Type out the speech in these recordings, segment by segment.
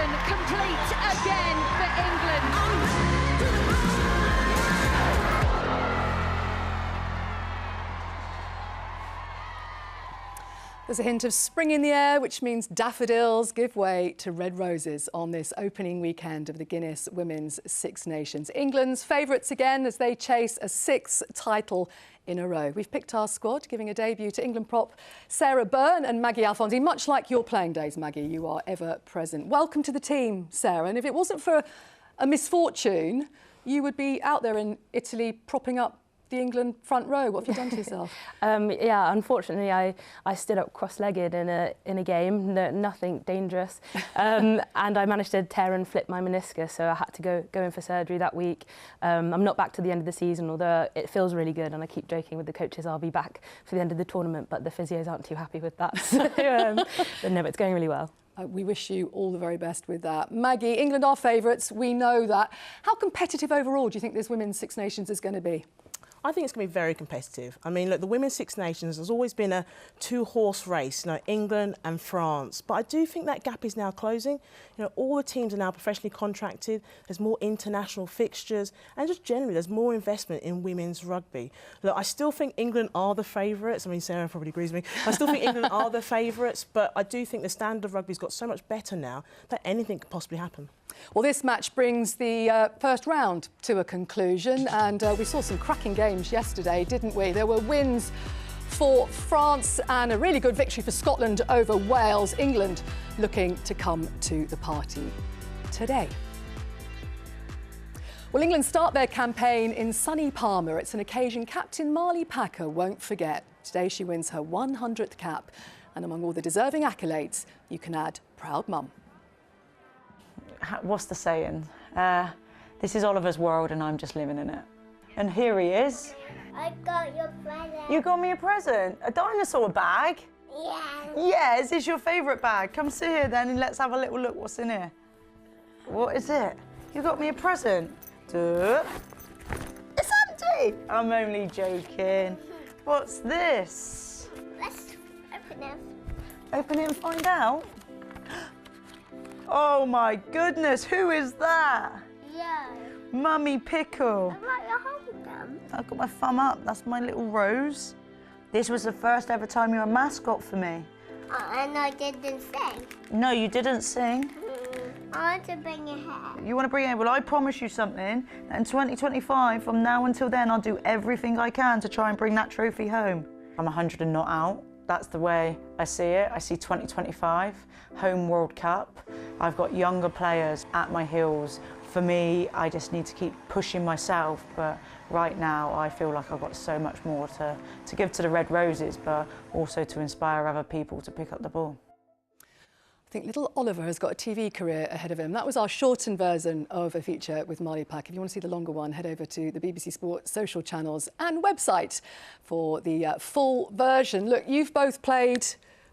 mission complete again for England. There's a hint of spring in the air, which means daffodils give way to red roses on this opening weekend of the Guinness Women's Six Nations. England's favourites again as they chase a sixth title in a row. We've picked our squad, giving a debut to England prop Sarah Byrne and Maggie Alfonsi. Much like your playing days, Maggie, you are ever present. Welcome to the team, Sarah. And if it wasn't for a misfortune, you would be out there in Italy propping up the England front row. What have you done to yourself? Yeah, unfortunately, I stood up cross-legged in a game, nothing dangerous, and I managed to tear and flip my meniscus, so I had to go in for surgery that week. I'm not back to the end of the season, although it feels really good, and I keep joking with the coaches I'll be back for the end of the tournament, but the physios aren't too happy with that. So, but no, it's going really well. We wish you all the very best with that. Maggie, England are favourites, we know that. How competitive overall do you think this Women's Six Nations is going to be? I think it's going to be very competitive. I mean, look, the Women's Six Nations has always been a two-horse race, England and France. But I do think that gap is now closing. All the teams are now professionally contracted. There's more international fixtures, and just generally, there's more investment in women's rugby. Look, I still think England are the favourites. I mean, Sarah probably agrees with me. I still think England are the favourites, but I do think the standard of rugby's got so much better now that anything could possibly happen. Well, this match brings the first round to a conclusion, and we saw some cracking games yesterday, didn't we? There were wins for France and a really good victory for Scotland over Wales. England looking to come to the party today. Well, England start their campaign in sunny Palmer. It's an occasion captain Marley Packer won't forget. Today she wins her 100th cap, and among all the deserving accolades, you can add proud mum. What's the saying? This is Oliver's world and I'm just living in it. And here he is. I got your present. You got me a present? A dinosaur bag? Yeah. Yeah, is this your favourite bag? Come sit here then and let's have a little look what's in here. What is it? You got me a present? It's empty! I'm only joking. What's this? Let's open it. Open it and find out? Oh my goodness, who is that? Yeah. Mummy Pickle. I like your holding them. I've got my thumb up, that's my little Rose. This was the first ever time you're a mascot for me. And I didn't sing. No, you didn't sing. I want to bring your hair. You want to bring it in? Well, I promise you something. In 2025, from now until then, I'll do everything I can to try and bring that trophy home. I'm 100 and not out. That's the way I see it. I see 2025, home World Cup. I've got younger players at my heels. For me, I just need to keep pushing myself, but right now I feel like I've got so much more to give to the Red Roses, but also to inspire other people to pick up the ball. I think little Oliver has got a TV career ahead of him. That was our shortened version of a feature with Marley Packer. If you want to see the longer one, head over to the BBC Sport social channels and website for the full version. Look, you've both played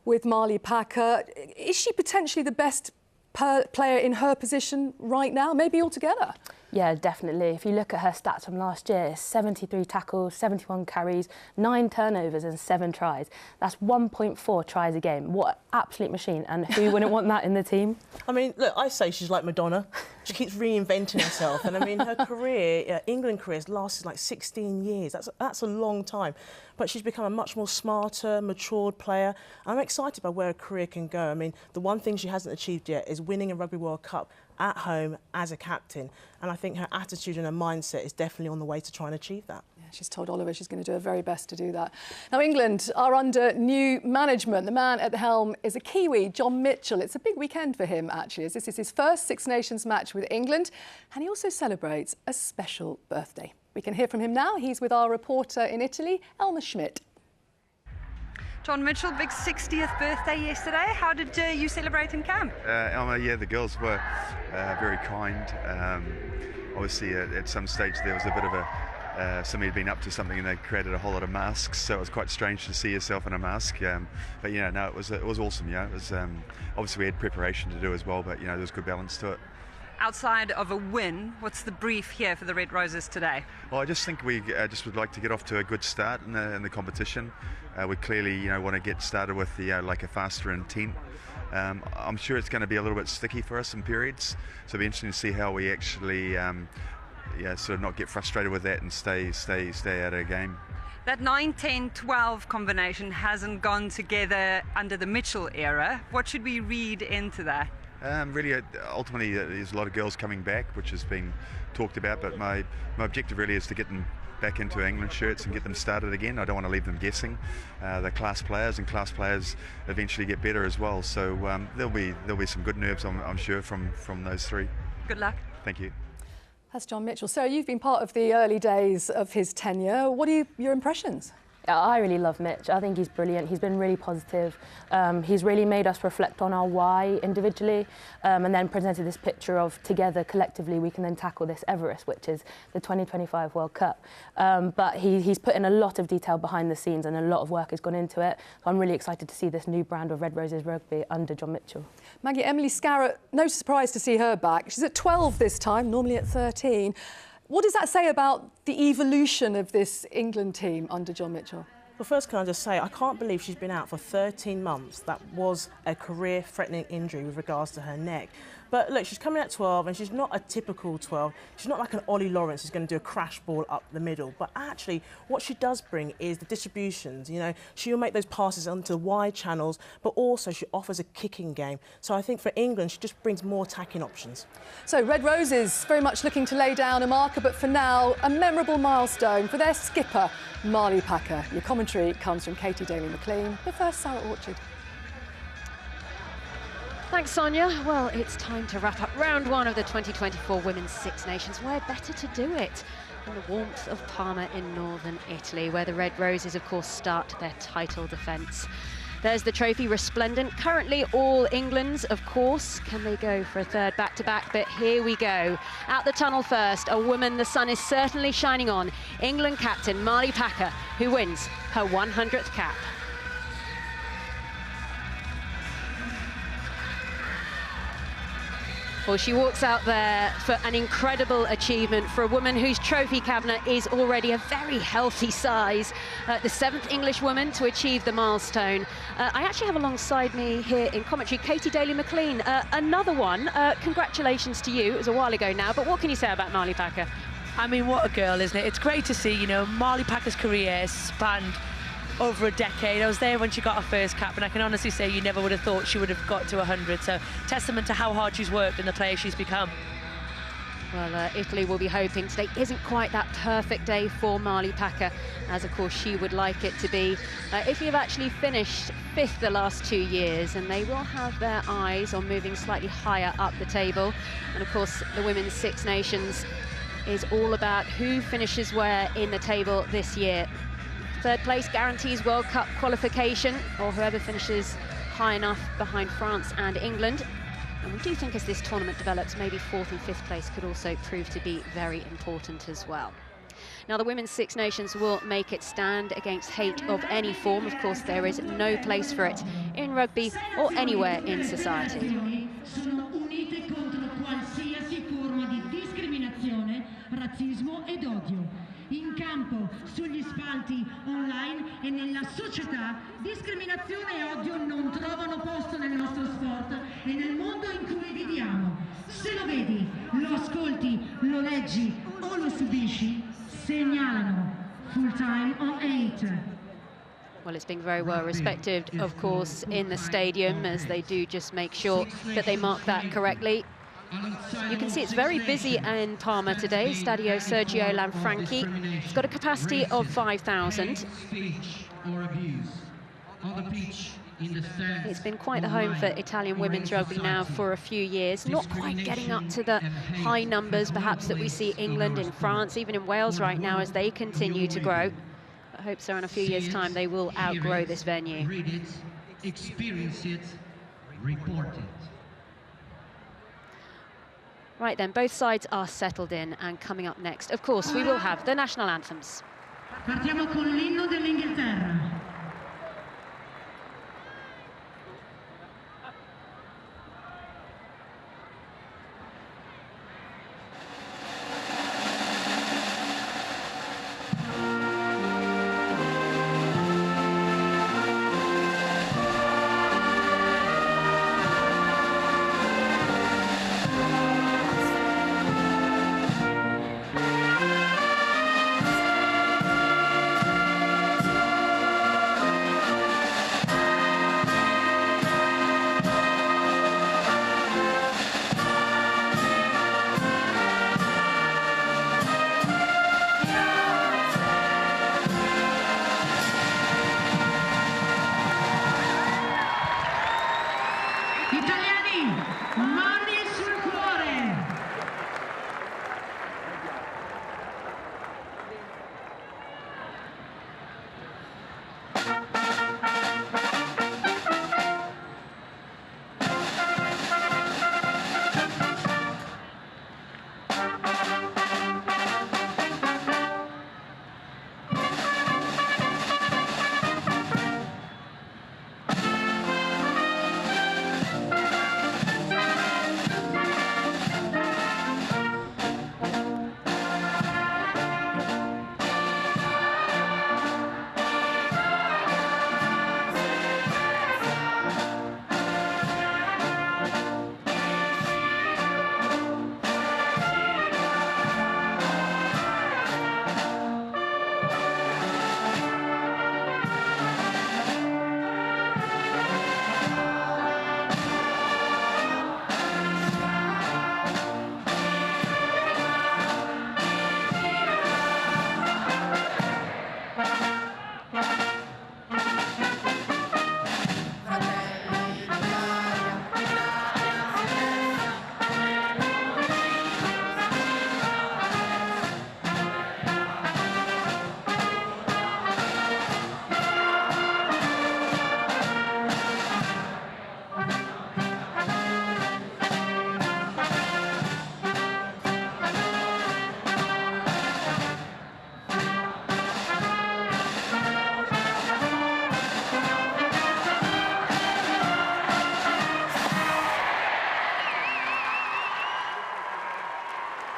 with Marley Packer. Is she potentially the best player in her position right now, maybe altogether? Yeah, definitely. If you look at her stats from last year, 73 tackles, 71 carries, 9 turnovers and 7 tries. That's 1.4 tries a game. What an absolute machine. And who wouldn't want that in the team? I mean, look, I say she's like Madonna. She keeps reinventing herself. And I mean, her career, England career has lasted like 16 years. That's a long time. But she's become a much more smarter, matured player. I'm excited by where her career can go. I mean, the one thing she hasn't achieved yet is winning a Rugby World Cup at home as a captain. And I think her attitude and her mindset is definitely on the way to try and achieve that. Yeah, she's told Oliver she's going to do her very best to do that. Now, England are under new management. The man at the helm is a Kiwi, John Mitchell. It's a big weekend for him, actually, as this is his first Six Nations match with England. And he also celebrates a special birthday. We can hear from him now. He's with our reporter in Italy, Elmer Schmidt. John Mitchell, big 60th birthday yesterday. How did you celebrate in camp? Elmer, yeah, the girls were very kind. Obviously, at some stage there was a bit of a somebody had been up to something and they created a whole lot of masks, so it was quite strange to see yourself in a mask. But yeah, no, it was awesome. Yeah, it was obviously we had preparation to do as well, but you know there was good balance to it. Outside of a win, what's the brief here for the Red Roses today? Well, I just think we just would like to get off to a good start in the competition. We clearly, want to get started with like a faster intent. I'm sure it's going to be a little bit sticky for us in periods, so it'll be interesting to see how we actually, sort of not get frustrated with that and stay out of the game. That 9-10-12 combination hasn't gone together under the Mitchell era. What should we read into that? Really, ultimately, there's a lot of girls coming back, which has been talked about, but my objective really is to get them back into England shirts and get them started again. I don't want to leave them guessing. They're class players, and class players eventually get better as well. So there'll be some good nerves, I'm sure, from those three. Good luck. Thank you. That's John Mitchell. So you've been part of the early days of his tenure. What are your impressions? I really love Mitch. I think he's brilliant. He's been really positive. He's really made us reflect on our why individually, and then presented this picture of together, collectively, we can then tackle this Everest, which is the 2025 World Cup. But he's put in a lot of detail behind the scenes, and a lot of work has gone into it. So I'm really excited to see this new brand of Red Roses Rugby under John Mitchell. Maggie, Emily Scarrett, no surprise to see her back. She's at 12 this time, normally at 13. What does that say about the evolution of this England team under John Mitchell? Well, first, can I just say, I can't believe she's been out for 13 months. That was a career-threatening injury with regards to her neck. But look, she's coming at 12, and she's not a typical 12. She's not like an Ollie Lawrence who's going to do a crash ball up the middle. But actually, what she does bring is the distributions. She'll make those passes onto the wide channels, but also she offers a kicking game. So I think for England, she just brings more attacking options. So Red Roses very much looking to lay down a marker, but for now, a memorable milestone for their skipper, Marley Packer. Your commentary comes from Katie Daly-McLean, but first, Sarah Orchard. Thanks, Sonia. Well, it's time to wrap up round one of the 2024 Women's Six Nations. Where better to do it than the warmth of Parma in northern Italy, where the Red Roses, of course, start their title defence. There's the trophy resplendent. Currently all England's, of course. Can they go for a third back-to-back? But here we go. Out the tunnel first, a woman the sun is certainly shining on. England captain Marley Packer, who wins her 100th cap. Well, she walks out there for an incredible achievement for a woman whose trophy cabinet is already a very healthy size. The 7th English woman to achieve the milestone. I actually have alongside me here in commentary Katie Daly-McLean, another one. Congratulations to you. It was a while ago now, but what can you say about Marley Packer? I mean, what a girl, isn't it? It's great to see, Marley Packer's career spanned over a decade. I was there when she got her first cap, and I can honestly say you never would have thought she would have got to 100. So testament to how hard she's worked and the player she's become. Well, Italy will be hoping today isn't quite that perfect day for Marley Packer, as of course she would like it to be. Italy have actually finished 5th the last 2 years, and they will have their eyes on moving slightly higher up the table. And of course the Women's Six Nations is all about who finishes where in the table this year. 3rd place guarantees World Cup qualification, or whoever finishes high enough behind France and England. And we do think as this tournament develops, maybe 4th and 5th place could also prove to be very important as well. Now, the Women's Six Nations will make its stand against hate of any form. Of course, there is no place for it in rugby or anywhere in society. In campo, sugli spalti, online e nella società, discriminazione e odio non trovano posto nel nostro sport e nel mondo in cui viviamo. Se lo vedi, lo ascolti, lo leggi o lo subisci, segnalano. Full time on 8. Well, it's been very well respected, of course, in the stadium, as they do just make sure that they mark that correctly. You can see it's very busy in Parma today. Stadio Sergio Lanfranchi. It's got a capacity of 5,000. It's been quite the home for Italian women's rugby now for a few years. Not quite getting up to the high numbers, perhaps, that we see England, in France, even in Wales right now as they continue to grow. But hopes are in a few years' time they will outgrow this venue. Read it, experience it, report it. Right then, both sides are settled in, and coming up next, of course, we will have the national anthems. Partiamo con l'inno dell'Inghilterra.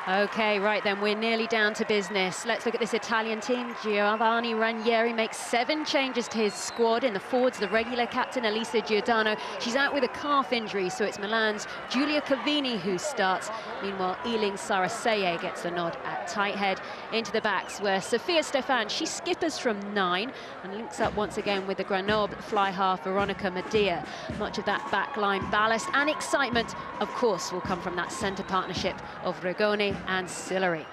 Okay, right then, we're nearly down to business. Let's look at this Italian team. Giovanni Ranieri makes 7 changes to his squad. In the forwards, the regular captain, Elisa Giordano. She's out with a calf injury, so it's Milan's Giulia Cavini who starts. Meanwhile, Ealing Saraseye gets the nod at tight head. Into the backs, where Sofia Stefan, she skippers from 9 and links up once again with the Grenoble fly half, Veronica Medea. Much of that back line ballast and excitement, of course, will come from that centre partnership of Rigoni and Sillery.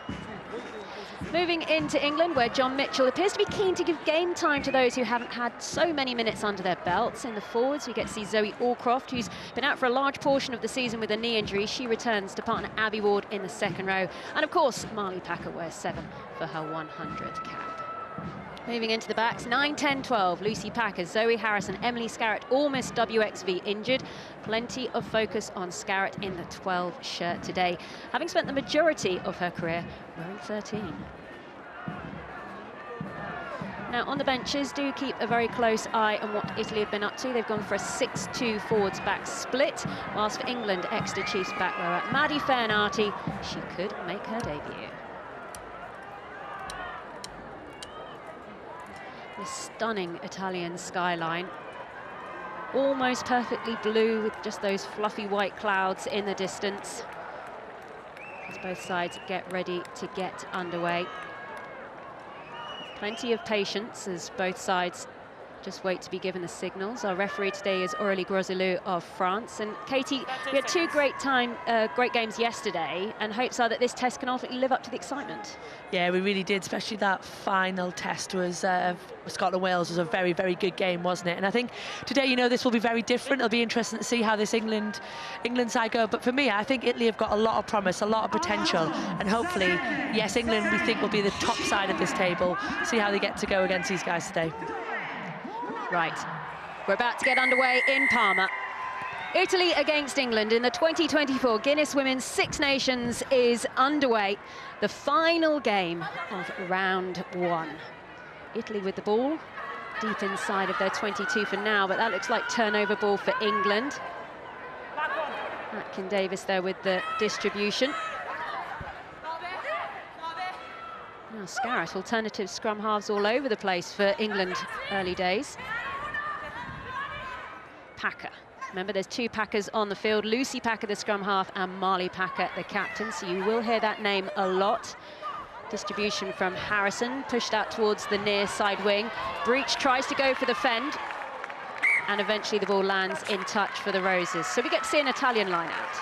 Moving into England, where John Mitchell appears to be keen to give game time to those who haven't had so many minutes under their belts. In the forwards, we get to see Zoe Allcroft, who's been out for a large portion of the season with a knee injury. She returns to partner Abby Ward in the second row. And of course, Marley Packer wears 7 for her 100 cap. Moving into the backs, 9, 10, 12, Lucy Packer, Zoe Harrison, Emily Scarrett, all missed WXV injured. Plenty of focus on Scarrett in the 12 shirt today, having spent the majority of her career wearing 13. Now, on the benches, do keep a very close eye on what Italy have been up to. They've gone for a 6-2 forwards back split, whilst for England, Exeter Chiefs back rower Maddie Fairnarty, she could make her debut. The stunning Italian skyline, almost perfectly blue with just those fluffy white clouds in the distance, as both sides get ready to get underway. Plenty of patience as both sides just wait to be given the signals. Our referee today is Aurélie Grosilou of France. And Katie, we had 2 great games yesterday, and hopes are that this test can ultimately live up to the excitement. Yeah, we really did, especially that final test was Scotland-Wales was a very, very good game, wasn't it? And I think today, you know, this will be very different. It'll be interesting to see how this England side go. But for me, I think Italy have got a lot of promise, a lot of potential, and hopefully, yes, England we think will be the top side of this table. See how they get to go against these guys today. Right, we're about to get underway in Parma. Italy against England in the 2024 Guinness Women's Six Nations is underway. The final game of round 1. Italy with the ball, deep inside of their 22 for now, but that looks like turnover ball for England. Atkin Davis there with the distribution. Now Scarrett, alternative scrum halves all over the place for England early days. Packer. Remember, there's 2 Packers on the field. Lucy Packer, the scrum half, and Marley Packer, the captain. So you will hear that name a lot. Distribution from Harrison, pushed out towards the near side wing. Breach tries to go for the fend. And eventually the ball lands in touch for the Roses. So we get to see an Italian line out.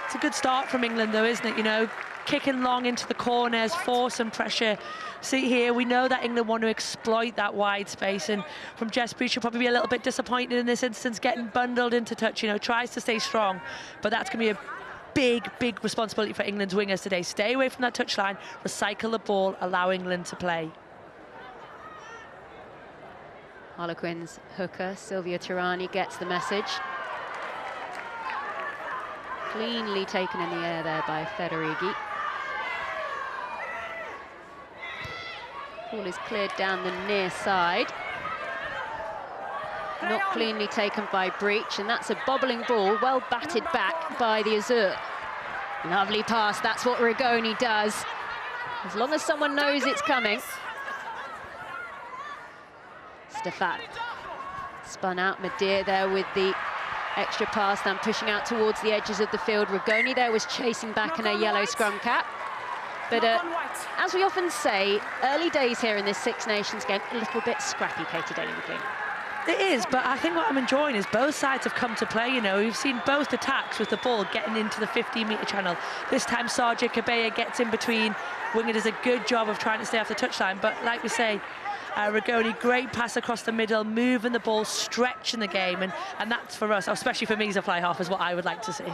It's a good start from England, though, isn't it? You know, kicking long into the corners, force and pressure. See here, we know that England want to exploit that wide space, and from Jess Breach, she'll probably be a little bit disappointed in this instance, getting bundled into touch. You know, tries to stay strong, but that's going to be a big, big responsibility for England's wingers today. Stay away from that touchline, recycle the ball, allow England to play. Harlequins hooker Silvia Tirani gets the message. Cleanly taken in the air there by Federighi. Ball is cleared down the near side. Not cleanly taken by Breach, and that's a bobbling ball, well batted back by the Azure. Lovely pass, that's what Rigoni does. As long as someone knows it's coming. Stefan spun out Medea there with the extra pass, then pushing out towards the edges of the field. Rigoni there was chasing back in a yellow scrum cap. But as we often say, early days here in this Six Nations game, a little bit scrappy, Katie Daly-McLean. It is, but I think what I'm enjoying is both sides have come to play. You know, we've seen both attacks with the ball getting into the 15-metre channel. This time, Sarja Cabella gets in between. Winger does a good job of trying to stay off the touchline, but like we say, Rigoni, great pass across the middle, moving the ball, stretching the game, and that's for us, especially for me as a fly half, is what I would like to see.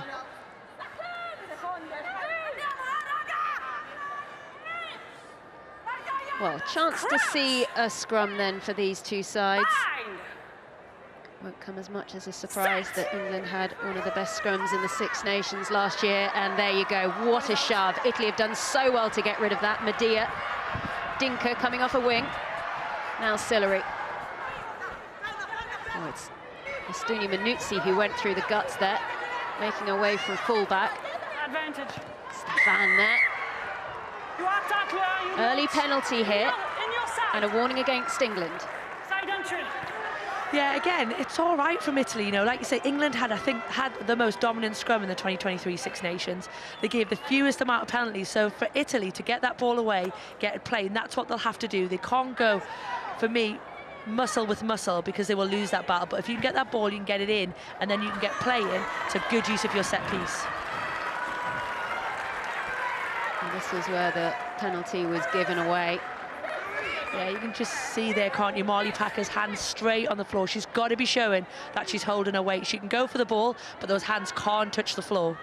Well, chance to see a scrum then for these 2 sides. Won't come as much as a surprise that England had one of the best scrums in the Six Nations last year, and there you go, what a shove. Italy have done so well to get rid of that. Medea, Dinker coming off a wing. Now Sillery. Oh, it's Estuni Manuzzi who went through the guts there, making away from fullback. Advantage. Stefan there. Early penalty here, and a warning against England. Yeah, again, it's all right from Italy. You know, like you say, England had, I think, had the most dominant scrum in the 2023 Six Nations. They gave the fewest amount of penalties. So for Italy to get that ball away, get it playing, that's what they'll have to do. They can't go, for me, muscle with muscle, because they will lose that battle. But if you can get that ball, you can get it in, and then you can get playing. It's a good use of your set piece. And this is where the penalty was given away. Yeah, you can just see there, can't you? Marley Packer's hands straight on the floor. She's got to be showing that she's holding her weight. She can go for the ball, but those hands can't touch the floor.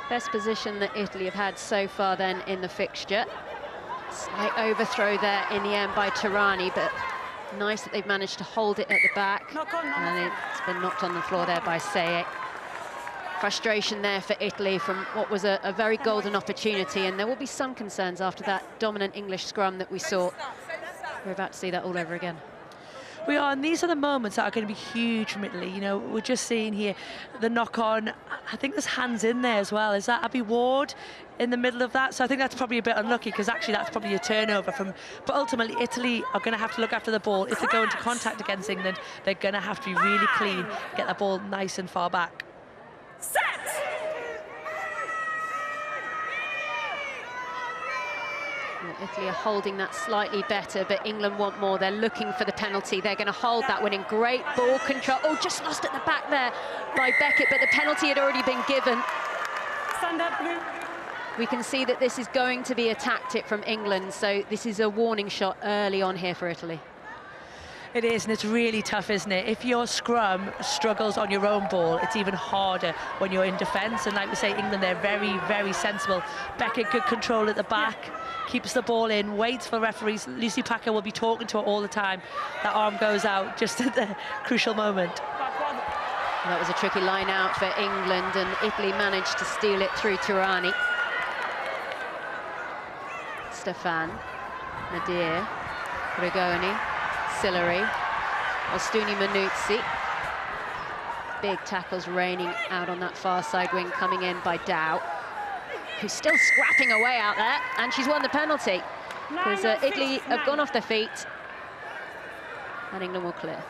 Best position that Italy have had so far then in the fixture. Slight overthrow there in the end by Tirani, but nice that they've managed to hold it at the back. And it's been knocked on the floor there by Seye. Frustration there for Italy from what was a very golden opportunity, and there will be some concerns after that dominant English scrum that we saw. We're about to see that all over again. We are, and these are the moments that are going to be huge from Italy. You know, we're just seeing here the knock-on. I think there's hands in there as well. Is that Abby Ward in the middle of that? So I think that's probably a bit unlucky, because actually that's probably a turnover from... But ultimately, Italy are going to have to look after the ball. If they go into contact against England, they're going to have to be really clean, get that ball nice and far back. Set! Well, Italy are holding that slightly better, but England want more. They're looking for the penalty. They're going to hold that one in. Great ball control. Oh, just lost at the back there by Beckett, but the penalty had already been given. Stand up, Blue. We can see that this is going to be a tactic from England, so this is a warning shot early on here for Italy. It is, and it's really tough, isn't it? If your scrum struggles on your own ball, it's even harder when you're in defence. And like we say, England, they're very, very sensible. Beckett, good control at the back, keeps the ball in, waits for referees. Lucy Packer will be talking to her all the time. That arm goes out just at the crucial moment. That was a tricky line out for England, and Italy managed to steal it through Tirani. Stefan, Nadir, Rigoni, Sillery, Ostuni Manuzzi. Big tackles raining out on that far side wing, coming in by Dow, who's still scrapping away out there, and she's won the penalty, because Italy have gone off their feet, and England will clear.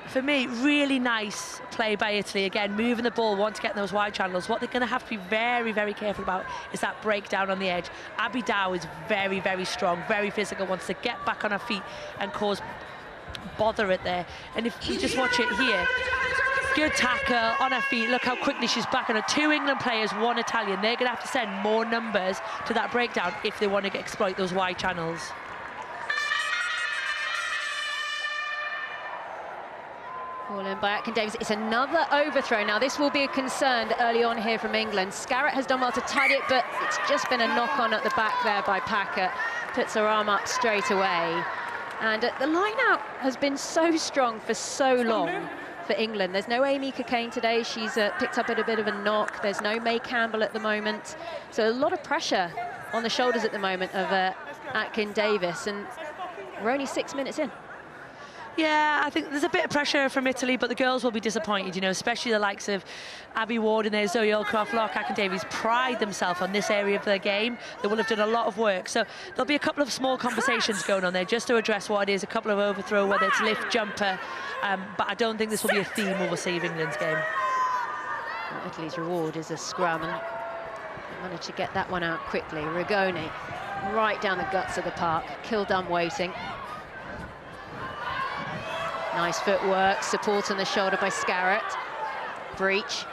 For me, really nice play by Italy. Again, moving the ball, want to get in those wide channels. What they're going to have to be very, very careful about is that breakdown on the edge. Abby Dow is very, very strong, very physical, wants to get back on her feet and cause bother it there. And if you just watch it here, good tackle on her feet. Look how quickly she's back on her. 2 England players, 1 Italian. They're going to have to send more numbers to that breakdown if they want to exploit those wide channels. Ball in by Atkin-Davis. It's another overthrow. Now, this will be a concern early on here from England. Scarrett has done well to tidy it, but it's just been a knock-on at the back there by Packer. Puts her arm up straight away. And the line-out has been so strong for so long for England. There's no Amy Cockayne today. She's picked up a bit of a knock. There's no May Campbell at the moment. So a lot of pressure on the shoulders at the moment of Atkin-Davis. And we're only 6 minutes in. Yeah, I think there's a bit of pressure from Italy, but the girls will be disappointed, you know, especially the likes of Abby Ward and there, Zoe Oldcroft, Lark Atkin-Davis pride themselves on this area of their game. They will have done a lot of work. So there'll be a couple of small conversations going on there just to address what it is, a couple of overthrow, whether it's lift, jumper. But I don't think this will be a theme we will see of England's game. Well, Italy's reward is a scrum, and they managed to get that one out quickly. Rigoni, right down the guts of the park. Kildun waiting. Nice footwork, support on the shoulder by Scarrett. Breach.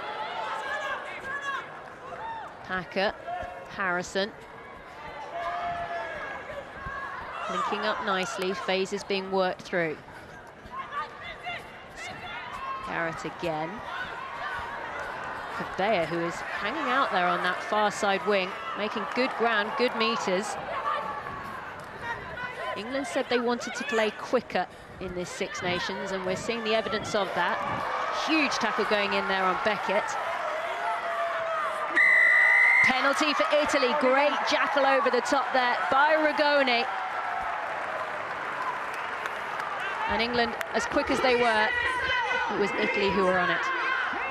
Packer, Harrison. Linking up nicely, phases being worked through. Scarrett again. Kabea, who is hanging out there on that far side wing, making good ground, good meters. England said they wanted to play quicker in this Six Nations, and we're seeing the evidence of that. Huge tackle going in there on Beckett. Penalty for Italy. Great jackal over the top there by Rigoni. And England, as quick as they were, it was Italy who were on it.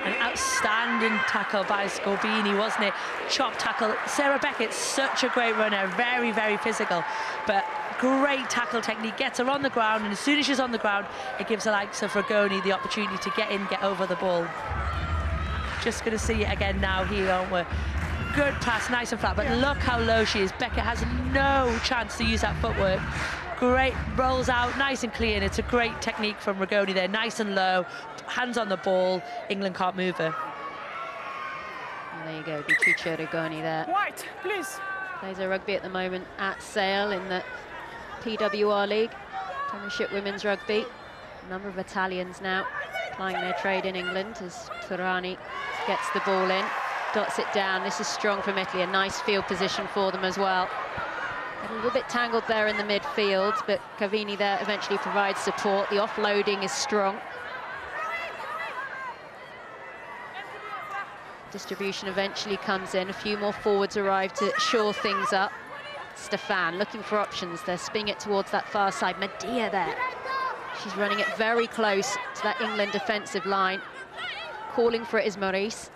An outstanding tackle by Scorbini, wasn't it? Chop tackle. Sarah Beckett's such a great runner, very, very physical, but great tackle technique, gets her on the ground, and as soon as she's on the ground, it gives the likes of Rugoni the opportunity to get in, get over the ball. Just going to see it again now here, aren't we? Good pass, nice and flat, but look how low she is. Beckett has no chance to use that footwork. Great, rolls out, nice and clean. It's a great technique from Rugoni there, nice and low, hands on the ball. England can't move her. And there you go, Beatrice Rugoni there. White, please. Plays her rugby at the moment at Sale in the PWR League, Premiership Women's Rugby. A number of Italians now plying their trade in England as Turani gets the ball in, dots it down. This is strong from Italy, a nice field position for them as well. A little bit tangled there in the midfield, but Cavini there eventually provides support. The offloading is strong. Distribution eventually comes in. A few more forwards arrive to shore things up. Stefan looking for options. They're spinning it towards that far side. Medea there. She's running it very close to that England defensive line. Calling for it is Maurice.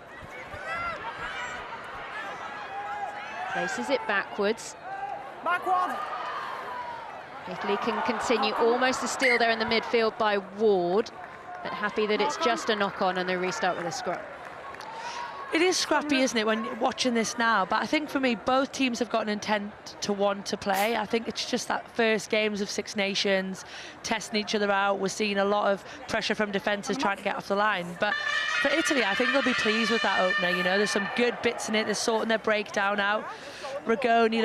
Places it backwards. Backward. Italy can continue. Almost a steal there in the midfield by Ward, but happy that it's just a knock-on and they restart with a scrum. It is scrappy, isn't it, when watching this now? But I think for me, both teams have got an intent to want to play. I think it's just that first games of Six Nations, testing each other out. We're seeing a lot of pressure from defences trying to get off the line. But for Italy, I think they'll be pleased with that opener. You know, there's some good bits in it. They're sorting their breakdown out. Rugoni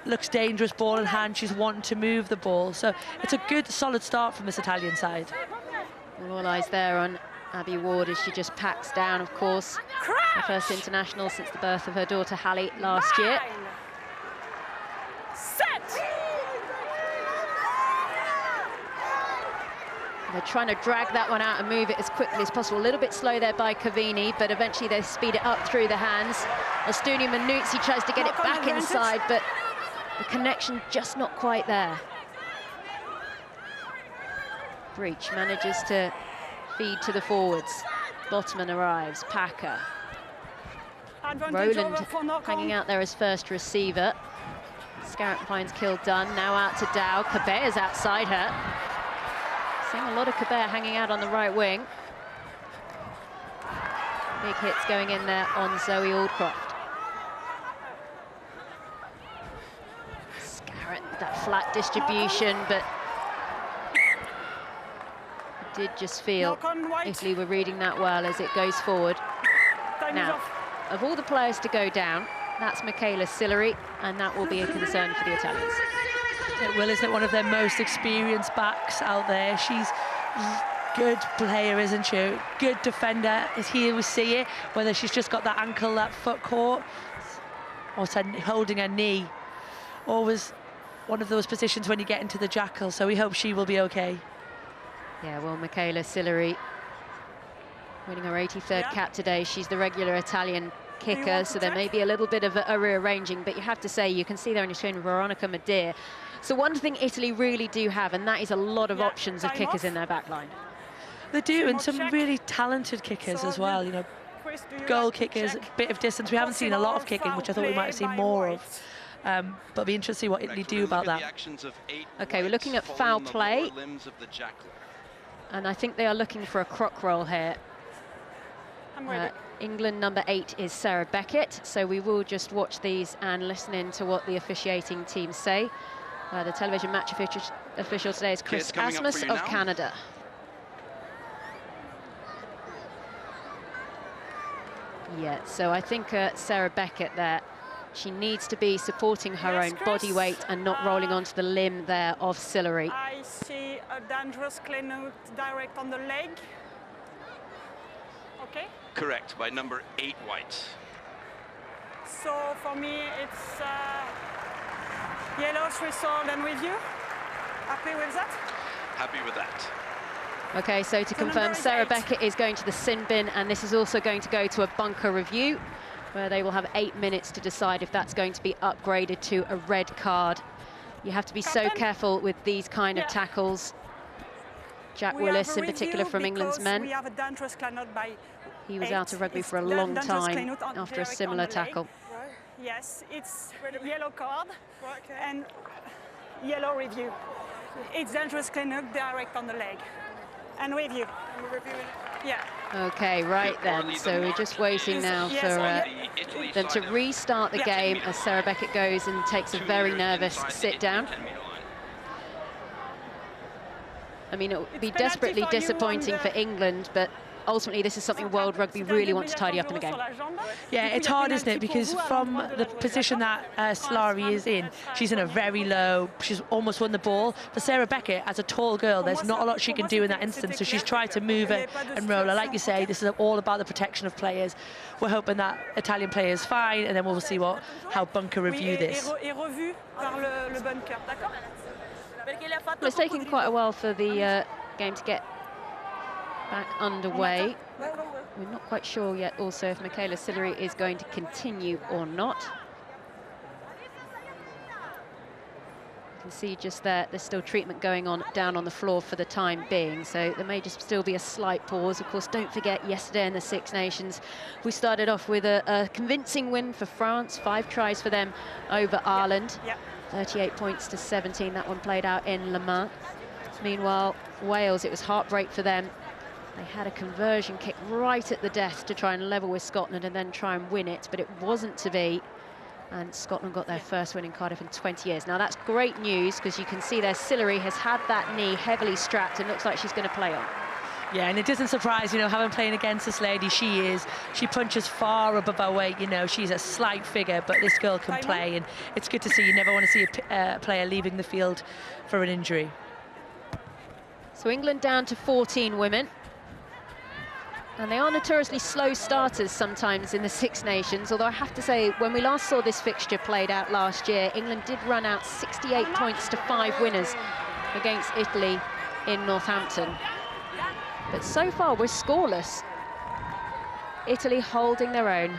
looks dangerous, ball in hand. She's wanting to move the ball. So it's a good, solid start from this Italian side. Well, all eyes there on Abby Ward as she just packs down, of course, her first international since the birth of her daughter Hallie last year. Set. They're trying to drag that one out and move it as quickly as possible. A little bit slow there by Cavini, but eventually they speed it up through the hands. Ostuni Manuzzi tries to get it back inside, but the connection just not quite there. Breach manages to feed to the forwards. Botman arrives, Packer. Rowland hanging out there as first receiver. Scarrett finds kill done, now out to Dow. Caber's outside her. Seeing a lot of Caber hanging out on the right wing. Big hits going in there on Zoe Aldcroft. Scarrett, that flat distribution, but did just feel Italy were reading that well as it goes forward. Now, of all the players to go down, that's Michaela Sillery, and that will be a concern for the Italians. It will, isn't it? One of their most experienced backs out there. She's a good player, isn't she? Good defender. Is here we see it, whether she's just got that ankle, that foot caught, or holding her knee. Always one of those positions when you get into the jackal, so we hope she will be okay. Yeah, well, Michaela Sillery winning her 83rd cap today. She's the regular Italian kicker, so there may be a little bit of a rearranging, but you have to say, you can see there on your screen Veronica Medea. So one thing Italy really do have, and that is a lot of options of kickers in their back line. They do, and some really talented kickers as well, you know, goal kickers, a bit of distance. We haven't seen a lot of kicking, which I thought we might have seen more of. But it'll be interesting to see what Italy do about that. Okay, we're looking at foul play. And I think they are looking for a croc roll here. England number 8 is Sarah Beckett, so we will just watch these and listen in to what the officiating teams say. The television match official today is Chris Asmus of Canada. Yeah, so I think Sarah Beckett there, she needs to be supporting her own body weight and not rolling onto the limb there of Sillery. I see a dangerous clean out direct on the leg. Okay? Correct, by number 8 white. So for me, it's yellow, 3 sold, and with you. Happy with that? Happy with that. Okay, so to confirm, Sarah Beckett is going to the sin bin, and this is also going to go to a bunker review, where they will have 8 minutes to decide if that's going to be upgraded to a red card. You have to be so careful with these kind of tackles. Jack Willis in particular from England's men. We have a dangerous clean out by He was 8. out of rugby It's for a long dangerous clean time out on after a direct similar on the leg. tackle. Yes, it's yellow card and yellow review. It's dangerous clean out direct on the leg. And review. And we're reviewing it. Yeah. Okay, right then. So we're just waiting now for them to restart the game as Sarah Beckett goes and takes a very nervous sit down. I mean, it would be desperately disappointing for England, but ultimately this is something World Rugby really wants to tidy up in the game. Yeah, it's hard, isn't it? Because from the position that Solari is in, she's in a very low, she's almost won the ball. For Sarah Beckett, as a tall girl, there's not a lot she can do in that instance, so she's tried to move it and roll her. Like you say, this is all about the protection of players. We're hoping that Italian player is fine, and then we'll see how Bunker review this. Well, it's taken quite a while for the game to get back underway. We're not quite sure yet also if Michaela Sillery is going to continue or not. You can see just there, there's still treatment going on down on the floor for the time being, so there may just still be a slight pause. Of course, don't forget yesterday in the Six Nations, we started off with a convincing win for France, 5 tries for them over Ireland. 38 points to 17, that one played out in Le Mans. Meanwhile, Wales, it was heartbreak for them. They had a conversion kick right at the death to try and level with Scotland and then try and win it, but it wasn't to be. And Scotland got their first win in Cardiff in 20 years. Now that's great news because you can see there Sillery has had that knee heavily strapped and looks like she's going to play on. Yeah, and it doesn't surprise, you know, having playing against this lady, she punches far above her weight, you know, she's a slight figure, but this girl can play, and it's good to see. You never want to see a player leaving the field for an injury. So England down to 14 women. And they are notoriously slow starters sometimes in the Six Nations, although I have to say, when we last saw this fixture played out last year, England did run out 68 points to 5 winners against Italy in Northampton. But so far, we're scoreless. Italy holding their own.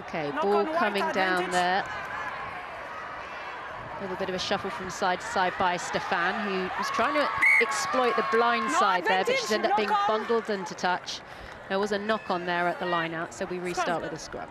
Okay, ball coming down there. A little bit of a shuffle from side to side by Stefan, who was trying to exploit the blind side there, but she's ended up being bundled into touch. There was a knock on there at the line out, so we restart with a scrum.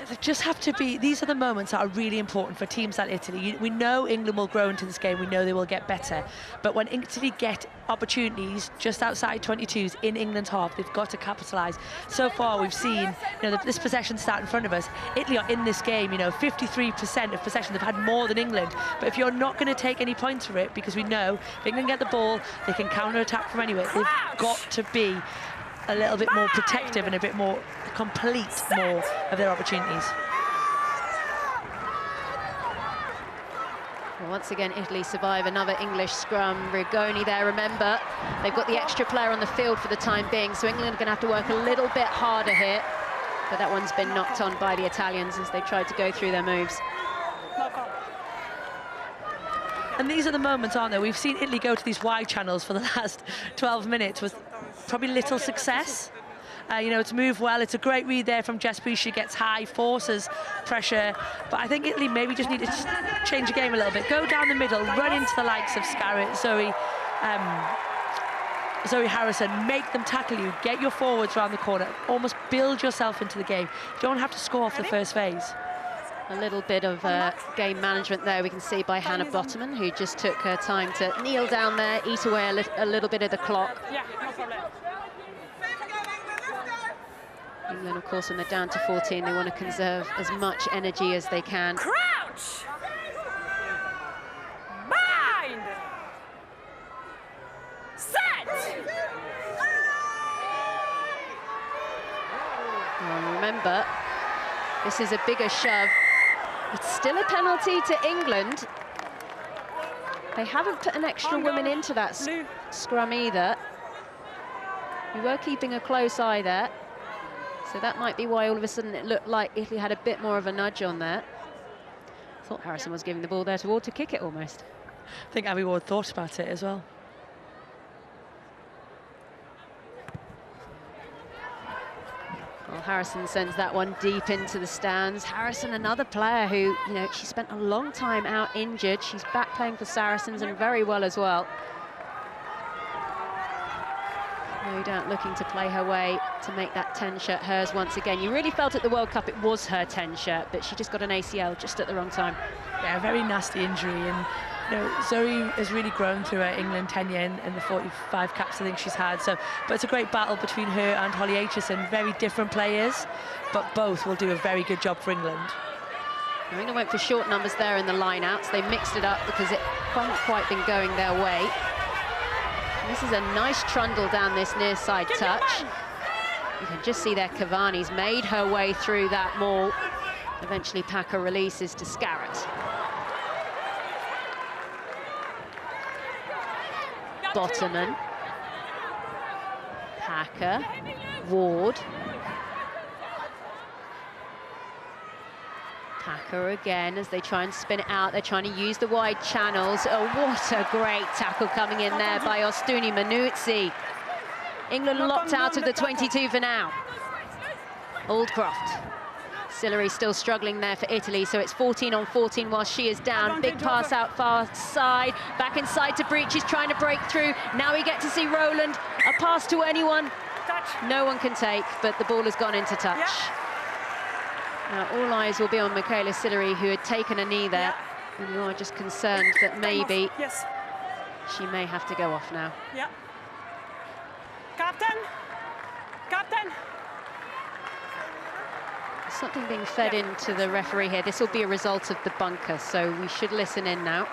There just have to be, these are the moments that are really important for teams like Italy. We know England will grow into this game, we know they will get better, but when Italy get opportunities just outside 22s in England's half, they've got to capitalise. So far we've seen, you know, this possession start in front of us. Italy are in this game, you know, 53% of possession, they've had more than England, but if you're not going to take any points for it, because we know if England get the ball, they can counter-attack from anywhere, they've got to be a little bit more protective and a bit more complete more of their opportunities. Well, once again, Italy survive another English scrum. Rigoni there, remember, they've got the extra player on the field for the time being, so England are going to have to work a little bit harder here. But that one's been knocked on by the Italians as they tried to go through their moves. And these are the moments, aren't they? We've seen Italy go to these wide channels for the last 12 minutes with probably little success. You know, it's moved well. It's a great read there from Jess Boucher. She gets high, forces pressure. But I think Italy maybe just need to change the game a little bit. Go down the middle, run into the likes of Scarrett, Zoe Harrison, make them tackle you, get your forwards around the corner, almost build yourself into the game. You don't have to score off the first phase. A little bit of game management there we can see by Hannah Bottoman, who just took her time to kneel down there, eat away a little bit of the clock. England, of course, when they're down to 14, they want to conserve as much energy as they can. Crouch! Bind! Set! Well, remember, this is a bigger shove. It's still a penalty to England. They haven't put an extra woman into that scrum either. We were keeping a close eye there. So that might be why all of a sudden it looked like Italy had a bit more of a nudge on there. I thought Harrison was giving the ball there to Ward to kick it almost. I think Abby Ward thought about it as well. Well, Harrison sends that one deep into the stands. Harrison, another player who, you know, she spent a long time out injured. She's back playing for Saracens and very well as well. No doubt looking to play her way to make that 10 shirt hers once again. You really felt at the World Cup it was her 10 shirt, but she just got an ACL just at the wrong time. Yeah, a very nasty injury, and you know, Zoe has really grown through her England tenure in the 45 caps I think she's had. So, but it's a great battle between her and Holly Aitchison. Very different players, but both will do a very good job for England. Now, England went for short numbers there in the line-outs. They mixed it up because it hadn't quite been going their way. And this is a nice trundle down this near side touch. You can just see there Cavani's made her way through that maul. Eventually Packer releases to Scarrett. Bottoman, Packer, Ward. Packer again as they try and spin it out. They're trying to use the wide channels. Oh, what a great tackle coming in there by Ostuni Manuzzi. England locked out of the 22 for now. Aldcroft. Sillery still struggling there for Italy, so it's 14 on 14 while she is down. Big pass out far side, back inside to Breach. He's trying to break through. Now we get to see Rowland. A pass to anyone. No one can take, but the ball has gone into touch. Yeah. Now all eyes will be on Michaela Sillery, who had taken a knee there. Yeah. And you are just concerned that maybe she may have to go off now. Yeah. Captain! Captain! Something being fed into the referee here. This will be a result of the bunker, so we should listen in now.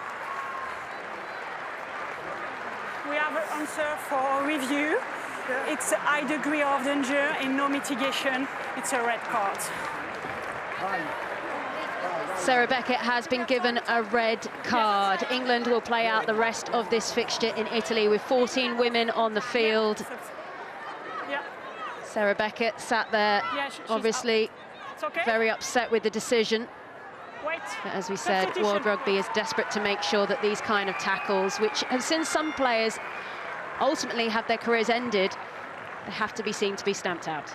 We have an answer for review. It's a high degree of danger and no mitigation. It's a red card. Sarah Beckett has been given a red card. England will play out the rest of this fixture in Italy with 14 women on the field. Sarah Beckett sat there, obviously very upset with the decision. But as we said, World Rugby is desperate to make sure that these kind of tackles, which have seen some players ultimately have their careers ended, they have to be seen to be stamped out.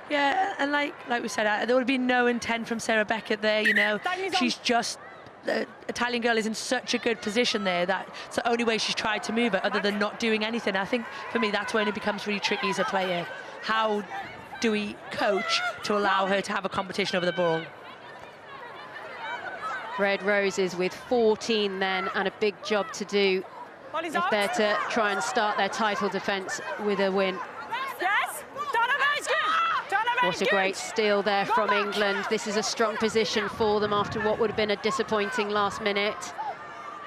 Yeah, and like we said, there would be no intent from Sarah Beckett there, you know. She's just, the Italian girl is in such a good position there that it's the only way she's tried to move it other than not doing anything. I think, for me, that's when it becomes really tricky as a player. How do we coach to allow her to have a competition over the ball? Red Roses with 14 then, and a big job to do if they're to try and start their title defence with a win. What a great steal there from England. This is a strong position for them after what would have been a disappointing last minute.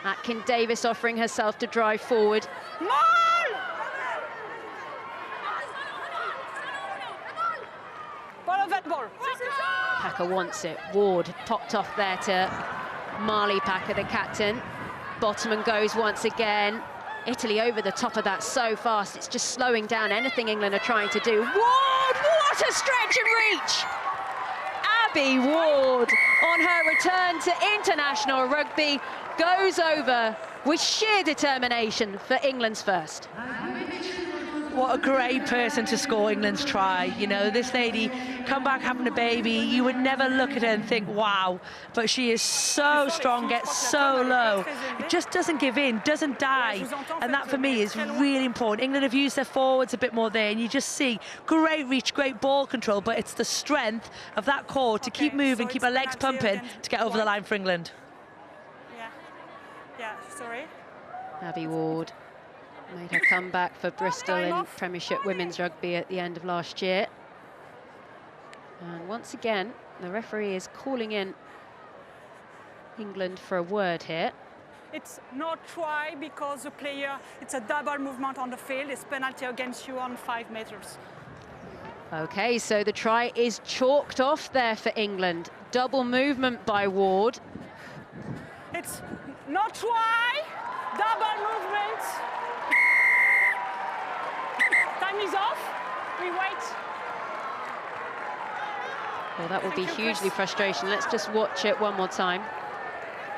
Atkin Davis offering herself to drive forward. Packer wants it. Ward popped off there to Marley Packer, the captain. Bottoman goes once again. Italy over the top of that so fast, it's just slowing down anything England are trying to do. Ward, what a stretch and reach! Abby Ward, on her return to international rugby, goes over with sheer determination for England's first. What a great person to score England's try. You know, this lady come back having a baby, you would never look at her and think, wow, but she is so strong, gets so low. It just doesn't give in, doesn't die. And that for me is really important. England have used their forwards a bit more there, and you just see great reach, great ball control, but it's the strength of that core to keep moving, keep her legs pumping to get over the line for England. Abby Ward made her comeback for Bristol in Premiership Women's Rugby at the end of last year. And once again, the referee is calling in England for a word here. It's not try because the player, it's a double movement on the field. It's penalty against you on 5 meters. Okay, so the try is chalked off there for England. Double movement by Ward. It's not try, double movement. Time is off. We wait. Well, that will be hugely frustrating. Let's just watch it one more time.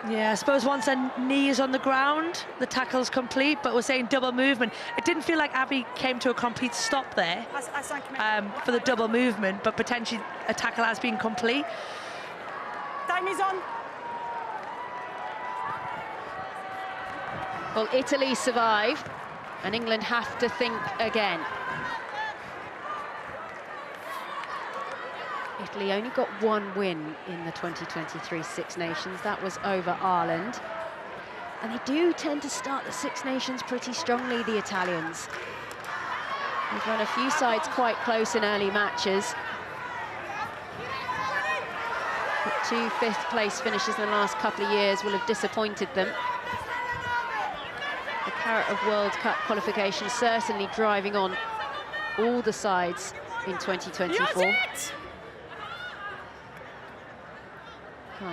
Yeah, I suppose once her knee is on the ground, the tackle's complete, but we're saying double movement. It didn't feel like Abby came to a complete stop there for the double movement, but potentially a tackle has been complete. Time is on. Well, Italy survive, and England have to think again. Italy only got one win in the 2023 Six Nations. That was over Ireland. And they do tend to start the Six Nations pretty strongly, the Italians. They've run a few sides quite close in early matches. But 2 fifth-place finishes in the last couple of years will have disappointed them. The carrot of World Cup qualification certainly driving on all the sides in 2024.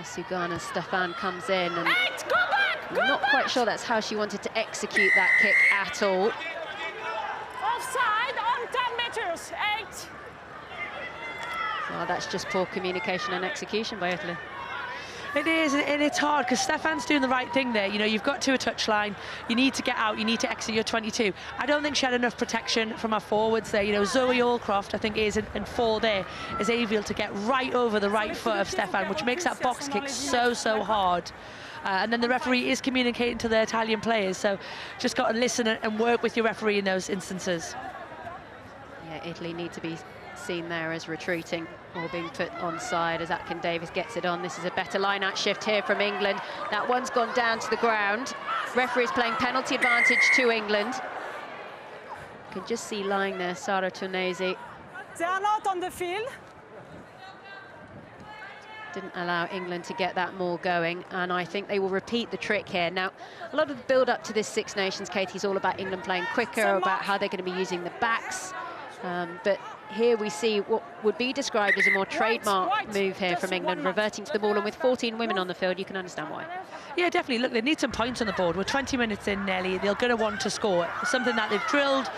Sugana Stefan comes in, and I'm not quite sure that's how she wanted to execute that kick at all. Offside on 10 meters, 8. Well, that's just poor communication and execution by Italy. It is, and it's hard because Stefan's doing the right thing there. You know, you've got to a touchline, you need to get out, you need to exit your 22. I don't think she had enough protection from her forwards there. You know, Zoe Allcroft, I think, is, and 4 there, is able to get right over the right foot of Stefan, which makes that box kick so hard. And then the referee is communicating to the Italian players, so just got to listen and work with your referee in those instances. Yeah, Italy need to be seen there as retreating or being put onside as Atkin Davis gets it on. This is a better line-out shift here from England. That one's gone down to the ground. Referee's playing penalty advantage to England. You can just see lying there, Sara Tornesi. They are not on the field. Didn't allow England to get that more going, and I think they will repeat the trick here. Now, a lot of the build-up to this Six Nations, Katie, is all about England playing quicker, about how they're going to be using the backs. But here we see what would be described as a more trademark move here from England, reverting to the ball, and with 14 women on the field, you can understand why. Yeah, definitely. Look, they need some points on the board. We're 20 minutes in, Nelly. They're going to want to score. Something that they've drilled,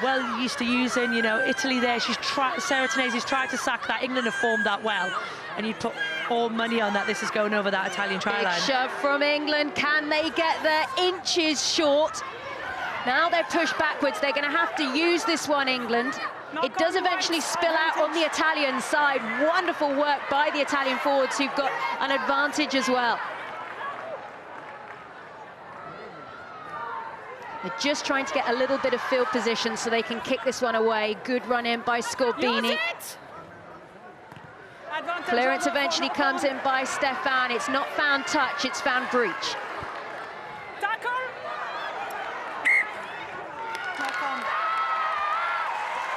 well used to using. You know, Italy there, Sara Tornesi's tried to sack that. England have formed that well. And you'd put all money on that this is going over that Italian try line. Big shove from England. Can they get there? Inches short. Now they're pushed backwards. They're going to have to use this one, England. It does eventually spill out on the Italian side. Wonderful work by the Italian forwards, who've got an advantage as well. They're just trying to get a little bit of field position so they can kick this one away. Good run in by Scorbini. Clearance eventually comes in by Stefan. It's not found touch, it's found breach.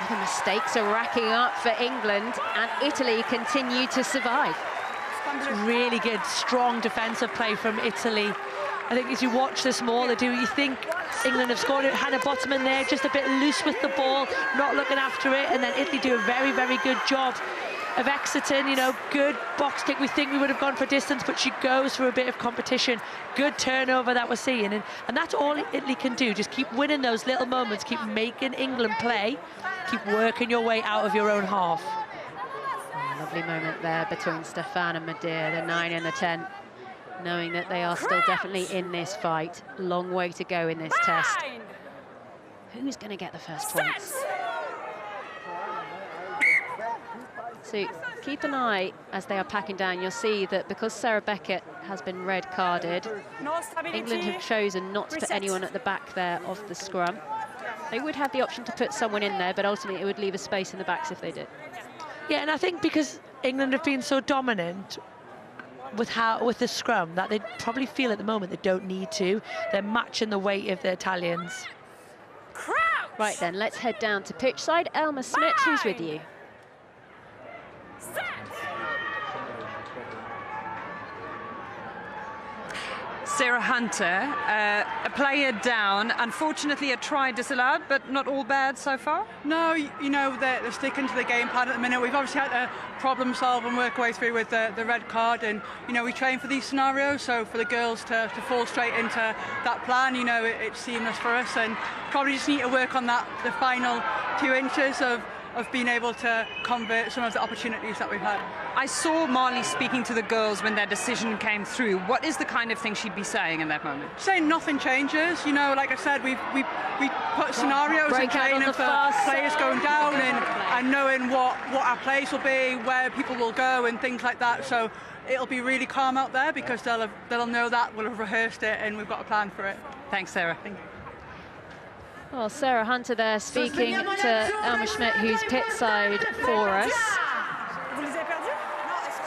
The mistakes are racking up for England, and Italy continue to survive. Really good, strong defensive play from Italy. I think as you watch this more, you think England have scored it. Hannah Bottoman there, just a bit loose with the ball, not looking after it, and then Italy do a very, very good job of exiting. You know, good box kick. We think we would have gone for distance, but she goes for a bit of competition. Good turnover that we're seeing, and that's all Italy can do. Just keep winning those little moments, keep making England play, keep working your way out of your own half. Oh, lovely moment there between Stefan and Medea, the 9 and the 10, knowing that they are still definitely in this fight. Long way to go in this test. Who's going to get the first points? So keep an eye as they are packing down. You'll see that because Sarah Beckett has been red carded, England have chosen not to put anyone at the back there of the scrum. They would have the option to put someone in there, but ultimately it would leave a space in the backs if they did. Yeah, and I think because England have been so dominant with the scrum, that they probably feel at the moment they don't need to. They're matching the weight of the Italians. Right then, let's head down to pitch side. Elma Smith, who's with you? Sarah Hunter, a player down. Unfortunately, a try disallowed, but not all bad so far. No, you know, they're sticking to the game plan at the minute. We've obviously had to problem solve and work our way through with the red card, and you know, we train for these scenarios, so for the girls to fall straight into that plan, you know, it's seamless for us, and probably just need to work on that, the final 2 inches of of being able to convert some of the opportunities that we've had. I saw Marley speaking to the girls when their decision came through. What is the kind of thing she'd be saying in that moment? Saying nothing changes. You know, like I said, we put scenarios in training for players going down and knowing what our place will be, where people will go and things like that. So it'll be really calm out there because they'll know that, we'll have rehearsed it and we've got a plan for it. Thanks, Sarah. Thank you. Well, Sarah Hunter there speaking to Elma Schmidt, who's pit side for us.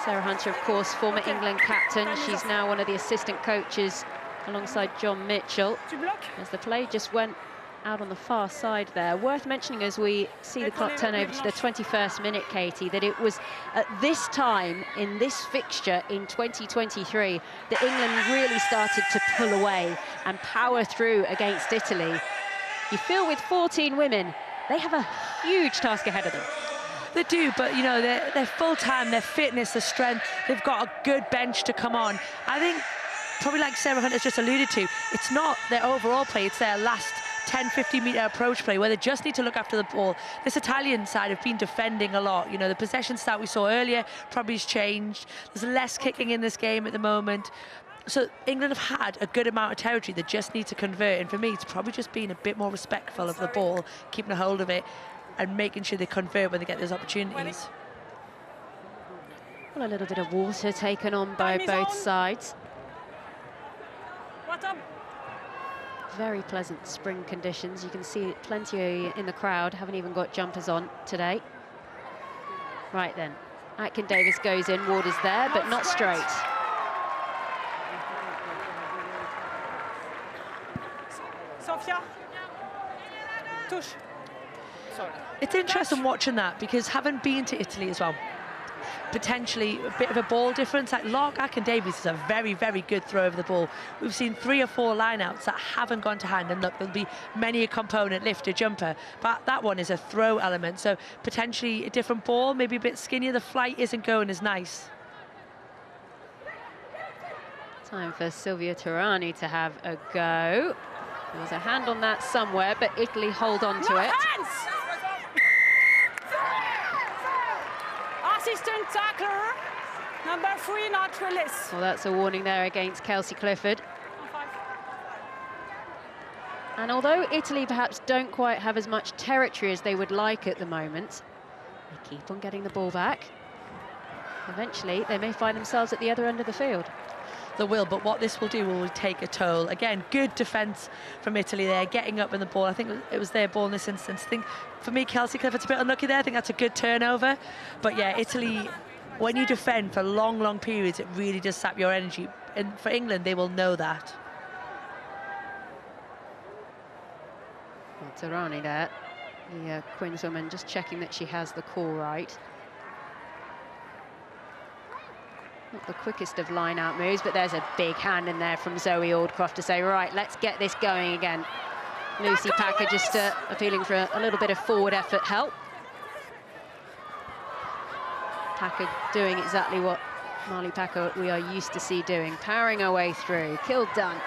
Sarah Hunter, of course, former England captain. She's now one of the assistant coaches alongside John Mitchell. As the play just went out on the far side there. Worth mentioning as we see the clock turn over to the 21st minute, Katie, that it was at this time in this fixture in 2023 that England really started to pull away and power through against Italy. You feel with 14 women, they have a huge task ahead of them. They do, but you know, they're full-time, their fitness, their strength, they've got a good bench to come on. I think, probably like Sarah Hunter's just alluded to, it's not their overall play, it's their last 10-15 metre approach play where they just need to look after the ball. This Italian side have been defending a lot. You know, the possession stat we saw earlier probably has changed. There's less kicking in this game at the moment. So England have had a good amount of territory. They just need to convert. And for me, it's probably just being a bit more respectful of the ball, keeping a hold of it and making sure they convert when they get those opportunities. Well, a little bit of water taken on by both sides. Very pleasant spring conditions. You can see plenty in the crowd, haven't even got jumpers on today. Right then, Atkin Davis goes in, Ward is there, but not straight. Sofia, touche. Sorry. It's interesting watching that because having been to Italy as well, potentially a bit of a ball difference. Like Lark Atkin Davies is a very, very good throw over the ball. We've seen 3 or 4 lineouts that haven't gone to hand, and look, there'll be many a component, lifter, jumper, but that one is a throw element, so potentially a different ball, maybe a bit skinnier. The flight isn't going as nice. Time for Silvia Turani to have a go. There's a hand on that somewhere, but Italy hold on to it. Assistant tackler, number 3, not release. Well, that's a warning there against Kelsey Clifford. And although Italy perhaps don't quite have as much territory as they would like at the moment, they keep on getting the ball back. Eventually, they may find themselves at the other end of the field. They will, but what this will do will take a toll. Again, good defence from Italy there, getting up in the ball. I think it was their ball in this instance. I think, for me, Kelsey Clifford's a bit unlucky there. I think that's a good turnover. But yeah, Italy, when you defend for long, long periods, it really does sap your energy. And for England, they will know that. Well, Turani there, the Queenswoman, just checking that she has the call right. Not the quickest of line-out moves, but there's a big hand in there from Zoe Aldcroft to say, right, let's get this going again. Lucy Packer just appealing for a little bit of forward effort help. Packer doing exactly what Marley Packer we are used to see doing, powering her way through. Kill done.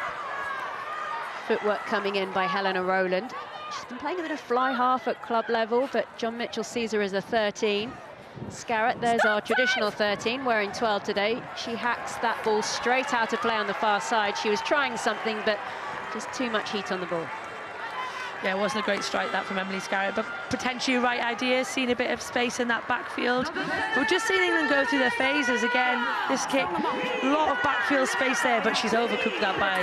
Footwork coming in by Helena Rowland. She's been playing a bit of fly half at club level, but John Mitchell sees her as a 13. Scarrett, there's our traditional 13, wearing 12 today. She hacks that ball straight out of play on the far side. She was trying something, but just too much heat on the ball. Yeah, it wasn't a great strike that from Emily Scarrett, but potentially right idea, seeing a bit of space in that backfield. We've just seen England go through their phases again. This kick, a lot of backfield space there, but she's overcooked that by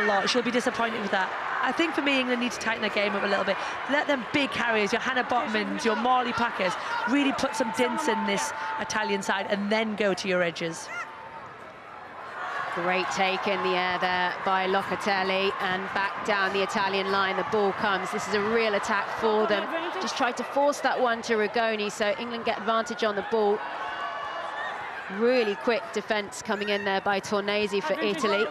a lot. She'll be disappointed with that. I think for me, England need to tighten their game up a little bit. Let them big carriers, your Hannah Bottomans, your Marley Packers, really put some dints in this Italian side and then go to your edges. Great take in the air there by Locatelli, and back down the Italian line the ball comes. This is a real attack for them. Just tried to force that one to Rigoni, so England get advantage on the ball. Really quick defence coming in there by Tornesi for Italy.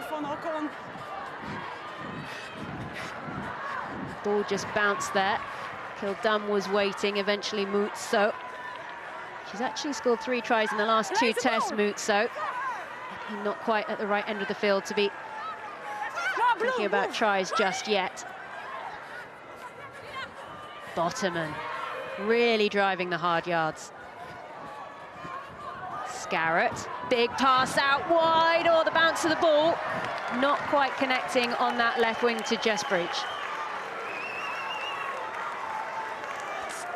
Ball just bounced there. Kildum was waiting, eventually Muzzo. She's actually scored 3 tries in the last 2 tests, Muzzo. Not quite at the right end of the field to be thinking about tries just yet. Bottoman really driving the hard yards. Scarrett, big pass out wide, or the bounce of the ball, not quite connecting on that left wing to Jess Breach.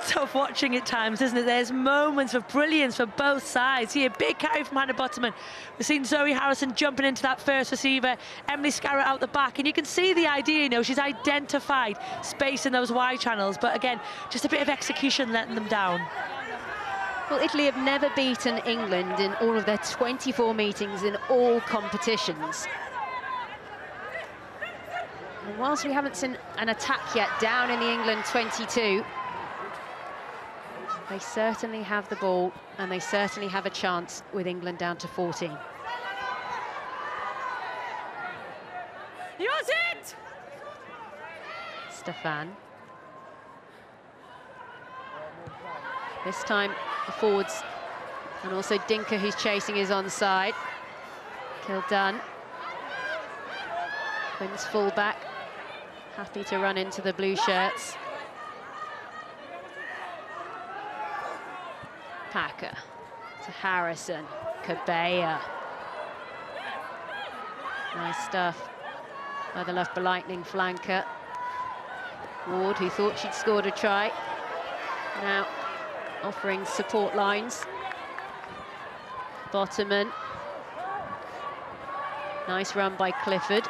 Tough watching at times, isn't it? There's moments of brilliance for both sides. Here, big carry from Hannah Bottoman. We've seen Zoe Harrison jumping into that first receiver, Emily Scarrett out the back, and you can see the idea, you know, she's identified space in those wide channels, but again, just a bit of execution letting them down. Well, Italy have never beaten England in all of their 24 meetings in all competitions. And whilst we haven't seen an attack yet down in the England 22, they certainly have the ball, and they certainly have a chance with England down to 14. Use it! Stefan. This time the forwards, and also Dinker, who's chasing, is onside. Kildun. Quins fullback, happy to run into the blue shirts. Packer to Harrison, Cabella. Nice stuff by the Loughborough Lightning flanker. Ward, who thought she'd scored a try, now offering support lines. Bottoman. Nice run by Clifford.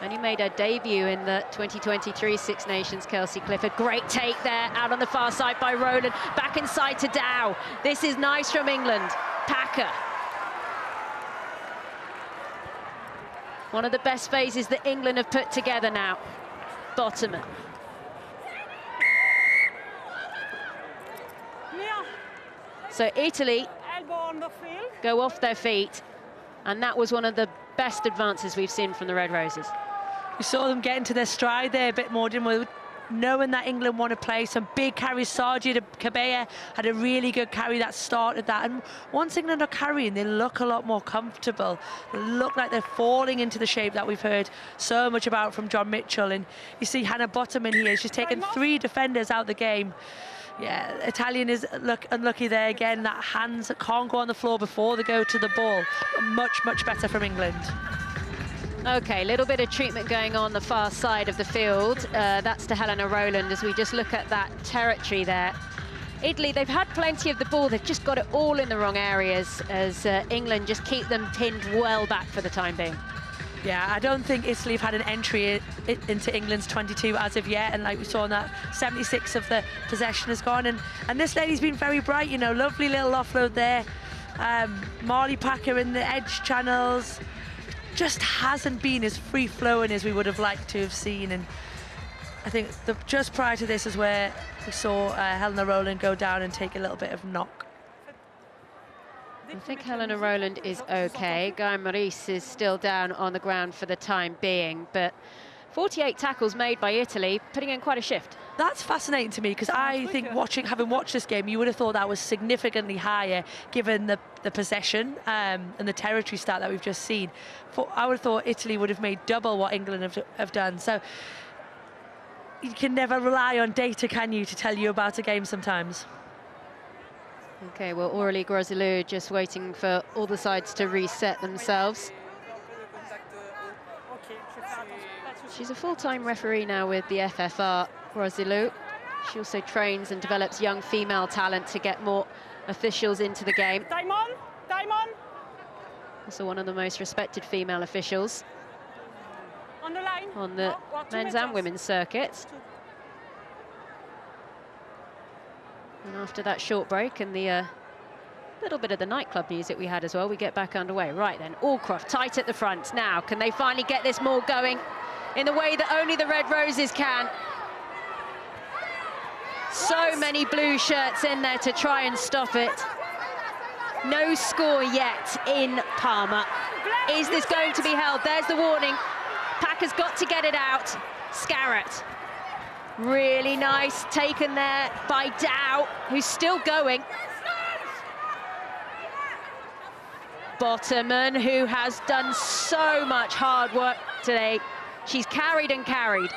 Only made her debut in the 2023 Six Nations, Kelsey Clifford. Great take there, out on the far side by Rowland. Back inside to Dow. This is nice from England. Packer. One of the best phases that England have put together now. Bottoman. So Italy go off their feet, and that was one of the best advances we've seen from the Red Roses. We saw them get into their stride there a bit more, didn't we? Knowing that England want to play some big carries. Sargent Cabella had a really good carry that started that, and once England are carrying, they look a lot more comfortable. They look like they're falling into the shape that we've heard so much about from John Mitchell. And you see Hannah Bottoman here, she's taken 3 defenders out the game. Yeah, Italian is unlucky there again. That hands that can't go on the floor before they go to the ball. Much, much better from England. Okay, a little bit of treatment going on the far side of the field. That's to Helena Rowland as we just look at that territory there. Italy, they've had plenty of the ball. They've just got it all in the wrong areas as England just keep them pinned well back for the time being. Yeah, I don't think Italy have had an entry into England's 22 as of yet, and like we saw in that 76 of the possession has gone, and this lady's been very bright, you know, lovely little offload there. Marley Packer in the edge channels just hasn't been as free-flowing as we would have liked to have seen, and I think just prior to this is where we saw Helena Rowland go down and take a little bit of knock. I think Helena Rowland is okay. Guy Maurice is still down on the ground for the time being, but 48 tackles made by Italy, putting in quite a shift. That's fascinating to me, because I think having watched this game, you would have thought that was significantly higher given the possession and the territory stat that we've just seen. I would have thought Italy would have made double what England have done. So you can never rely on data, can you, to tell you about a game sometimes. Okay, well, Aurélie Grosilou just waiting for all the sides to reset themselves. She's a full-time referee now with the FFR, Grosilou. She also trains and develops young female talent to get more officials into the game. Time on, time on. Also one of the most respected female officials on the line, on the men's and women's circuits. And after that short break and the little bit of the nightclub music we had as well, we get back underway. Right then, Allcroft tight at the front. Now, can they finally get this maul going in the way that only the Red Roses can? So many blue shirts in there to try and stop it. No score yet in Parma. Is this going to be held? There's the warning. Packer's got to get it out. Scarrett. Really nice taken there by Dow, who's still going. Bottoman, who has done so much hard work today. She's carried and carried.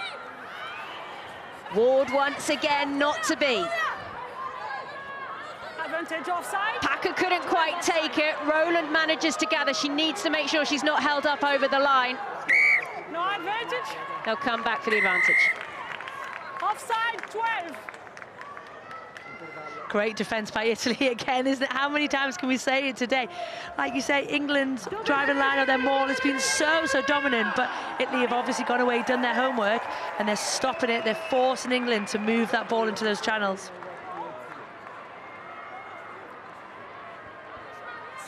Ward once again not to be. advantage, offside. Packer couldn't quite take it. Rowland manages to gather. She needs to make sure she's not held up over the line. No advantage. They'll come back for the advantage. Offside, 12. Great defence by Italy again, isn't it? How many times can we say it today? Like you say, England's driving line of their maul has been so dominant, but Italy have obviously gone away, done their homework, and they're stopping it. They're forcing England to move that ball into those channels.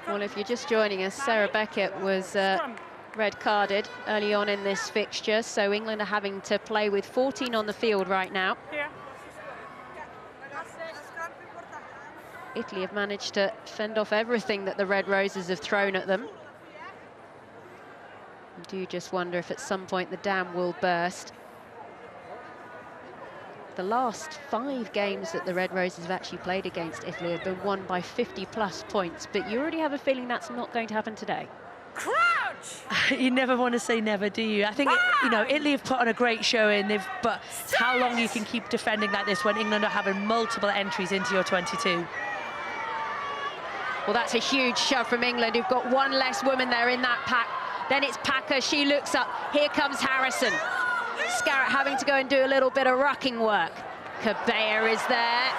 Well, if you're just joining us, Sarah Beckett was red carded early on in this fixture, so England are having to play with 14 on the field right now. Here. Italy have managed to fend off everything that the Red Roses have thrown at them. I do just wonder if at some point the dam will burst. The last 5 games that the Red Roses have actually played against Italy have been won by 50+ points, but you already have a feeling that's not going to happen today. Crouch! You never want to say never, do you? I think, you know, Italy have put on a great showing, but it's how long you can keep defending like this when England are having multiple entries into your 22. Well, that's a huge shove from England, who've got one less woman there in that pack. Then it's Packer, she looks up, here comes Harrison. Scarrett having to go and do a little bit of rucking work. Cabea is there.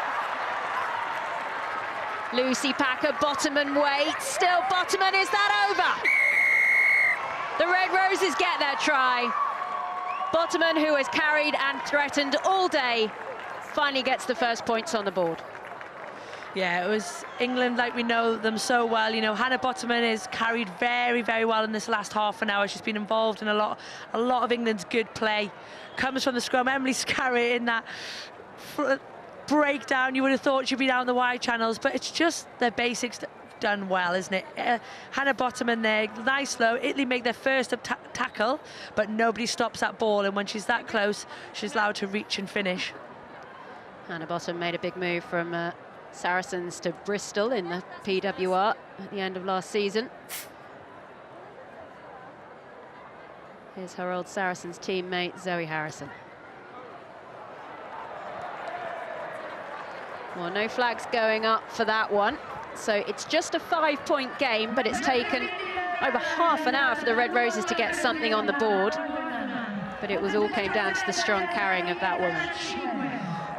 Lucy Packer, Bottoman waits, still Bottoman, is that over? The Red Roses get their try. Bottoman, who has carried and threatened all day, finally gets the first points on the board. Yeah, it was England like we know them so well. You know, Hannah Bottoman is carried very well in this last half an hour. She's been involved in a lot of England's good play. Comes from the scrum. Emily Scarrett in that breakdown. You would have thought she'd be down the wide channels, but it's just their basics done well, isn't it? Hannah Bottoman there, nice low. Italy make their first tackle, but nobody stops that ball, and when she's that close, she's allowed to reach and finish. Hannah Bottoman made a big move from Saracens to Bristol in the PWR at the end of last season. Here's her old Saracens teammate, Zoe Harrison. Well, no flags going up for that one. So it's just a 5-point game, but it's taken over half an hour for the Red Roses to get something on the board. But it all came down to the strong carrying of that woman.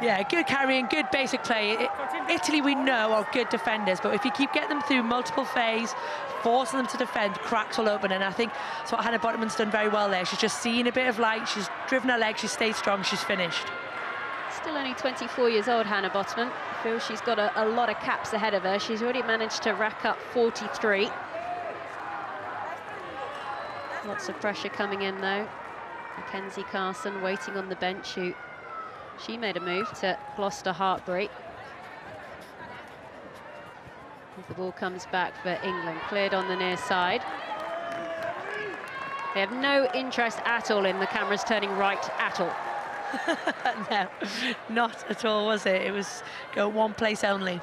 Yeah, good carrying, good basic play. Italy, we know, are good defenders, but if you keep getting them through multiple phases, forcing them to defend, cracks will open, and I think that's what Hannah Bottoman's done very well there. She's just seen a bit of light, she's driven her leg, she's stayed strong, she's finished. Still only 24 years old, Hannah Bottoman. I feel she's got a lot of caps ahead of her. She's already managed to rack up 43. Lots of pressure coming in, though. Mackenzie Carson waiting on the bench, who she made a move to Gloucester Heartbreak. As the ball comes back for England, cleared on the near side. They have no interest at all in the cameras turning right at all. No, not at all, was it? It was go one place only.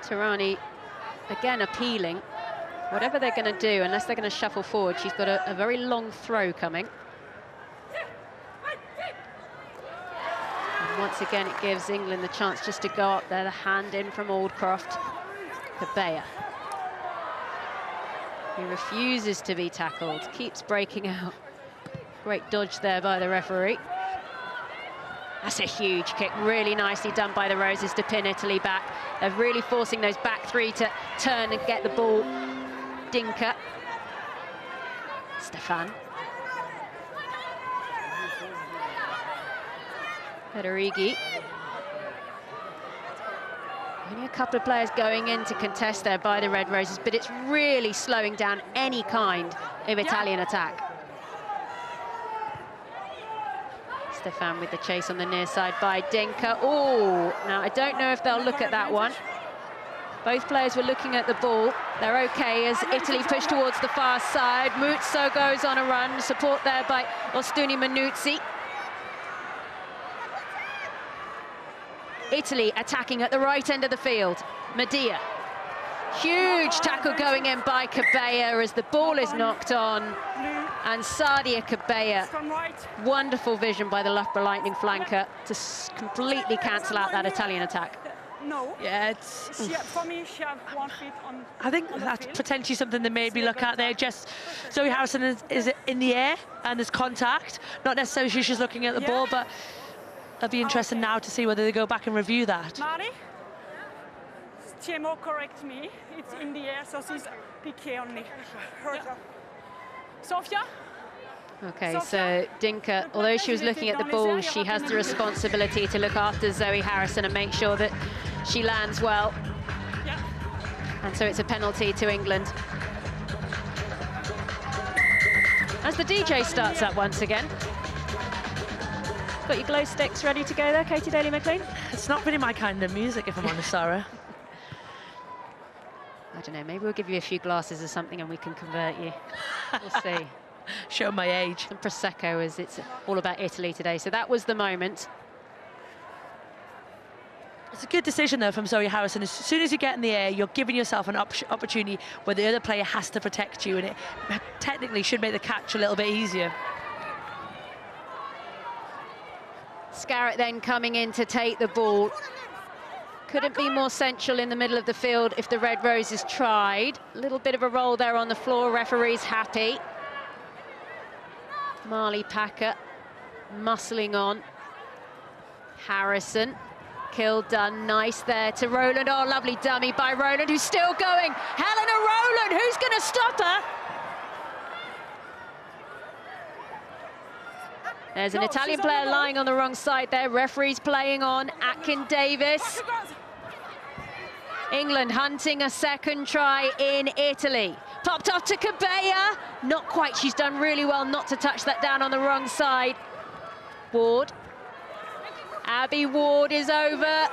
Tarani again appealing. Whatever they're going to do, unless they're going to shuffle forward, she's got a very long throw coming. And once again, it gives England the chance just to go up there. The hand in from Aldcroft. Cabea. He refuses to be tackled, keeps breaking out. Great dodge there by the referee. That's a huge kick, really nicely done by the Roses to pin Italy back. They're really forcing those back three to turn and get the ball. Dinka. Stefan. Federighi. Only a couple of players going in to contest there by the Red Roses, but it's really slowing down any kind of Italian attack. Stefan with the chase on the near side by Dinka. Oh, now I don't know if they'll look at that one. Both players were looking at the ball. They're okay as Italy push towards the far side. Muzzo goes on a run, support there by Ostuni Manuzzi. Italy attacking at the right end of the field. Medea. Huge tackle going in by Cabella as the ball is knocked on. And Sadia Cabella, wonderful vision by the Loughborough Lightning flanker to completely cancel out that Italian attack. No. Yeah, it's... For me, she had 1 foot on. I think that's potentially something that maybe look at there. Just Zoe Harrison is in the air and there's contact. Not necessarily she's looking at the ball, but it'll be interesting now to see whether they go back and review that. Mari? Tiemo correct me. It's in the air, so she's piqué only. Sofia? Okay, so Dinka, although she was looking at the ball, she has the responsibility to look after Zoe Harrison and make sure that she lands well. And so it's a penalty to England. As the DJ starts up once again. Got your glow sticks ready to go there, Katie Daly-McLean? It's not really my kind of music, if I'm honest, Sarah. I don't know, maybe we'll give you a few glasses or something and we can convert you. We'll see. Show my age. Some Prosecco, as it's all about Italy today. So that was the moment. It's a good decision, though, from Zoe Harrison. As soon as you get in the air, you're giving yourself an opportunity where the other player has to protect you, and it technically should make the catch a little bit easier. Scarrett then coming in to take the ball. Couldn't be more central in the middle of the field if the Red Roses tried. A little bit of a roll there on the floor. Referee's happy. Marley Packer muscling on. Harrison. Killdone, nice there to Rowland. Oh, lovely dummy by Rowland, who's still going. Helena Rowland, who's going to stop her? There's an Italian player lying on the wrong side there. Referee's playing on. Atkin Davis. England hunting a second try in Italy. Popped off to Cabella. Not quite. She's done really well not to touch that down on the wrong side. Ward. Abby Ward is over.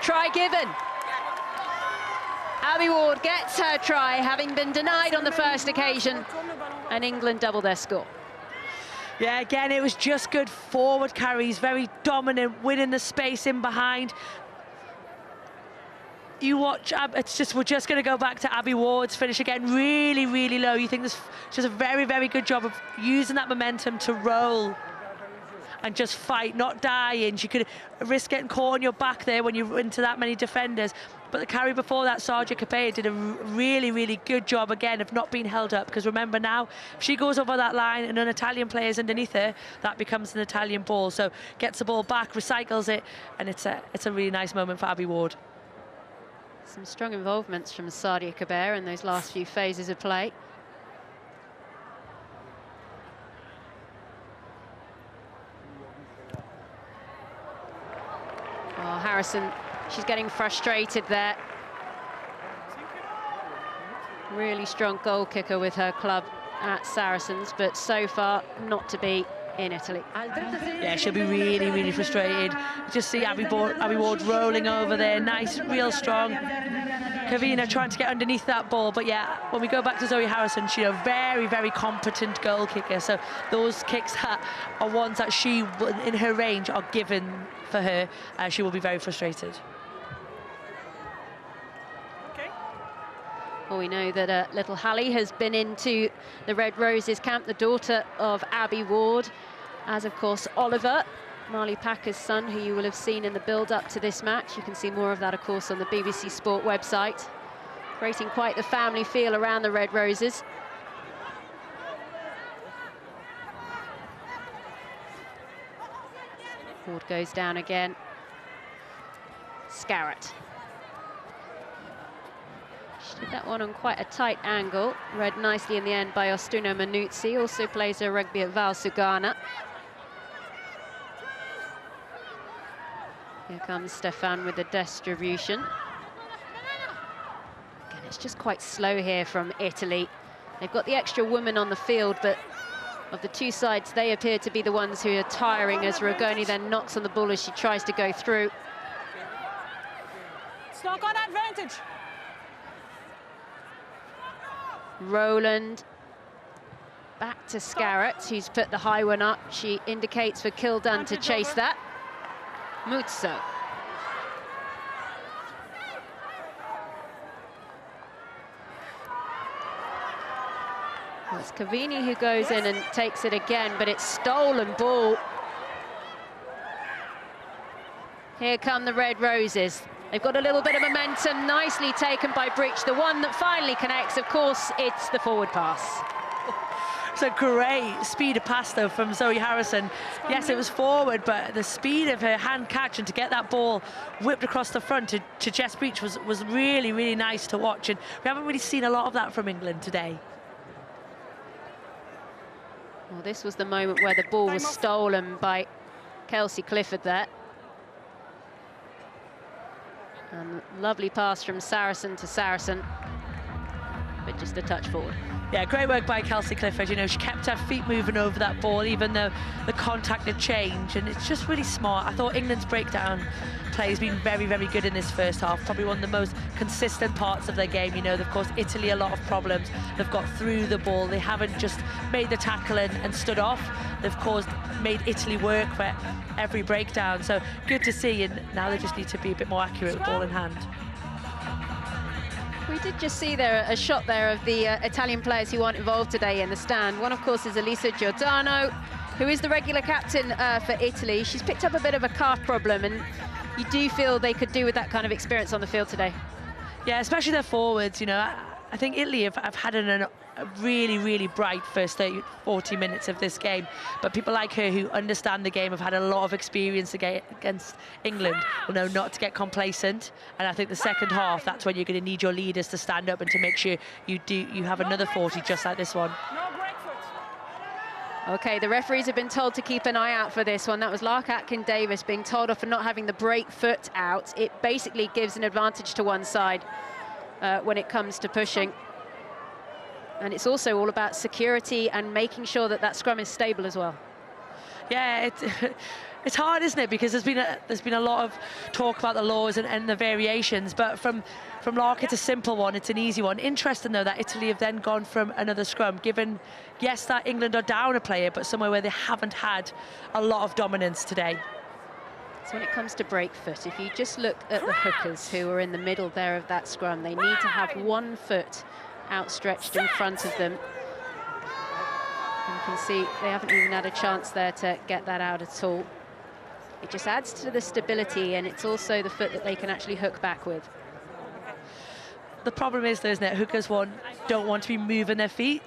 Try given. Abby Ward gets her try, having been denied on the first occasion. And England double their score. Yeah, again, it was just good forward carries, very dominant, winning the space in behind. You watch, it's just, we're just going to go back to Abby Ward's finish again, really, really low. You think this, she does a very, very good job of using that momentum to roll and just fight, not dying. She could risk getting caught on your back there when you're into that many defenders. But the carry before that, Sadia Cabella did a really, really good job again of not being held up. Because remember now, if she goes over that line and an Italian player's underneath her, that becomes an Italian ball. So gets the ball back, recycles it, and it's a really nice moment for Abby Ward. Some strong involvements from Sadia Cabella in those last few phases of play. Oh, Harrison, she's getting frustrated there. Really strong goal kicker with her club at Saracens, but so far not to be in Italy. Yeah, she'll be really, really frustrated. Just see Abby Ward rolling over there, nice, real strong. Kavina trying to get underneath that ball, but yeah, when we go back to Zoe Harrison, she's a very, very competent goal kicker. So those kicks are ones that she, in her range, are given for her. She will be very frustrated. Well, we know that little Hallie has been into the Red Roses camp, the daughter of Abby Ward, as of course Oliver, Marley Packer's son, who you will have seen in the build-up to this match. You can see more of that, of course, on the BBC Sport website, creating quite the family feel around the Red Roses. Ward goes down again. Scarrett. She did that one on quite a tight angle, read nicely in the end by Ostuno Manuzzi, also plays her rugby at Val Sugana. Here comes Stefan with the distribution. Again, it's just quite slow here from Italy. They've got the extra woman on the field, but of the two sides, they appear to be the ones who are tiring as Rogoni then knocks on the ball as she tries to go through. Stock on advantage. Rowland back to Scarrett, who's put the high one up. She indicates for Killdone to chase that. Muzzo. Well, it's Cavini who goes in and takes it again, but it's stolen ball. Here come the Red Roses. They've got a little bit of momentum, nicely taken by Breach. The one that finally connects, of course, it's the forward pass. It's a great speed of pass, though, from Zoe Harrison. Yes, it was forward, but the speed of her hand catch and to get that ball whipped across the front to Jess Breach was really, really nice to watch. And we haven't really seen a lot of that from England today. Well, this was the moment where the ball was stolen by Kelsey Clifford there. And lovely pass from Saracen to Saracen, but just a touch forward. Yeah, great work by Kelsey Clifford. You know, she kept her feet moving over that ball, even though the contact had changed, and it's just really smart. I thought England's breakdown play has been very, very good in this first half. Probably one of the most consistent parts of their game. You know, they've caused Italy a lot of problems. They've got through the ball. They haven't just made the tackle and stood off. They've made Italy work for every breakdown. So good to see, and now they just need to be a bit more accurate with ball in hand. We did just see there a shot there of the Italian players who aren't involved today in the stand. One, of course, is Elisa Giordano, who is the regular captain for Italy. She's picked up a bit of a calf problem, and you do feel they could do with that kind of experience on the field today. Yeah, especially their forwards. You know, I think Italy have had a really, really bright first 40 minutes of this game, but people like her who understand the game have had a lot of experience against England will know not to get complacent. And I think the second half, that's when you're going to need your leaders to stand up and to make sure you have another 40 just like this one. Okay, the referees have been told to keep an eye out for this one. That was Lark Atkin-Davis being told off for not having the break foot out. It basically gives an advantage to one side when it comes to pushing. And it's also all about security and making sure that that scrum is stable as well. Yeah, it's hard, isn't it? Because there's been a lot of talk about the laws and the variations, but from Lark, it's a simple one, it's an easy one. Interesting, though, that Italy have then gone from another scrum, given, yes, that England are down a player, but somewhere where they haven't had a lot of dominance today. So when it comes to break foot, if you just look at the hookers who are in the middle there of that scrum, they need to have one foot outstretched in front of them. You can see they haven't even had a chance there to get that out at all. It just adds to the stability, and it's also the foot that they can actually hook back with. The problem is, though, isn't it, hookers don't want to be moving their feet,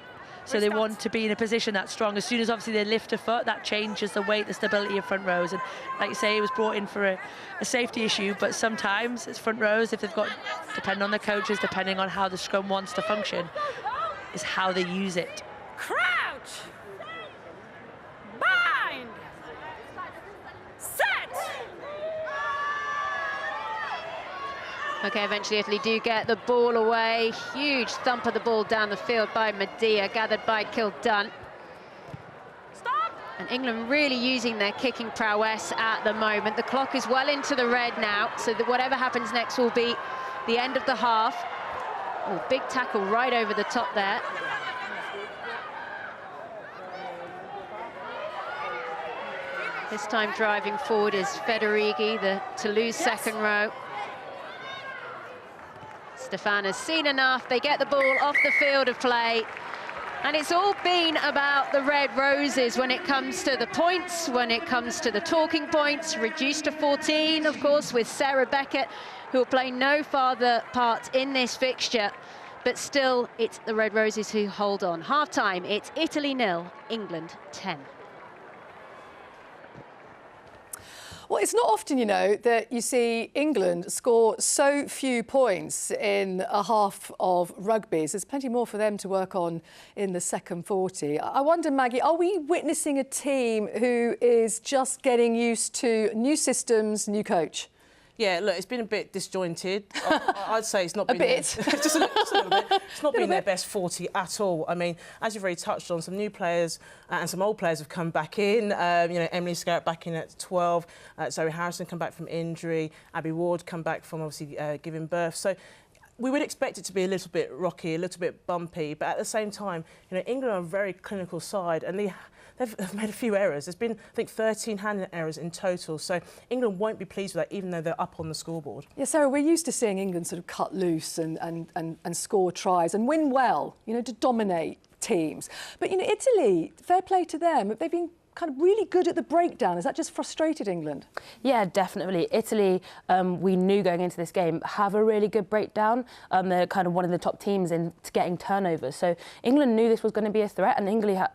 so they want to be in a position that's strong. As soon as obviously they lift a foot, that changes the weight, the stability of front rows. And like you say, it was brought in for a safety issue, but sometimes it's front rows, if they've got, depending on the coaches, depending on how the scrum wants to function, is how they use it. Crouch! Bind! Set! Okay, eventually Italy do get the ball away. Huge thump of the ball down the field by Medea, gathered by Kildun. Stop! And England really using their kicking prowess at the moment. The clock is well into the red now, so that whatever happens next will be the end of the half. Oh, big tackle right over the top there. This time driving forward is Federighi, the Toulouse second row. Stefan has seen enough. They get the ball off the field of play. And it's all been about the Red Roses when it comes to the points, when it comes to the talking points, reduced to 14, of course, with Sarah Beckett, who will play no further part in this fixture. But still, it's the Red Roses who hold on. Half-time, it's Italy 0, England 10. Well, it's not often, you know, that you see England score so few points in a half of rugby. There's plenty more for them to work on in the second 40. I wonder, Maggie, are we witnessing a team who is just getting used to new systems, new coach? Yeah, look, it's been a bit disjointed. I'd say it's not been just a little bit. It's not been their best 40 at all. I mean, as you've already touched on, some new players and some old players have come back in. You know, Emily Scarrett back in at 12. Zoe Harrison come back from injury. Abby Ward come back from obviously giving birth. So we would expect it to be a little bit rocky, a little bit bumpy. But at the same time, you know, England are a very clinical side, and they've made a few errors. There's been, I think, 13 handling errors in total. So England won't be pleased with that, even though they're up on the scoreboard. Yeah, Sarah, we're used to seeing England sort of cut loose and score tries and win well, you know, to dominate teams. But, you know, Italy, fair play to them. They've been kind of really good at the breakdown. Has that just frustrated England? Yeah, definitely. Italy, we knew going into this game, have a really good breakdown. They're kind of one of the top teams in getting turnovers. So England knew this was going to be a threat, and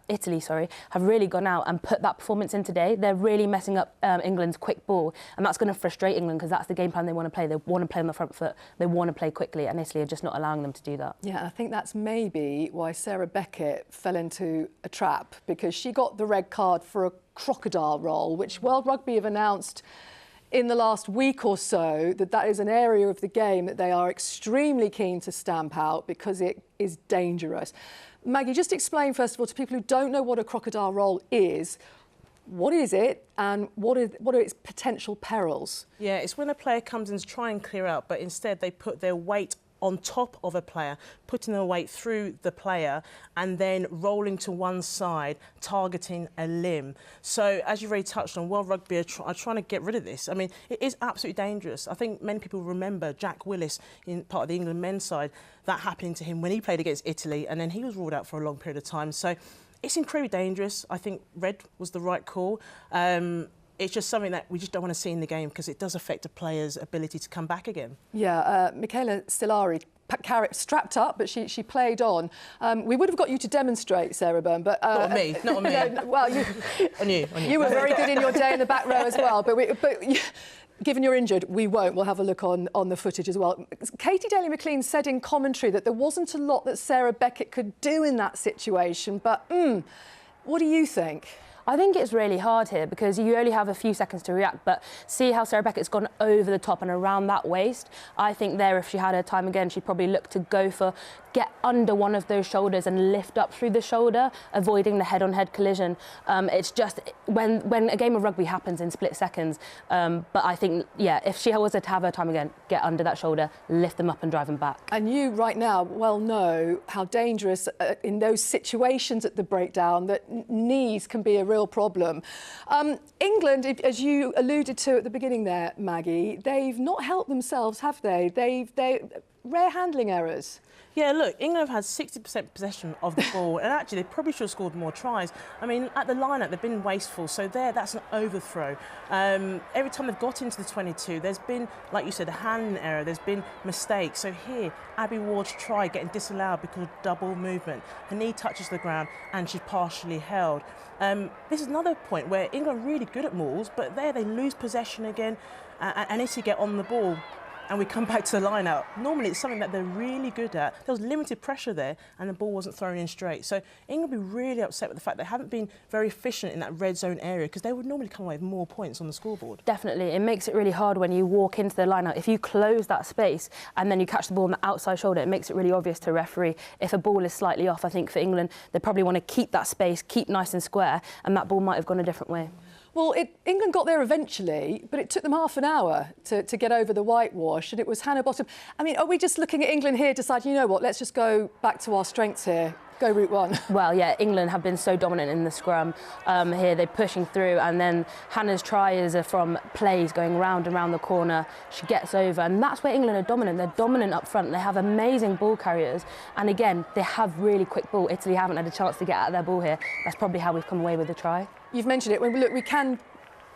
Italy, have really gone out and put that performance in today. They're really messing up England's quick ball, and that's going to frustrate England because that's the game plan they want to play. They want to play on the front foot. They want to play quickly, and Italy are just not allowing them to do that. Yeah, I think that's maybe why Sarah Beckett fell into a trap, because she got the red card for a crocodile roll, which World Rugby have announced in the last week or so that is an area of the game that they are extremely keen to stamp out because it is dangerous. Maggie, just explain first of all to people who don't know what a crocodile roll is. What is it, and what are its potential perils? Yeah, it's when a player comes in to try and clear out, but instead they put their weight on top of a player, putting their weight through the player and then rolling to one side, targeting a limb. So, as you've already touched on, World Rugby are trying to get rid of this. I mean, it is absolutely dangerous. I think many people remember Jack Willis, in part of the England men's side, that happening to him when he played against Italy, and then he was ruled out for a long period of time. So, it's incredibly dangerous. I think red was the right call. It's just something that we just don't want to see in the game because it does affect a player's ability to come back again. Yeah, Michaela Stillari, strapped up, but she played on. We would have got you to demonstrate, Sarah Byrne, but... not on me. No, well, on you. You were very good in your day in the back row as well, but given you're injured, we won't. We'll have a look on the footage as well. Katie Daly-McLean said in commentary that there wasn't a lot that Sarah Beckett could do in that situation, but what do you think? I think it's really hard here because you only have a few seconds to react, but see how Sarah Beckett's gone over the top and around that waist. I think there, if she had her time again, she'd probably look to go for get under one of those shoulders and lift up through the shoulder, avoiding the head-on-head collision. It's just when a game of rugby happens in split seconds. But I think, yeah, if she was to have her time again, get under that shoulder, lift them up and drive them back. And you, right now, well know how dangerous in those situations at the breakdown that knees can be a real problem. England, as you alluded to at the beginning there, Maggie, they've not helped themselves, have they? They rare handling errors. Yeah, look, England have had 60% possession of the ball, and actually they probably should have scored more tries. I mean, at the line-out, they've been wasteful, so that's an overthrow. Every time they've got into the 22, there's been, like you said, a handling error, there's been mistakes. So here, Abby Ward's try getting disallowed because of double movement. Her knee touches the ground, and she's partially held. This is another point where England are really good at mauls, but there they lose possession again, and Italy get on the ball. And we come back to the line-out. Normally, it's something that they're really good at. There was limited pressure there, and the ball wasn't thrown in straight. So England will be really upset with the fact they haven't been very efficient in that red zone area, because they would normally come away with more points on the scoreboard. Definitely. It makes it really hard when you walk into the line-out. If you close that space and then you catch the ball on the outside shoulder, it makes it really obvious to a referee. If a ball is slightly off, I think for England, they probably want to keep that space, keep nice and square, and that ball might have gone a different way. Well, England got there eventually, but it took them half an hour to get over the whitewash, and it was Hannah Bottom. I mean, are we just looking at England here, deciding, you know what, let's just go back to our strengths here, go route one? Well, yeah, England have been so dominant in the scrum here. They're pushing through, and then Hannah's tries are from plays going round and round the corner. She gets over, and that's where England are dominant. They're dominant up front. They have amazing ball carriers, and again, they have really quick ball. Italy haven't had a chance to get out of their ball here. That's probably how we've come away with the try. You've mentioned it. When we look, we can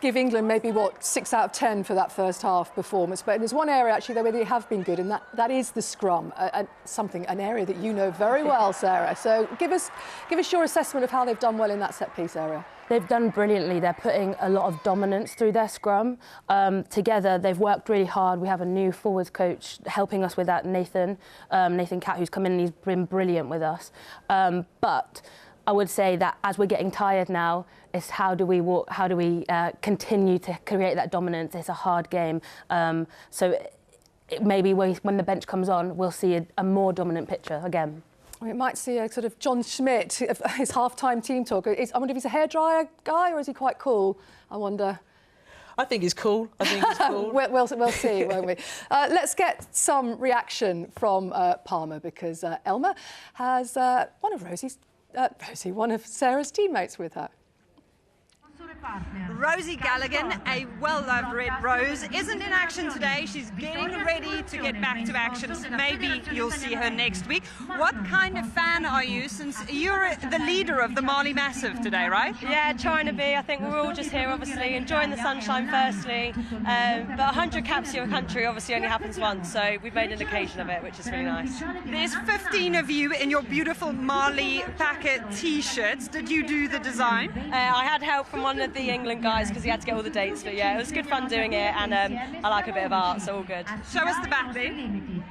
give England maybe, 6 out of 10 for that first half performance. But there's one area, actually, where they have been good, and that is the scrum, an area that you know very well, Sarah. So give us your assessment of how they've done well in that set-piece area. They've done brilliantly. They're putting a lot of dominance through their scrum. Together, they've worked really hard. We have a new forwards coach helping us with that, Nathan Catt, who's come in and he's been brilliant with us. But I would say that as we're getting tired now, it's how do we continue to create that dominance? It's a hard game. So maybe when the bench comes on, we'll see a more dominant picture again. We might see a sort of John Schmidt, his half-time team talk. I wonder if he's a hairdryer guy or is he quite cool? I wonder. I think he's cool. We'll see, won't we? Let's get some reaction from Parma, because Elma has one of Sarah's teammates with her. Rosie Galligan, a well-loved Red Rose, isn't in action today. She's getting ready to get back to action. Maybe you'll see her next week. What kind of fan are you, since you're the leader of the Mali Massive today, right? Yeah, trying to be. I think we're all just here, obviously, enjoying the sunshine firstly. But 100 caps to your country obviously only happens once, so we've made an occasion of it, which is really nice. There's 15 of you in your beautiful Mali Packer t-shirts. Did you do the design? I had help from one of the England guys because he had to get all the dates, but yeah, it was good fun doing it, and I like a bit of art, so all good. Show us the back then.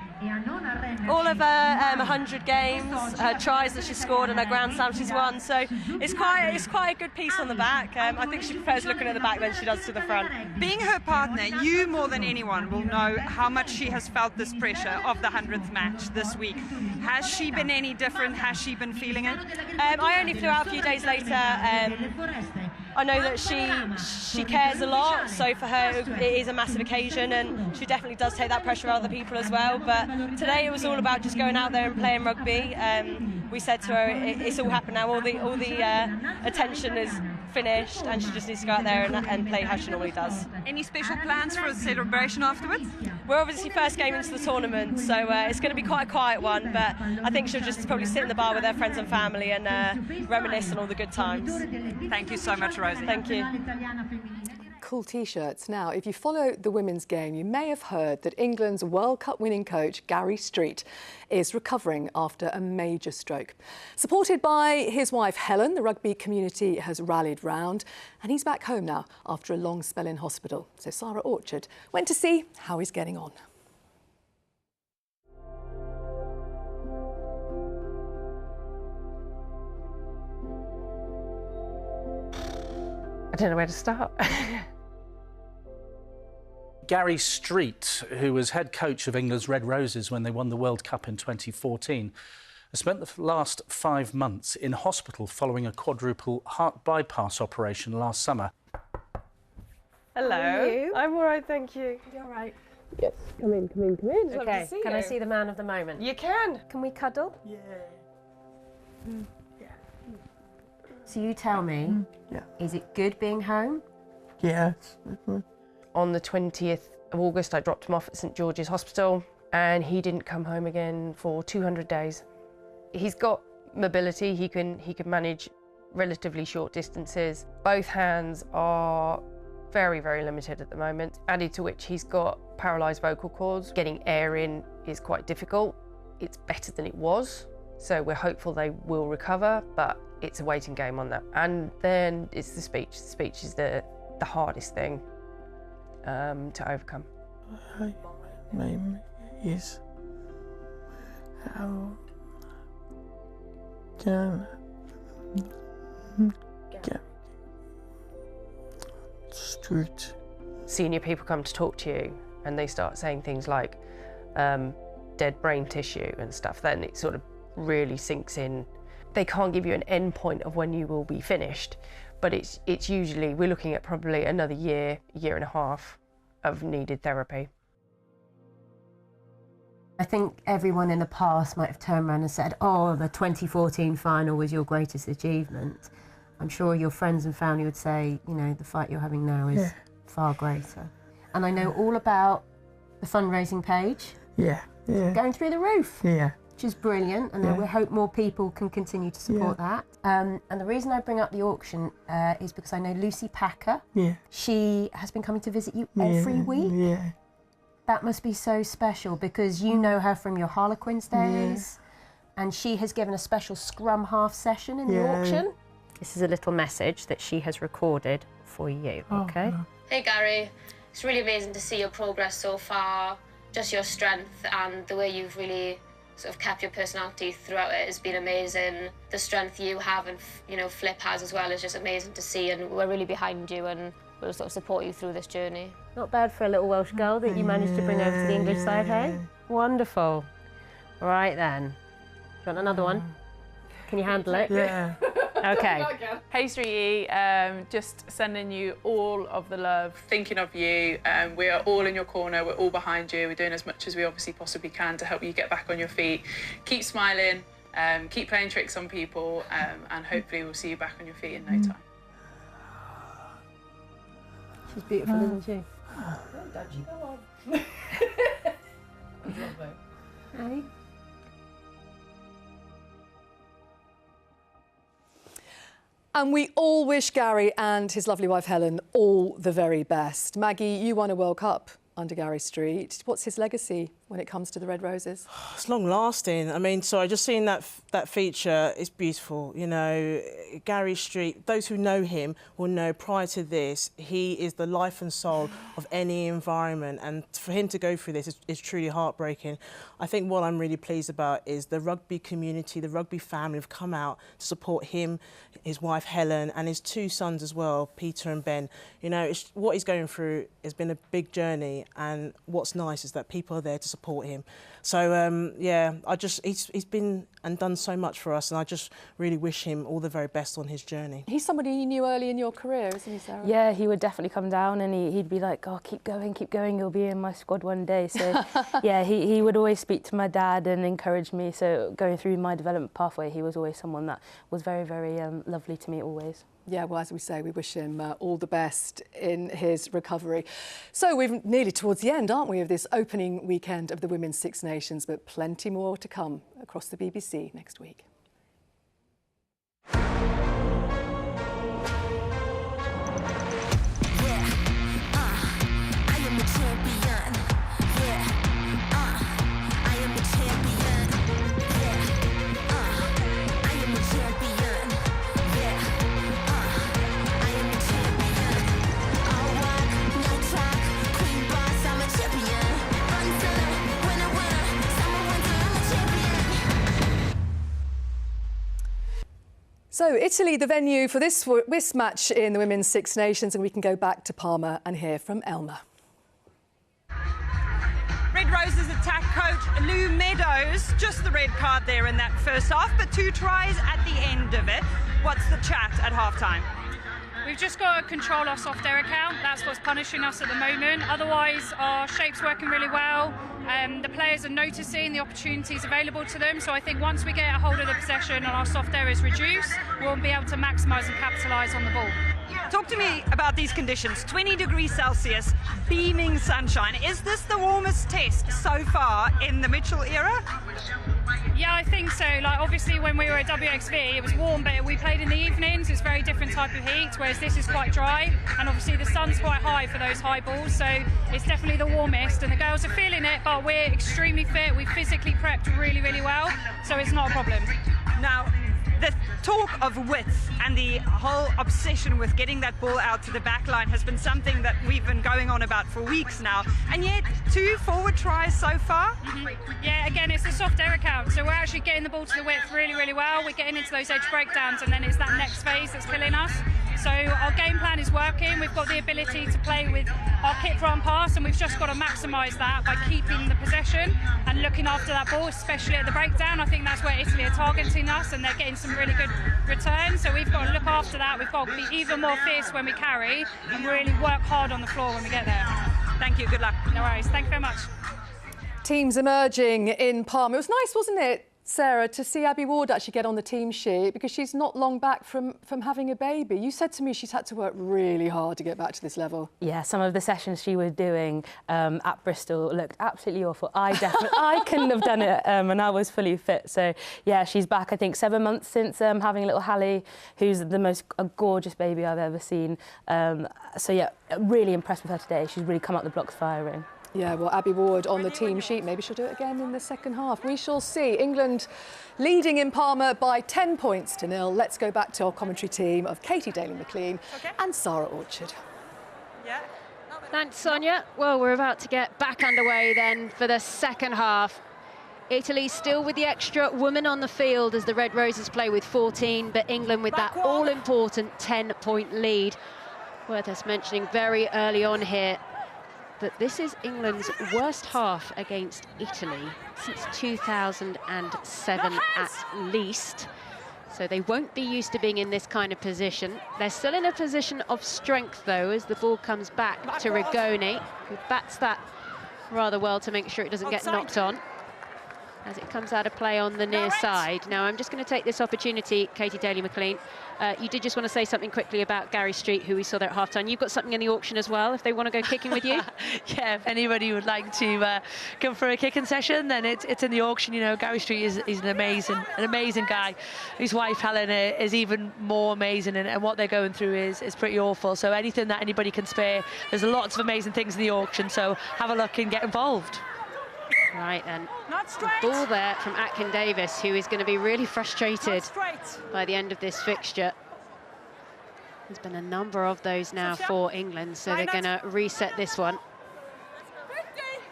All of her 100 games, her tries that she scored and her Grand Slam she's won, so it's quite a good piece on the back. I think she prefers looking at the back than she does to the front. Being her partner, you more than anyone will know how much she has felt this pressure of the 100th match this week. Has she been any different? Has she been feeling it? I only flew out a few days later. I know that she cares a lot, so for her it is a massive occasion, and she definitely does take that pressure off other people as well. But today it was all about just going out there and playing rugby. We said to her, it's all happened now. All the attention is finished, and she just needs to go out there and play how she normally does. Any special plans for a celebration afterwards? We're obviously first game into the tournament, so it's going to be quite a quiet one, but I think she'll just probably sit in the bar with her friends and family and reminisce on all the good times. Thank you so much, Rosie. Thank you. Cool T-shirts. Now, if you follow the women's game, you may have heard that England's World Cup winning coach, Gary Street, is recovering after a major stroke. Supported by his wife, Helen, the rugby community has rallied round, and he's back home now after a long spell in hospital. So Sarah Orchard went to see how he's getting on. I don't know where to start. Gary Street, who was head coach of England's Red Roses when they won the World Cup in 2014, has spent the last 5 months in hospital following a quadruple heart bypass operation last summer. Hello. How are you? I'm all right, thank you. You all right? Yes. Come in. Okay, can I see the man of the moment? You can. Can we cuddle? Yeah. So you tell me, is it good being home? Yes. On the 20th of August, I dropped him off at St George's Hospital, and he didn't come home again for 200 days. He's got mobility, he can manage relatively short distances. Both hands are very, very limited at the moment, added to which he's got paralysed vocal cords. Getting air in is quite difficult. It's better than it was, so we're hopeful they will recover, but it's a waiting game on that. And then it's the speech. The speech is the hardest thing to overcome. My name is how can Street. Senior people come to talk to you and they start saying things like dead brain tissue and stuff, then it sort of really sinks in. They can't give you an end point of when you will be finished, but it's usually, we're looking at probably another year and a half of needed therapy. I think everyone in the past might have turned around and said, oh, the 2014 final was your greatest achievement. I'm sure your friends and family would say, you know, the fight you're having now is far greater. And I know all about the fundraising page. Going through the roof. Which is brilliant, and we hope more people can continue to support that. And the reason I bring up the auction is because I know Lucy Packer. She has been coming to visit you every week. That must be so special because you know her from your Harlequins days, and she has given a special scrum half session in the auction. This is a little message that she has recorded for you, okay? Hey Gary, it's really amazing to see your progress so far, just your strength and the way you've really sort of kept your personality throughout it has been amazing. The strength you have and, you know, Flip has as well is just amazing to see, and we're really behind you and we'll sort of support you through this journey. Not bad for a little Welsh girl that you managed to bring over to the English side, hey? Wonderful. All right then. Do you want another one? Can you handle it? Yeah. Okay. Hey Streety, just sending you all of the love, thinking of you. We are all in your corner, we're all behind you. We're doing as much as we obviously possibly can to help you get back on your feet. Keep smiling, keep playing tricks on people, and hopefully we'll see you back on your feet in no time. She's beautiful, isn't she? Hey. And we all wish Gary and his lovely wife Helen all the very best. Maggie, you won a World Cup under Gary Street. What's his legacy when it comes to the Red Roses? It's long lasting. I mean, sorry, just seeing that feature is beautiful. You know, Gary Street, those who know him will know prior to this, he is the life and soul of any environment. And for him to go through this is truly heartbreaking. I think what I'm really pleased about is the rugby community, the rugby family have come out to support him, his wife Helen, and his two sons as well, Peter and Ben. You know, what he's going through has been a big journey, and what's nice is that people are there to support him. So yeah, he's been and done so much for us, and I just really wish him all the very best on his journey. He's somebody you knew early in your career, isn't he, Sarah? Yeah, he would definitely come down and he'd be like, oh, keep going, you'll be in my squad one day. So yeah, he would always speak to my dad and encourage me. So going through my development pathway, he was always someone that was very, very lovely to me always. Yeah, well, as we say, we wish him all the best in his recovery. So we're nearly towards the end, aren't we, of this opening weekend of the Women's Six Nations, but plenty more to come across the BBC next week. So Italy, the venue for this match in the Women's Six Nations, and we can go back to Parma and hear from Elma. Red Roses attack coach Lou Meadows, just the red card there in that first half, but 2 tries at the end of it. What's the chat at halftime? We've just got to control our soft air account. That's what's punishing us at the moment. Otherwise, our shape's working really well. The players are noticing the opportunities available to them. So I think once we get a hold of the possession and our soft air is reduced, we'll be able to maximise and capitalise on the ball. Talk to me about these conditions. 20 degrees Celsius, beaming sunshine. Is this the warmest test so far in the Mitchell era? Yeah, I think so. Like, obviously, when we were at WXV, it was warm, but we played in the evenings. It's a very different type of heat, whereas this is quite dry. And obviously, the sun's quite high for those high balls, so it's definitely the warmest. And the girls are feeling it, but we're extremely fit. We physically prepped really, really well, so it's not a problem. Now, the talk of width and the whole obsession with getting that ball out to the back line has been something that we've been going on about for weeks now, and yet 2 forward tries so far. Yeah, again, it's the soft air account, so we're actually getting the ball to the width really, really well. We're getting into those edge breakdowns, and then it's that next phase that's killing us. So our game plan is working. We've got the ability to play with our kick, run, pass, and we've just got to maximise that by keeping the possession and looking after that ball, especially at the breakdown. I think that's where Italy are targeting us, and they're getting some really good returns. So we've got to look after that. We've got to be even more fierce when we carry and really work hard on the floor when we get there. Thank you. Good luck. No worries. Thank you very much. Teams emerging in Parma. It was nice, wasn't it, Sarah, to see Abby Ward actually get on the team sheet, because she's not long back from having a baby. You said to me she's had to work really hard to get back to this level. Yeah, some of the sessions she was doing at Bristol looked absolutely awful. I couldn't have done it, and I was fully fit. So yeah, she's back. I think 7 months since having little Hallie, who's the most gorgeous baby I've ever seen. So yeah, really impressed with her today. She's really come up the blocks firing. Yeah, well, Abby Ward on the team sheet. Maybe she'll do it again in the second half. We shall see. England leading in Parma by 10 points to 0. Let's go back to our commentary team of Katie Daly-McLean and Sarah Orchard. Thanks, Sonia. Well, we're about to get back underway then for the second half. Italy still with the extra woman on the field as the Red Roses play with 14, but England with that all-important 10-point lead. Worth us mentioning very early on here that this is England's worst half against Italy since 2007 at least. So they won't be used to being in this kind of position. They're still in a position of strength, though, as the ball comes back to Rigoni, who bats that rather well to make sure it doesn't get knocked on. as it comes out of play on the near side. Now, I'm just going to take this opportunity, Katie Daly-McLean. You did just want to say something quickly about Gary Street, who we saw there at half-time. You've got something in the auction as well, if they want to go kicking with you? Yeah, if anybody would like to come for a kicking session, then it's in the auction. You know, Gary Street is an amazing guy. His wife, Helen, is even more amazing, and what they're going through is pretty awful. So anything that anybody can spare, there's lots of amazing things in the auction, so have a look and get involved. Right, and the ball there from Atkin Davis, who is going to be really frustrated by the end of this fixture. There's been a number of those now for England, so they're going to reset this one.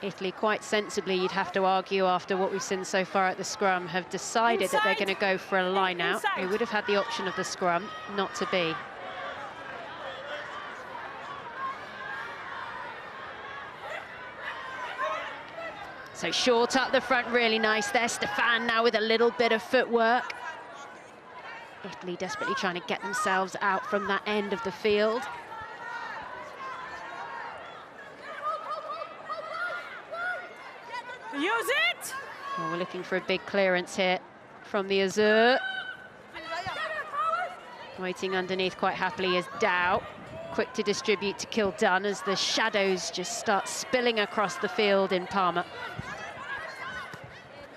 Italy, quite sensibly, you'd have to argue, after what we've seen so far at the scrum, have decided that they're going to go for a line-out. They would have had the option of the scrum, not to be. So short up the front, really nice there. Stefan now with a little bit of footwork. Italy desperately trying to get themselves out from that end of the field. Use it! Well, we're looking for a big clearance here from the Azure. Waiting underneath quite happily is Dow. Quick to distribute to Kildun as the shadows just start spilling across the field in Parma.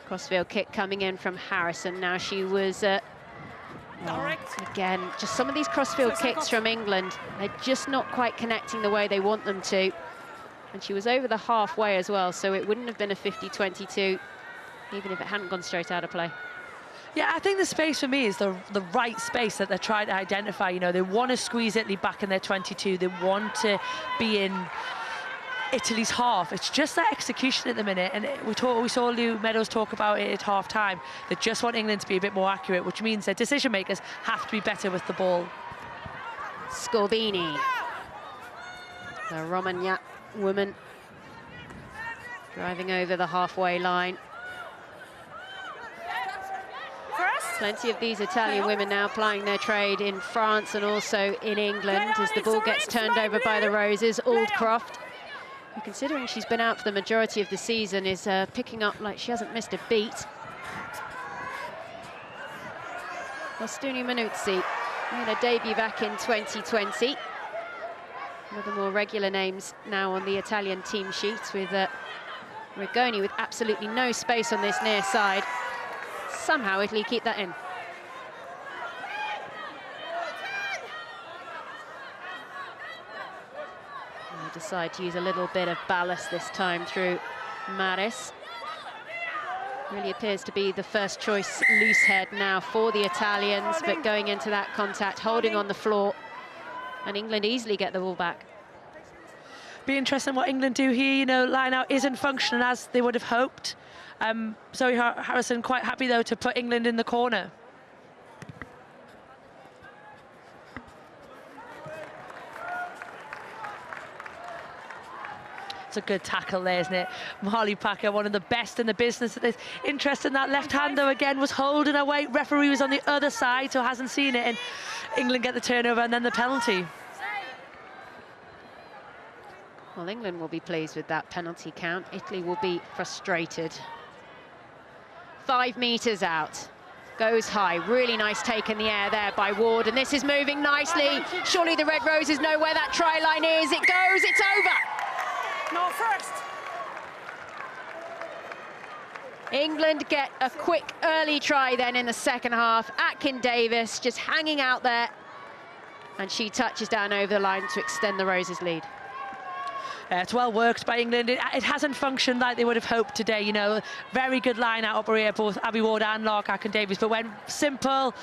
Crossfield kick coming in from Harrison. Now she was, again, just some of these crossfield kicks from England, they're just not quite connecting the way they want them to. And she was over the halfway as well, so it wouldn't have been a 50-22, even if it hadn't gone straight out of play. Yeah, I think the space for me is the right space that they're trying to identify. You know, they want to squeeze Italy back in their 22. They want to be in Italy's half. It's just that execution at the minute, and we saw Lou Meadows talk about it at half-time. They just want England to be a bit more accurate, which means their decision-makers have to be better with the ball. Scorbini, the Romagnac woman, driving over the halfway line. Plenty of these Italian women now plying their trade in France and also in England as the ball gets turned over by the Roses. Aldcroft, who, considering she's been out for the majority of the season, is picking up like she hasn't missed a beat. Ostuni Manuzzi made her debut back in 2020. One of the more regular names now on the Italian team sheet, with Rigoni with absolutely no space on this near side. Somehow Italy keep that in. They decide to use a little bit of ballast this time through Maris. Really appears to be the first choice loose head now for the Italians, but going into that contact, holding on the floor, and England easily get the ball back. Be interesting what England do here. You know, line out isn't functioning as they would have hoped. Zoe Harrison quite happy though to put England in the corner. It's a good tackle there, isn't it? Marley Packer, one of the best in the business. There's interest in that left hand though, again, was holding her weight. Referee was on the other side, so hasn't seen it, and England get the turnover and then the penalty. Well, England will be pleased with that penalty count. Italy will be frustrated. 5 metres out, goes high, really nice take in the air there by Ward, and this is moving nicely. Surely the Red Roses know where that try line is. It goes, it's over. No, first. England get a quick early try then in the second half. Atkin Davis just hanging out there, and she touches down over the line to extend the Roses' lead. It's well worked by England. It hasn't functioned like they would have hoped today. You know, very good line out up here, both Abby Ward and Lark Atkin Davis, but went simple,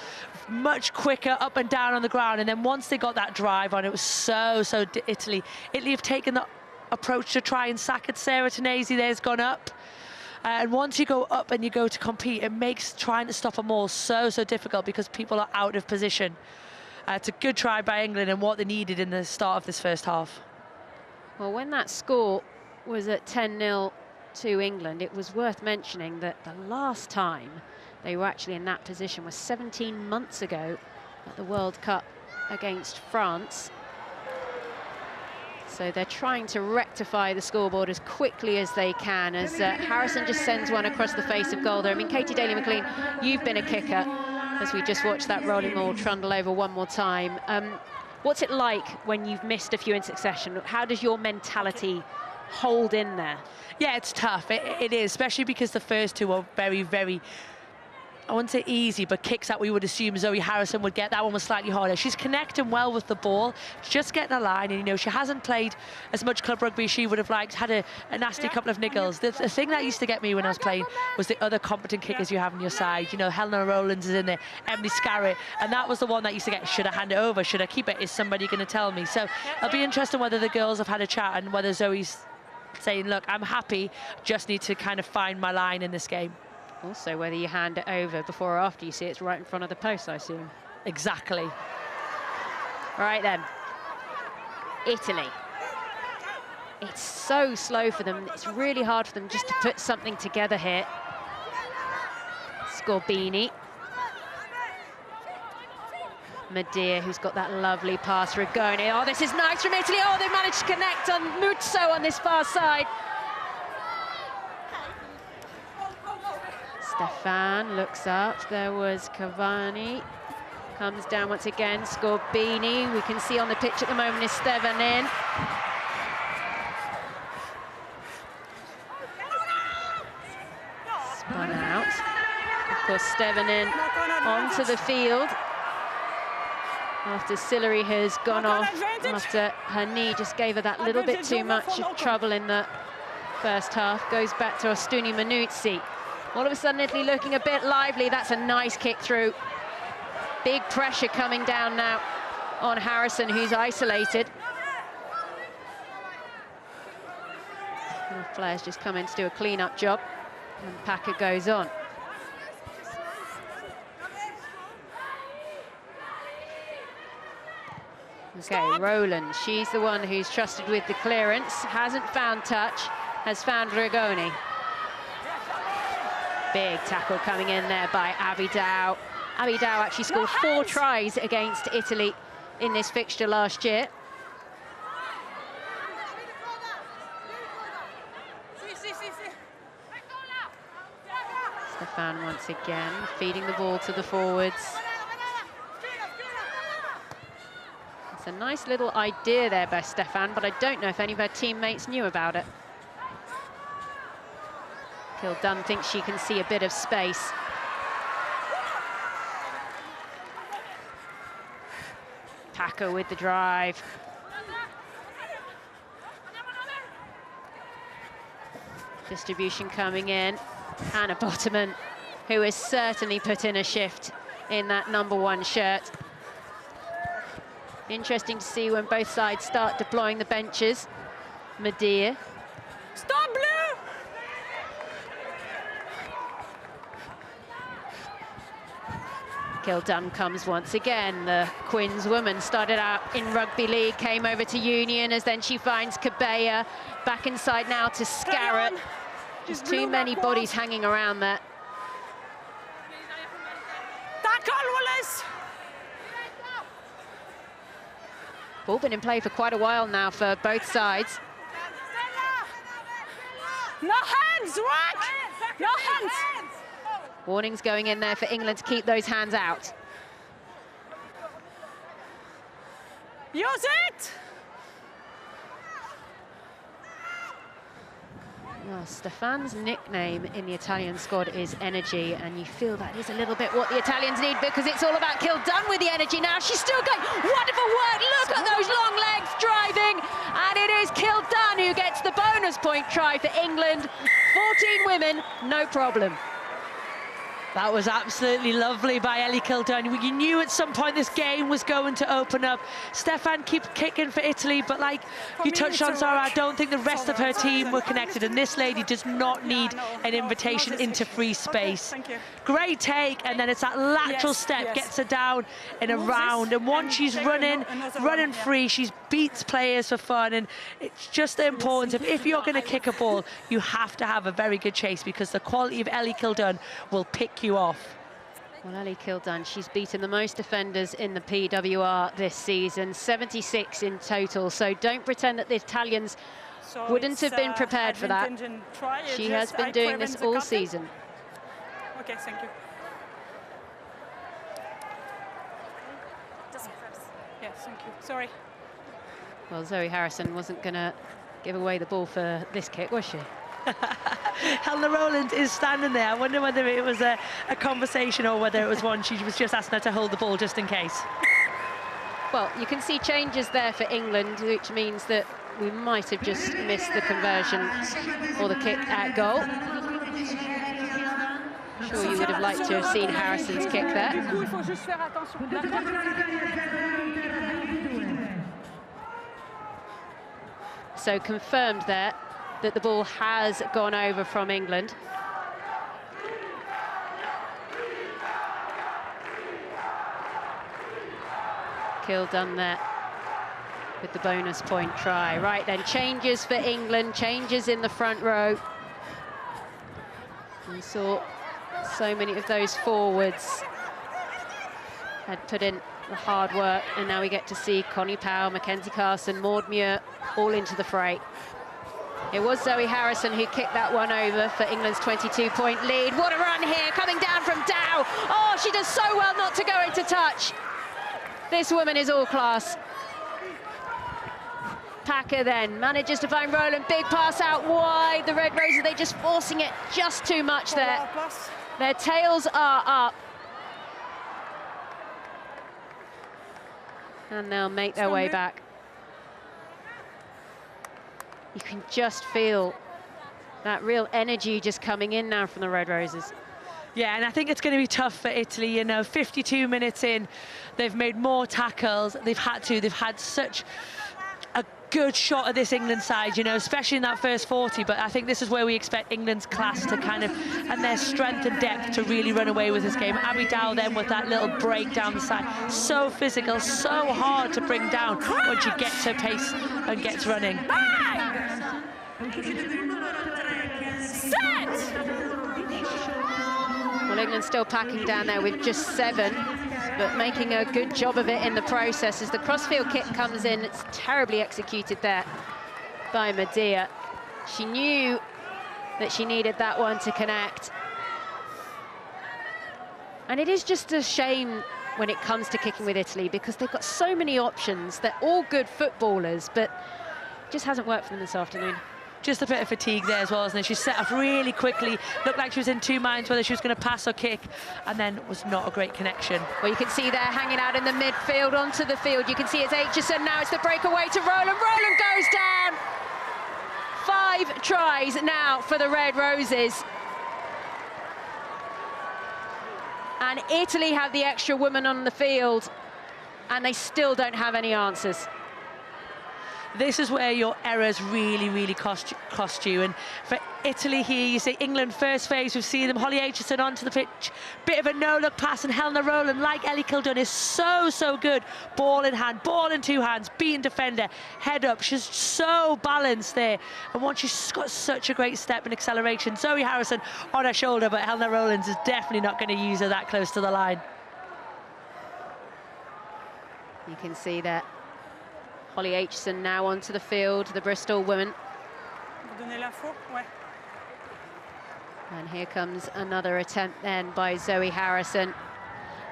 much quicker up and down on the ground. And then once they got that drive on, it was so Italy. Italy have taken the approach to try and sack it. Sarah Tanesi there's gone up. And once you go up and you go to compete, it makes trying to stop them all so difficult because people are out of position. It's a good try by England and what they needed in the start of this first half. Well, when that score was at 10-0 to England, it was worth mentioning that the last time they were actually in that position was 17 months ago at the World Cup against France. So they're trying to rectify the scoreboard as quickly as they can, as Harrison just sends one across the face of goal there. I mean, Katie Daly-McLean, you've been a kicker, as we just watched that rolling ball trundle over one more time. What's it like when you've missed a few in succession? How does your mentality hold in there? Yeah, it's tough. It is, especially because the first two are very, very, I wouldn't say easy, but kicks that we would assume Zoe Harrison would get. That one was slightly harder. She's connecting well with the ball, just getting a line, and, you know, she hasn't played as much club rugby as she would have liked, had a nasty couple of niggles. The thing that used to get me when I was playing was the other competent kickers you have on your side. You know, Helena Rowlands is in there, Emily Scarrett, and that was the one that used to get, should I hand it over, should I keep it, is somebody going to tell me? So it'll be interesting whether the girls have had a chat and whether Zoe's saying, look, I'm happy, just need to kind of find my line in this game. Also, whether you hand it over before or after you see it's right in front of the post, I assume. Exactly. All right, then. Italy. It's so slow for them. It's really hard for them just to put something together here. Scorbini. Medea, who's got that lovely pass. Rigoni. Oh, this is nice from Italy. Oh, they managed to connect on Muzzo on this far side. Stefan looks up. There was Cavani. Comes down once again. Scorbini. We can see on the pitch at the moment is Stevanin. Spun out. Of course, Stevanin onto the field after Sillery has gone off after her knee just gave her that little bit too much trouble in the first half. Goes back to Ostuni Manuzzi. All of a sudden, Italy looking a bit lively. That's a nice kick through. Big pressure coming down now on Harrison, who's isolated. And Flair's just come in to do a clean-up job, and Packer goes on. Okay, Rowland, she's the one who's trusted with the clearance, hasn't found touch, has found Rigoni. Big tackle coming in there by Abby Dow. Abby Dow actually scored 4 tries against Italy in this fixture last year. Stefan once again feeding the ball to the forwards. It's a nice little idea there by Stefan, but I don't know if any of her teammates knew about it. Kildunn thinks she can see a bit of space. Packer with the drive. Distribution coming in. Hannah Bottoman, who has certainly put in a shift in that #1 shirt. Interesting to see when both sides start deploying the benches. Medea. Stop, Blue! Kildunn comes once again. The Quins woman started out in Rugby League, came over to Union, as then she finds Cabella. Back inside now to Scarrett. Just too many bodies hanging around there. Tackle, Wallace! Ball been in play for quite a while now for both sides. No hands, Rack! No hands! Warnings going in there for England to keep those hands out. Use it! Well, Stefan's nickname in the Italian squad is Energy, and you feel that is a little bit what the Italians need, because it's all about Kildunn with the energy now. She's still going. Wonderful work. Look at those long legs driving. And it is Kildunn who gets the bonus point try for England. 14 women, no problem. That was absolutely lovely by Ellie Kildunn. You knew at some point this game was going to open up. Stefan keeps kicking for Italy, but like you touched on, Sarah, I don't think the rest of her team were connected, and this lady does not need an invitation into free space. Great take, and then it's that lateral step gets her down and around, and once she's running free, she beats players for fun, and it's just the importance of, if you're going to kick a ball, you have to have a very good chase, because the quality of Ellie Kildunn will pick you off. Well, Ellie Kildan, she's beaten the most defenders in the PWR this season, 76 in total. So don't pretend that the Italians wouldn't have been prepared for that. She has been doing this all season. Okay, thank you. Yes, thank you. Sorry. Well, Zoe Harrison wasn't going to give away the ball for this kick, was she? Helena Rowland is standing there. I wonder whether it was a conversation or whether it was one she was just asking her to hold the ball just in case. Well, you can see changes there for England, which means that we might have just missed the conversion or the kick at goal. Sure, you would have liked to have seen Harrison's kick there. So confirmed there that the ball has gone over from England. Kildan there with the bonus point try. Right then, changes for England, changes in the front row. We saw so many of those forwards had put in the hard work, and now we get to see Connie Powell, Mackenzie Carson, Maud Muir all into the fray. It was Zoe Harrison who kicked that one over for England's 22-point lead. What a run here, coming down from Dow. Oh, she does so well not to go into touch. This woman is all class. Packer then manages to find Rowland, big pass out wide. The Red Roses, they're just forcing it just too much there. Their tails are up. And they'll make their way back. You can just feel that real energy just coming in now from the Red Roses. Yeah, and I think it's going to be tough for Italy. You know, 52 minutes in, they've made more tackles. They've had such a good shot at this England side, you know, especially in that first 40. But I think this is where we expect England's class to kind of, and their strength and depth to really run away with this game. Abby Dow then with that little break down the side. So physical, so hard to bring down once you get to pace and gets running. Well, England's still packing down there with just 7, but making a good job of it in the process. As the crossfield kick comes in, it's terribly executed there by Medea. She knew that she needed that one to connect. And it is just a shame when it comes to kicking with Italy, because they've got so many options. They're all good footballers, but it just hasn't worked for them this afternoon. Just a bit of fatigue there as well, isn't it? She set off really quickly, looked like she was in two minds whether she was going to pass or kick, and then it was not a great connection. Well, you can see there hanging out in the midfield onto the field. You can see it's Aitchison, now it's the breakaway to Rowland. Rowland goes down. 5 tries now for the Red Roses. And Italy have the extra woman on the field, and they still don't have any answers. This is where your errors really, really cost you. And for Italy here, you see England first phase, we've seen them, Holly Aitchison onto the pitch, bit of a no-look pass, and Helena Rowland, like Ellie Kildan, is so good. Ball in hand, ball in 2 hands, beating defender, head up. She's so balanced there. And once she's got such a great step and acceleration. Zoe Harrison on her shoulder, but Helena Rowland is definitely not going to use her that close to the line. You can see that. Holly Aitchison now onto the field, the Bristol woman. And here comes another attempt then by Zoe Harrison.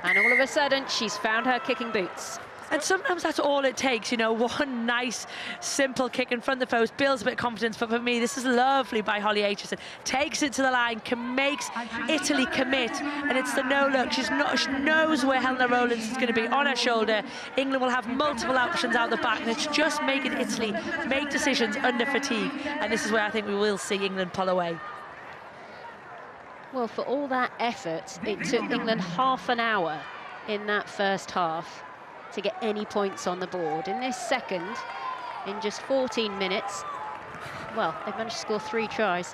And all of a sudden, she's found her kicking boots. And sometimes that's all it takes, you know, one nice, simple kick in front of the post, builds a bit of confidence. But for me, this is lovely by Holly Aitchison. Takes it to the line, makes Italy commit, and it's the no-look. She knows where Helena Rowland is going to be, on her shoulder. England will have multiple options out the back, and it's just making Italy make decisions under fatigue. And this is where I think we will see England pull away. Well, for all that effort, it took England half an hour in that first half to get any points on the board. In this second, in just 14 minutes, well, they've managed to score 3 tries.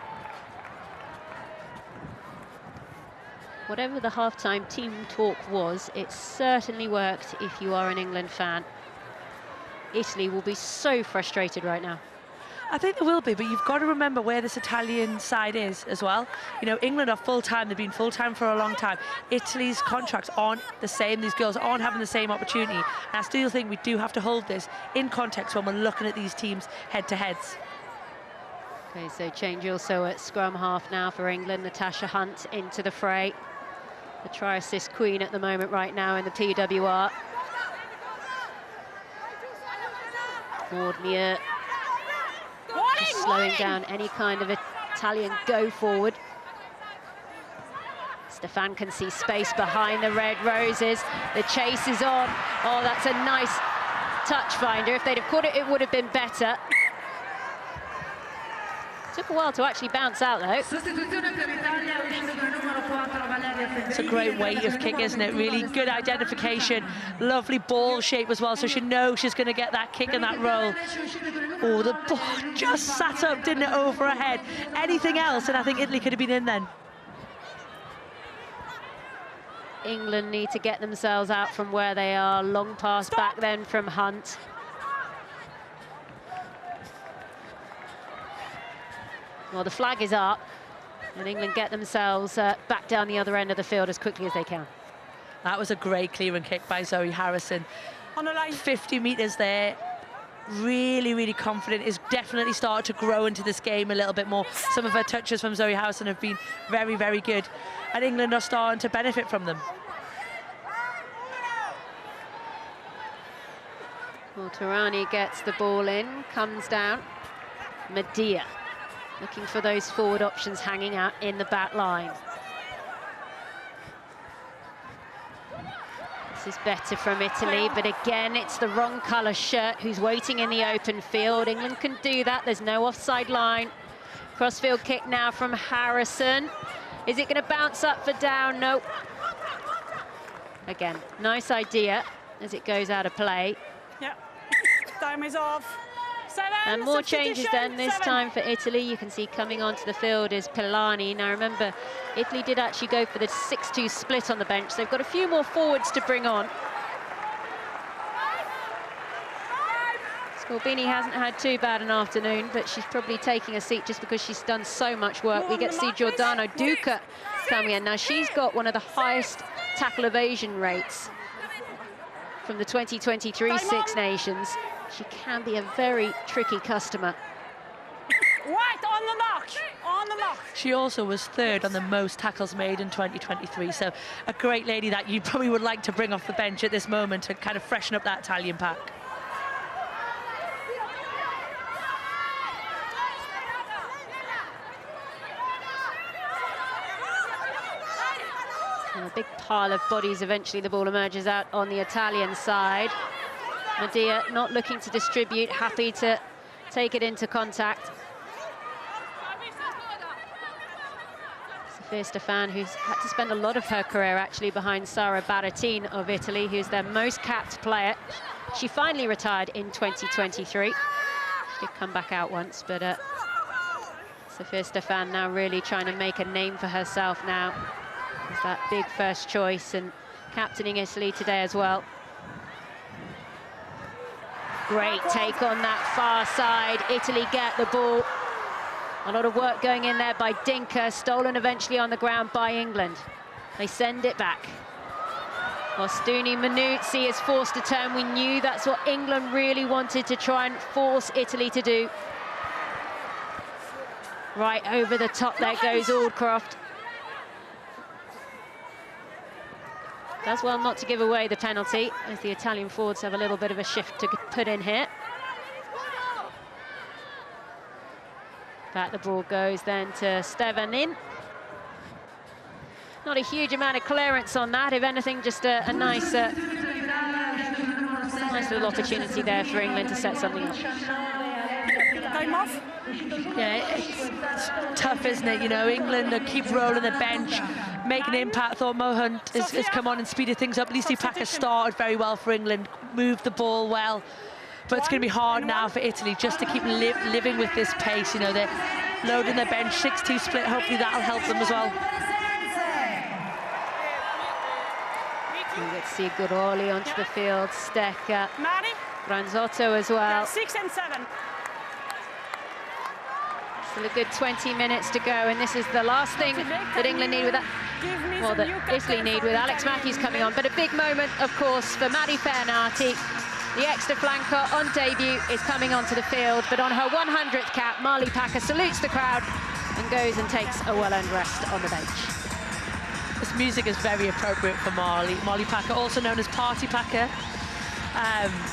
Whatever the halftime team talk was, it certainly worked if you are an England fan. Italy will be so frustrated right now. I think there will be, but you've got to remember where this Italian side is as well. You know, England are full-time, they've been full-time for a long time. Italy's contracts aren't the same, these girls aren't having the same opportunity. And I still think we do have to hold this in context when we're looking at these teams head-to-heads. Okay, so change also at scrum half now for England. Natasha Hunt into the fray. The try-assist queen at the moment right now in the PWR. Maud Muir just slowing down any kind of Italian go forward. Stefan can see space behind the Red Roses. The chase is on. Oh, that's a nice touch finder. If they'd have caught it, it would have been better. Took a while to actually bounce out, though. It's a great weight of kick, isn't it? Really good identification. Lovely ball shape as well, so she knows she's going to get that kick and that roll. Oh, the ball just sat up, didn't it, over her head. Anything else, and I think Italy could have been in then. England need to get themselves out from where they are. Long pass back then from Hunt. Well, the flag is up, and England get themselves back down the other end of the field as quickly as they can. That was a great clear and kick by Zoe Harrison. On the line, 50 metres there. Really, really confident. Is definitely started to grow into this game a little bit more. Some of her touches from Zoe Harrison have been very, very good, and England are starting to benefit from them. Well, Tarani gets the ball in, comes down. Medea looking for those forward options hanging out in the back line. This is better from Italy, but again, it's the wrong colour shirt who's waiting in the open field. England can do that. There's no offside line. Crossfield kick now from Harrison. Is it going to bounce up for down? Nope. Again, nice idea as it goes out of play. Yeah, time is off. 7, and more changes then, this time for Italy. You can see coming onto the field is Pilani. Now remember, Italy did actually go for the 6-2 split on the bench. They've got a few more forwards to bring on. Scorbini hasn't had too bad an afternoon, but she's probably taking a seat just because she's done so much work. We get to see Giordano Duca coming in. Now she's got one of the highest tackle evasion rates from the 2023 Six Nations. She can be a very tricky customer. Right, on the mark, on the mark. She also was third on the most tackles made in 2023, so a great lady that you probably would like to bring off the bench at this moment to kind of freshen up that Italian pack. A big pile of bodies. Eventually the ball emerges out on the Italian side. Medea not looking to distribute, happy to take it into contact. Sophia Stefan, who's had to spend a lot of her career actually behind Sara Baratin of Italy, who's their most capped player. She finally retired in 2023. She did come back out once, but Sophia Stefan now really trying to make a name for herself now. Is that big first choice and captaining Italy today as well. Great take on that far side. Italy get the ball. A lot of work going in there by Dinker, stolen eventually on the ground by England. They send it back. Ostuni Manuzzi is forced to turn. We knew that's what England really wanted to try and force Italy to do. Right over the top there goes Aldcroft. Does well not to give away the penalty, as the Italian forwards have a little bit of a shift to put in here. Back the ball goes then to Stevanin. Not a huge amount of clearance on that, if anything, just a nice little opportunity there for England to set something up. Time off. Yeah, it's tough, isn't it? You know, England keep rolling the bench, make an impact. Thought Mo Hunt has come on and speeded things up. At least Packer started very well for England, moved the ball well. But it's going to be hard now for Italy just to keep living with this pace. You know, they're loading their bench, 6-2 split. Hopefully that'll help them as well. We get to see Guroli onto the field, Stecker, Ranzotto as well. 6 and 7. Still a good 20 minutes to go, and this is the last thing that England need with that. Well, that Italy need with Alex Matthews coming on. But a big moment, of course, for Maddie Fairnati. The extra flanker on debut is coming onto the field, but on her 100th cap, Marley Packer salutes the crowd and goes and takes a well-earned rest on the bench. This music is very appropriate for Marley. Marley Packer, also known as Party Packer.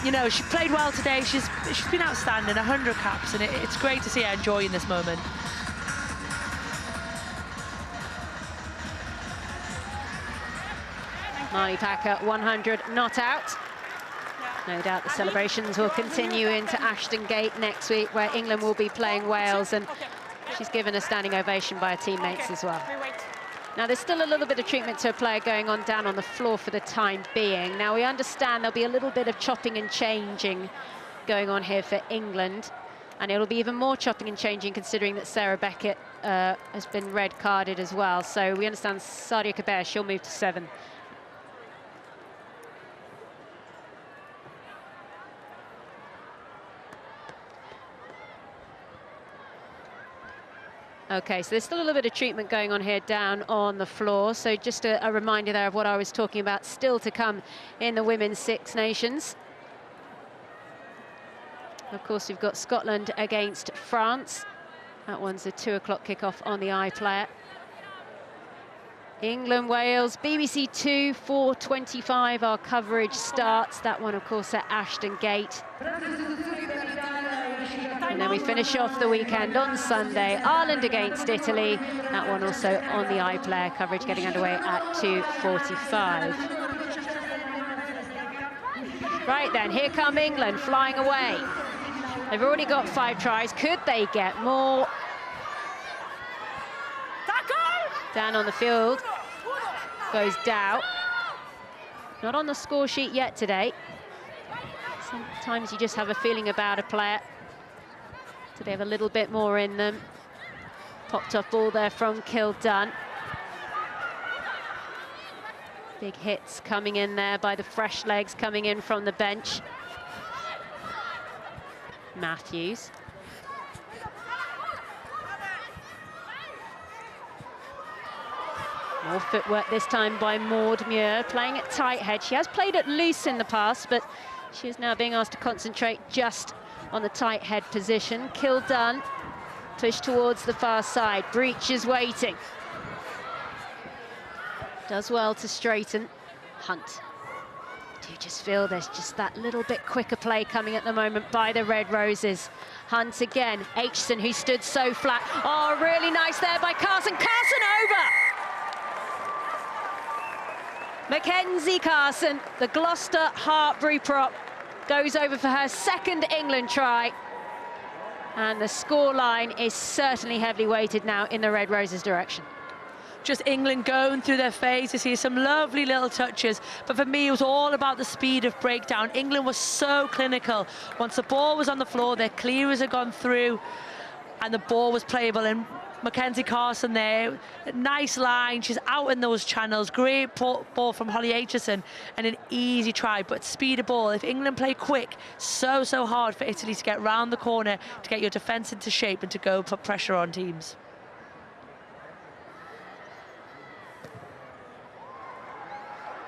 You know, she played well today. She's been outstanding, 100 caps, and it's great to see her enjoying this moment. Marley Packer, 100 not out. No doubt the celebrations will continue into Ashton Gate next week, where England will be playing Wales, and she's given a standing ovation by her teammates as well. Now, there's still a little bit of treatment to a player going on down on the floor for the time being. Now, we understand there'll be a little bit of chopping and changing going on here for England, and it'll be even more chopping and changing considering that Sarah Beckett has been red carded as well. So we understand Sadia Kabir, she'll move to 7. Okay, so there's still a little bit of treatment going on here down on the floor. So just a reminder there of what I was talking about, still to come in the Women's Six Nations. Of course, we've got Scotland against France. That one's a 2 o'clock kickoff on the iPlayer. England, Wales, BBC 2, 4:25 our coverage starts. That one, of course, at Ashton Gate. And then we finish off the weekend on Sunday, Ireland against Italy. That one also on the iPlayer, coverage getting underway at 2:45. Right then, here come England flying away. They've already got 5 tries. Could they get more? Down on the field goes Dow. Not on the score sheet yet today. Sometimes you just have a feeling about a player. So they have a little bit more in them. Popped off ball there from Kildunn. Big hits coming in there by the fresh legs coming in from the bench. Matthews. More footwork this time by Maud Muir, playing at tight head. She has played at loose in the past, but she is now being asked to concentrate just on the tight head position. Kildunn pushed towards the far side. Breach is waiting. Does well to straighten. Hunt. Do you just feel there's just that little bit quicker play coming at the moment by the Red Roses. Hunt again. Aitchison, who stood so flat. Oh, really nice there by Carson. Carson over! Mackenzie Carson, the Gloucester Hartbury prop, goes over for her second England try. And the scoreline is certainly heavily weighted now in the Red Roses' direction. Just England going through their phase. You see some lovely little touches, but for me it was all about the speed of breakdown. England was so clinical. Once the ball was on the floor, their clearers had gone through and the ball was playable, and Mackenzie Carson there, nice line, she's out in those channels, great ball from Holly Aitchison, and an easy try, but speed of ball. If England play quick, so hard for Italy to get round the corner, to get your defence into shape and to go put pressure on teams.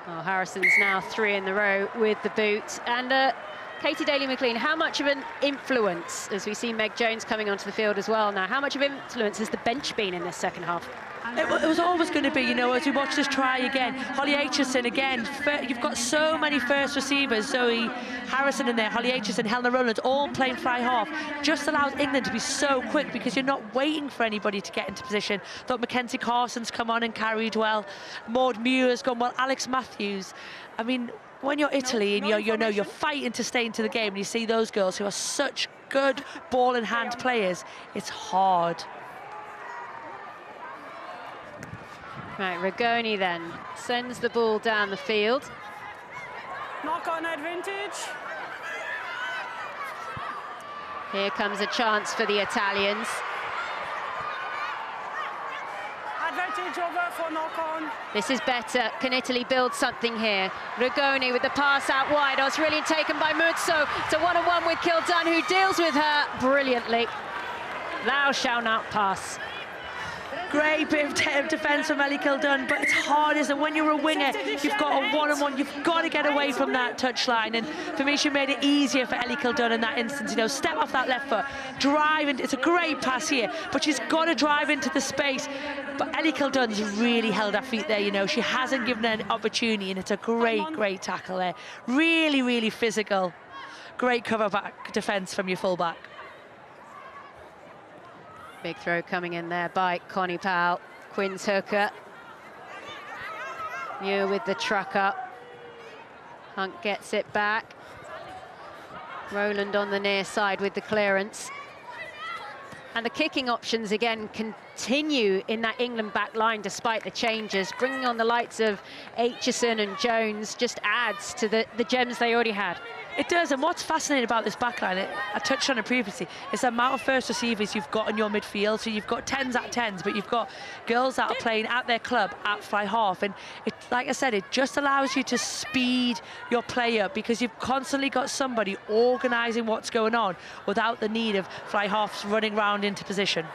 Well, Harrison's now 3 in the row with the boot. And Katie Daly-McLean, how much of an influence, as we see Meg Jones coming onto the field as well now, how much of influence has the bench been in this second half? It was always going to be, you know, as we watch this try again. Holly Aitchison again, you've got so many first receivers, Zoe Harrison in there, Holly Aitchison, Helena Rowlands, all playing fly half. Just allows England to be so quick because you're not waiting for anybody to get into position. Thought Mackenzie Carson's come on and carried well. Maud Muir's gone well. Alex Matthews. I mean, when you're Italy and you're fighting to stay into the game, and you see those girls who are such good ball in hand players, it's hard. Right, Rigoni then sends the ball down the field. Knock-on advantage. Here comes a chance for the Italians. Advantage over for knock-on. This is better. Can Italy build something here? Rigoni with the pass out wide. Oh, it's really taken by Muzzo. It's a one-on-one with Kildunn, who deals with her brilliantly. Thou shalt not pass. Great bit of defence from Ellie Kildunn, but it's hard, isn't it? When you're a winger, you've got a one-on-one, you've got to get away from that touchline. And for me, she made it easier for Ellie Kildunn in that instance. You know, step off that left foot, drive, and it's a great pass here, but she's got to drive into the space. But Ellie Kildunn's really held her feet there, you know. She hasn't given her an opportunity, and it's a great tackle there. Really, really physical. Great cover back defence from your full-back. Big throw coming in there by Connie Powell. Quinn's hooker. Muir with the truck up. Hunt gets it back. Rowland on the near side with the clearance. And the kicking options again continue in that England back line despite the changes. Bringing on the likes of Aitchison and Jones just adds to the gems they already had. It does, and what's fascinating about this backline, I touched on it previously, is the amount of first receivers you've got in your midfield. So you've got 10s at 10s, but you've got girls that are playing at their club at fly half. And it, like I said, it just allows you to speed your play up because you've constantly got somebody organising what's going on without the need of fly halves running round into position.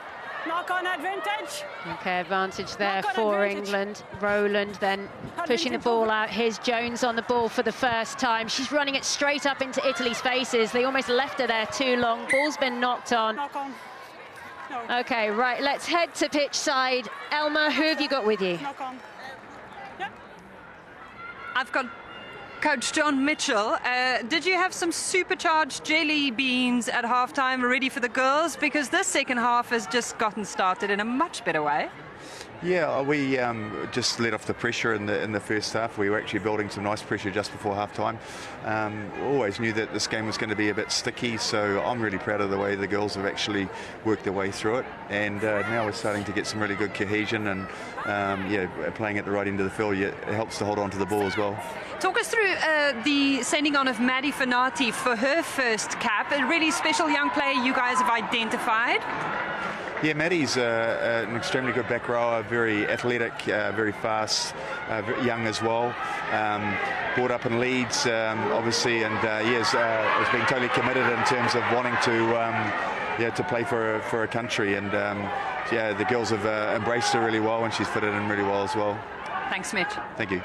Knock on advantage. Okay, advantage there for England. Rowland then pushing the ball out. Here's Jones on the ball for the first time. She's running it straight up into Italy's faces. They almost left her there too long. Ball's been knocked on. Knock on. No. Okay, right, let's head to pitch side. Elma, who have you got with you? Knock on. Yep. I've got Coach John Mitchell. Did you have some supercharged jelly beans at halftime ready for the girls? Because this second half has just gotten started in a much better way. Yeah, we just let off the pressure in the first half. We were actually building some nice pressure just before half-time. Always knew that this game was going to be a bit sticky, so I'm really proud of the way the girls have actually worked their way through it. And now we're starting to get some really good cohesion, and yeah, playing at the right end of the field, it helps to hold on to the ball as well. Talk us through the sending on of Maddie Fanati for her first cap. A really special young player you guys have identified. Yeah, Maddie's an extremely good back rower, very athletic, very fast, young as well. Brought up in Leeds, obviously, and has been totally committed in terms of wanting to play for a country. And yeah, the girls have embraced her really well, and she's fitted in really well as well. Thanks, Mitch. Thank you.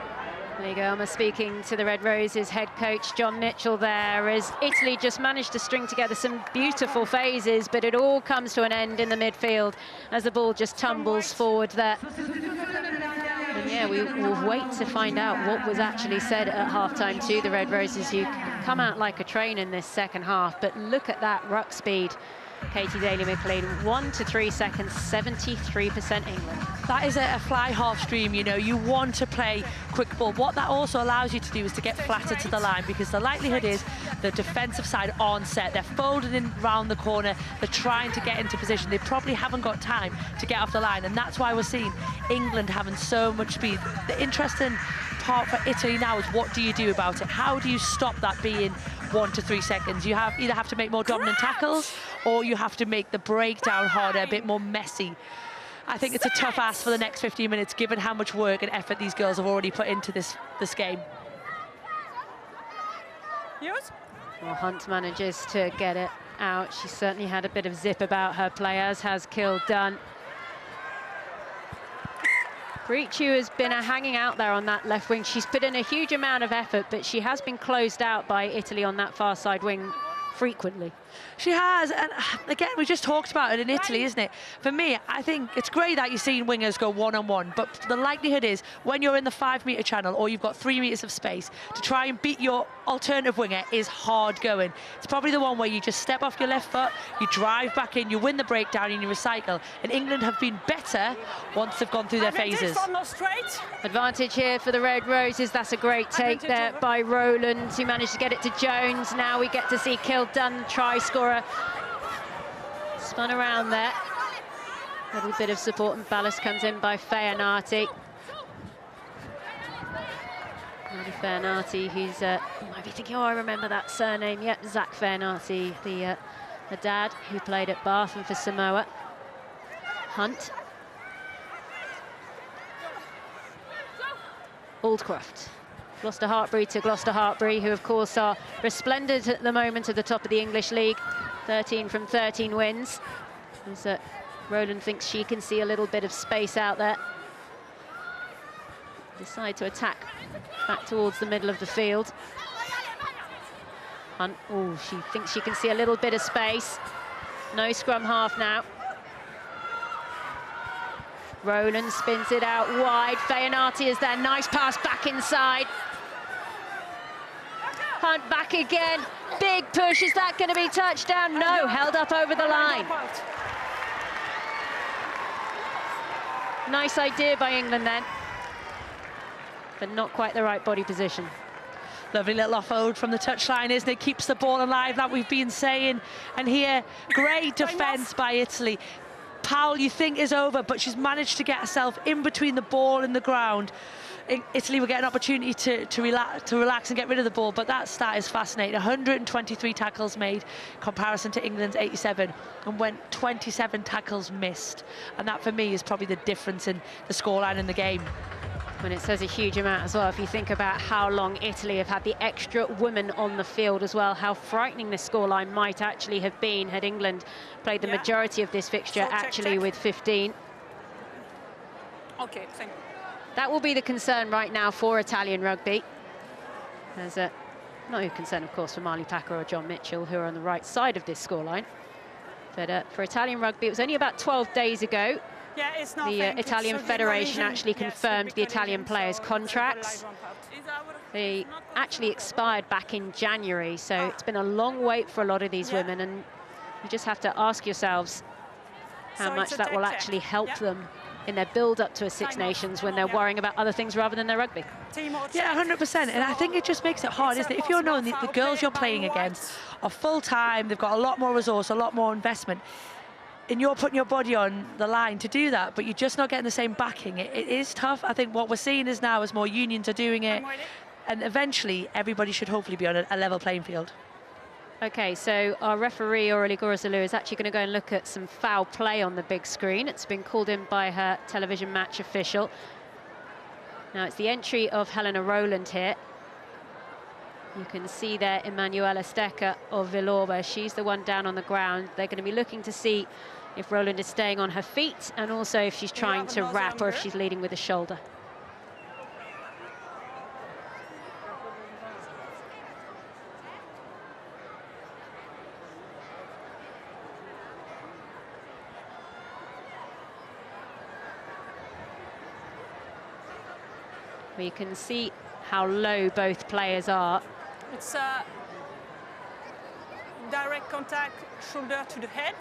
There you go, Emma speaking to the Red Roses head coach John Mitchell there, as Italy just managed to string together some beautiful phases, but it all comes to an end in the midfield as the ball just tumbles forward there. And yeah, we will wait to find out what was actually said at halftime to the Red Roses, who come out like a train in this second half, but look at that ruck speed. Katie Daly-McLean, 1 to 3 seconds, 73% England. That is a fly half stream, you know. You want to play quick ball. What that also allows you to do is to get flatter to the line, because the likelihood is the defensive side aren't set. They're folded in round the corner. They're trying to get into position. They probably haven't got time to get off the line, and that's why we're seeing England having so much speed. The interesting part for Italy now is, what do you do about it? How do you stop that being 1 to 3 seconds? You either have to make more dominant tackles, or you have to make the breakdown harder, a bit more messy. I think it's a tough ask for the next 15 minutes, given how much work and effort these girls have already put into this game. Well, Hunt manages to get it out. She certainly had a bit of zip about her play, as has Kildunn. Brichu has been hanging out there on that left wing. She's put in a huge amount of effort, but she has been closed out by Italy on that far side wing frequently. She has, and again, we just talked about it in Italy, isn't it? For me, I think it's great that you're seeing wingers go one-on-one, but the likelihood is, when you're in the 5-metre channel or you've got 3 metres of space, to try and beat your alternative winger is hard going. It's probably the one where you just step off your left foot, you drive back in, you win the breakdown and you recycle. And England have been better once they've gone through their phases. Advantage here for the Red Roses. That's a great take there by Rowland, who managed to get it to Jones. Now we get to see Kildunn, try scorer. Spun around there. A little bit of support and ballast comes in by Feanati. Feanati, who's, you might be thinking, oh, I remember that surname. Yep, Zach Feanati, the dad who played at Bath and for Samoa. Hunt. Aldcroft. Gloucester Hartbury to Gloucester Hartbury, who of course are resplendent at the moment at the top of the English League. 13 from 13 wins. As Rowland thinks she can see a little bit of space out there. Decide to attack back towards the middle of the field. Hunt, oh, she thinks she can see a little bit of space. No scrum half now. Rowland spins it out wide. Feyanati is there, nice pass back inside. Hunt back again, big push, is that going to be touchdown? No, held up over the line. Nice idea by England then, but not quite the right body position. Lovely little offload from the touchline, isn't it? Keeps the ball alive, like we've been saying. And here, great defence by Italy. Powell, you think, is over, but she's managed to get herself in between the ball and the ground. Italy will get an opportunity to relax and get rid of the ball, but that stat is fascinating. 123 tackles made, comparison to England's 87, and went 27 tackles missed. And that, for me, is probably the difference in the scoreline in the game. And it says a huge amount as well if you think about how long Italy have had the extra women on the field as well, how frightening this scoreline might actually have been had England played the majority of this fixture actually with 15. Okay, thank you. That will be the concern right now for Italian rugby. There's no concern, of course, for Marley Packer or John Mitchell, who are on the right side of this scoreline. But for Italian rugby, it was only about 12 days ago the Italian Federation actually confirmed the Italian players' contracts. They actually expired back in January, so it's been a long wait for a lot of these women, and you just have to ask yourselves how much that will actually help them in their build-up to a Six Nations when they're worrying about other things rather than their rugby. Yeah, 100%, and I think it just makes it hard, isn't it? If you're knowing the girls you're playing against are full-time, they've got a lot more resource, a lot more investment, and you're putting your body on the line to do that, but you're just not getting the same backing. It is tough. I think what we're seeing is now as more unions are doing it, and eventually everybody should hopefully be on a level playing field. Okay, so our referee, Aurélie Gorosalou, is actually going to go and look at some foul play on the big screen. It's been called in by her television match official. Now it's the entry of Helena Rowland here. You can see there Emanuela Stecker of Villorba. She's the one down on the ground. They're going to be looking to see if Rowland is staying on her feet and also if she's trying to wrap or if she's leading with the shoulder. We can see how low both players are. It's direct contact, shoulder to the head.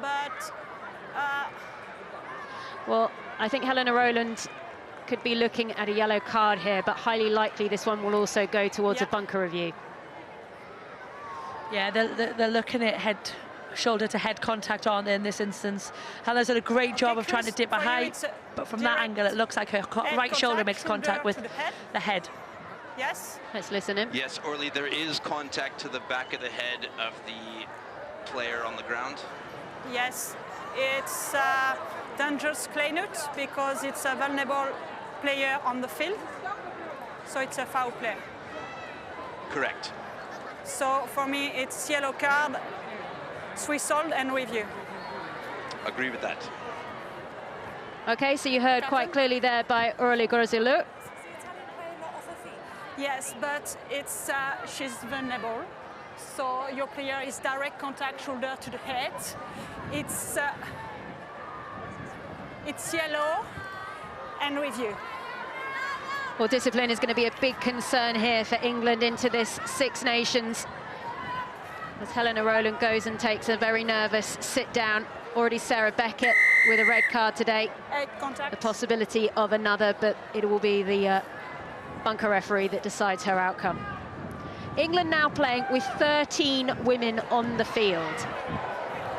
But well, I think Helena Rowland could be looking at a yellow card here, but highly likely this one will also go towards a bunker review. Yeah, they're looking at shoulder to head contact, aren't they, in this instance? Helena's done a great job of trying to dip her height, but from that angle it looks like her right shoulder makes contact with the head. Yes. Let's listen in. Yes, Orly, there is contact to the back of the head of the player on the ground. Yes, it's a dangerous kleinut because it's a vulnerable player on the field. So it's a foul play. Correct. So for me, it's yellow card, whistled and review. Agree with that. Okay, so you heard quite clearly there by Aurélie Gorosalou. Yes, but it's she's vulnerable. So your player is direct contact, shoulder to the head. It's yellow and review. Well, discipline is going to be a big concern here for England into this Six Nations. As Helena Rowland goes and takes a very nervous sit down. Already Sarah Beckett with a red card today. The possibility of another, but it will be the bunker referee that decides her outcome. England now playing with 13 women on the field.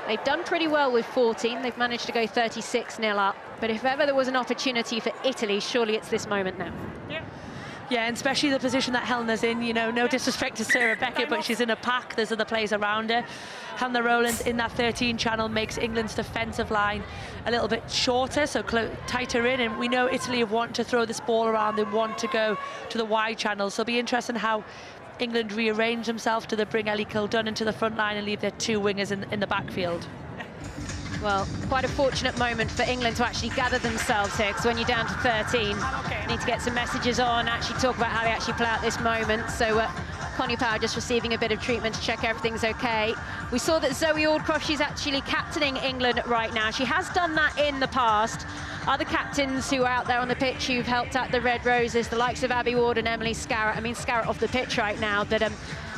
They've done pretty well with 14. They've managed to go 36-0 up. But if ever there was an opportunity for Italy, surely it's this moment now. Yeah, and especially the position that Helena's in, you know, no disrespect to Sarah Beckett, but she's in a pack, there's other players around her. Helena Rowland in that 13 channel makes England's defensive line a little bit shorter, so tighter in, and we know Italy want to throw this ball around, they want to go to the wide channel, so it'll be interesting how England rearrange themselves? Do they bring Ellie Kildunn into the front line and leave their two wingers in the backfield? Well, quite a fortunate moment for England to actually gather themselves here, because when you're down to 13, you need to get some messages on, actually talk about how they actually play out this moment. So Connie Power just receiving a bit of treatment to check everything's okay. We saw that Zoe Aldcroft, she's actually captaining England right now. She has done that in the past. Other captains who are out there on the pitch who've helped out the Red Roses, the likes of Abby Ward and Emily Scarrett. I mean, Scarrett off the pitch right now, but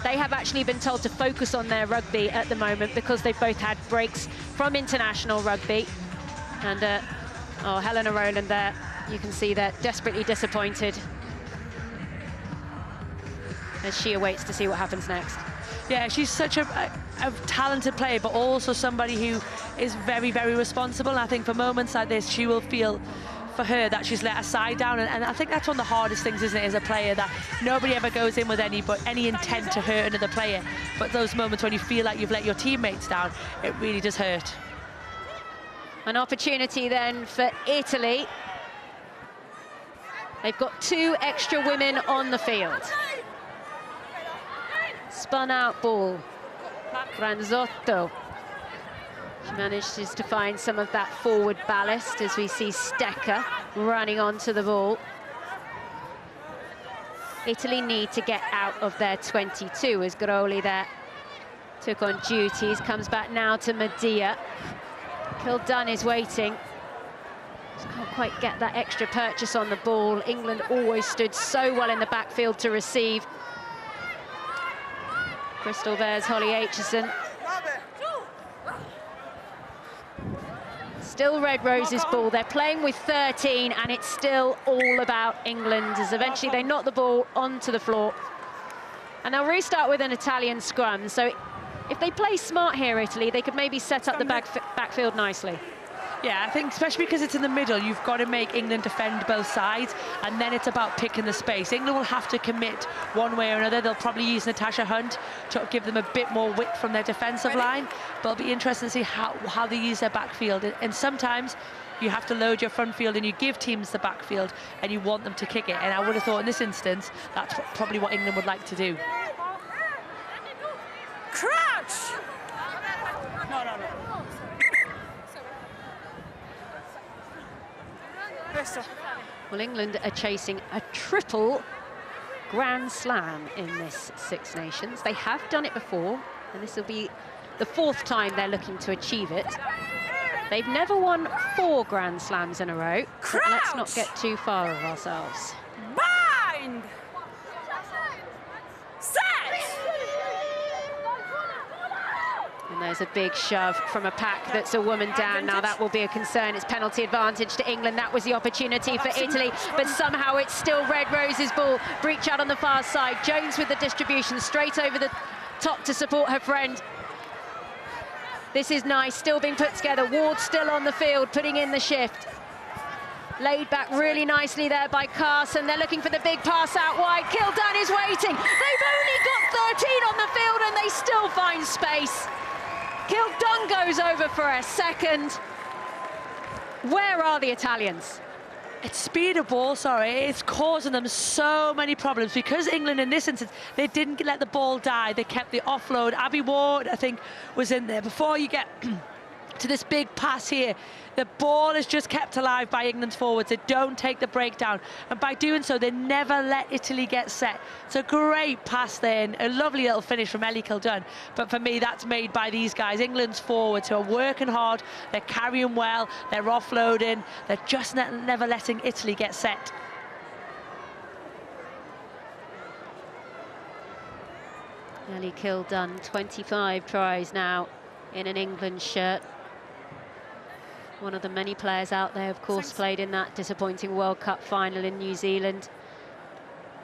they have actually been told to focus on their rugby at the moment because they've both had breaks from international rugby. And oh, Helena Rowland there, you can see they're desperately disappointed as she awaits to see what happens next. Yeah, she's such a talented player, but also somebody who is very, very responsible. And I think for moments like this, she will feel for her that she's let her side down, and I think that's one of the hardest things, isn't it, as a player, that nobody ever goes in with any intent to hurt another player, but those moments when you feel like you've let your teammates down, it really does hurt. An opportunity then for Italy. They've got 2 extra women on the field. Spun out ball, Granzotto. She manages to find some of that forward ballast as we see Stecker running onto the ball. Italy need to get out of their 22 as Groli there took on duties. Comes back now to Medea. Kildunn is waiting. Just can't quite get that extra purchase on the ball. England always stood so well in the backfield to receive. Crystal Bears, Holly Aitchison. Still Red Roses ball. They're playing with 13, and it's still all about England as eventually they knock the ball onto the floor. And they'll restart with an Italian scrum. So if they play smart here, Italy, they could maybe set up the backfield nicely. Yeah, I think especially because it's in the middle, you've got to make England defend both sides, and then it's about picking the space. England will have to commit one way or another. They'll probably use Natasha Hunt to give them a bit more width from their defensive line, but it'll be interesting to see how they use their backfield. And sometimes you have to load your front field and you give teams the backfield and you want them to kick it. And I would have thought in this instance, that's probably what England would like to do. Crouch! No. Well, England are chasing a triple Grand Slam in this Six Nations. They have done it before, and this will be the 4th time they're looking to achieve it. They've never won 4 Grand Slams in a row. But let's not get too far of ourselves. Bind! Set! And there's a big shove from a pack that's a woman down. Now that will be a concern. It's penalty advantage to England. That was the opportunity for Italy, but somehow it's still Red Roses' ball. Breach out on the far side. Jones with the distribution straight over the top to support her friend. This is nice, still being put together. Ward still on the field, putting in the shift. Laid back really nicely there by Carson. They're looking for the big pass out wide. Kildunn is waiting. They've only got 13 on the field and they still find space. Kildunn goes over for a second. Where are the Italians? It's speed of ball, sorry. It's causing them so many problems because England in this instance, they didn't let the ball die. They kept the offload. Abby Ward, I think, was in there. Before you get to this big pass here, the ball is just kept alive by England's forwards. They don't take the breakdown. And by doing so, they never let Italy get set. It's a great pass there and a lovely little finish from Ellie Kildunn. But for me, that's made by these guys. England's forwards who are working hard. They're carrying well. They're offloading. They're just never letting Italy get set. Ellie Kildunn, 25 tries now in an England shirt. One of the many players out there, of course, played in that disappointing World Cup final in New Zealand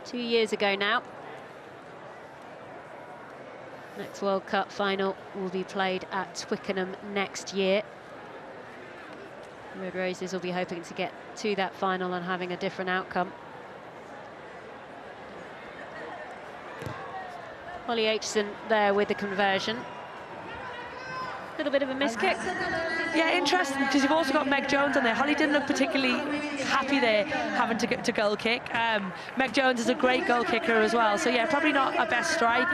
2 years ago now. Next World Cup final will be played at Twickenham next year. Red Roses will be hoping to get to that final and having a different outcome. Holly Aitchison there with the conversion. A little bit of a miss kick. Yeah, interesting, because you've also got Meg Jones on there. Holly didn't look particularly happy there, having to get to goal kick. Meg Jones is a great goal kicker as well, so yeah, probably not a best strike.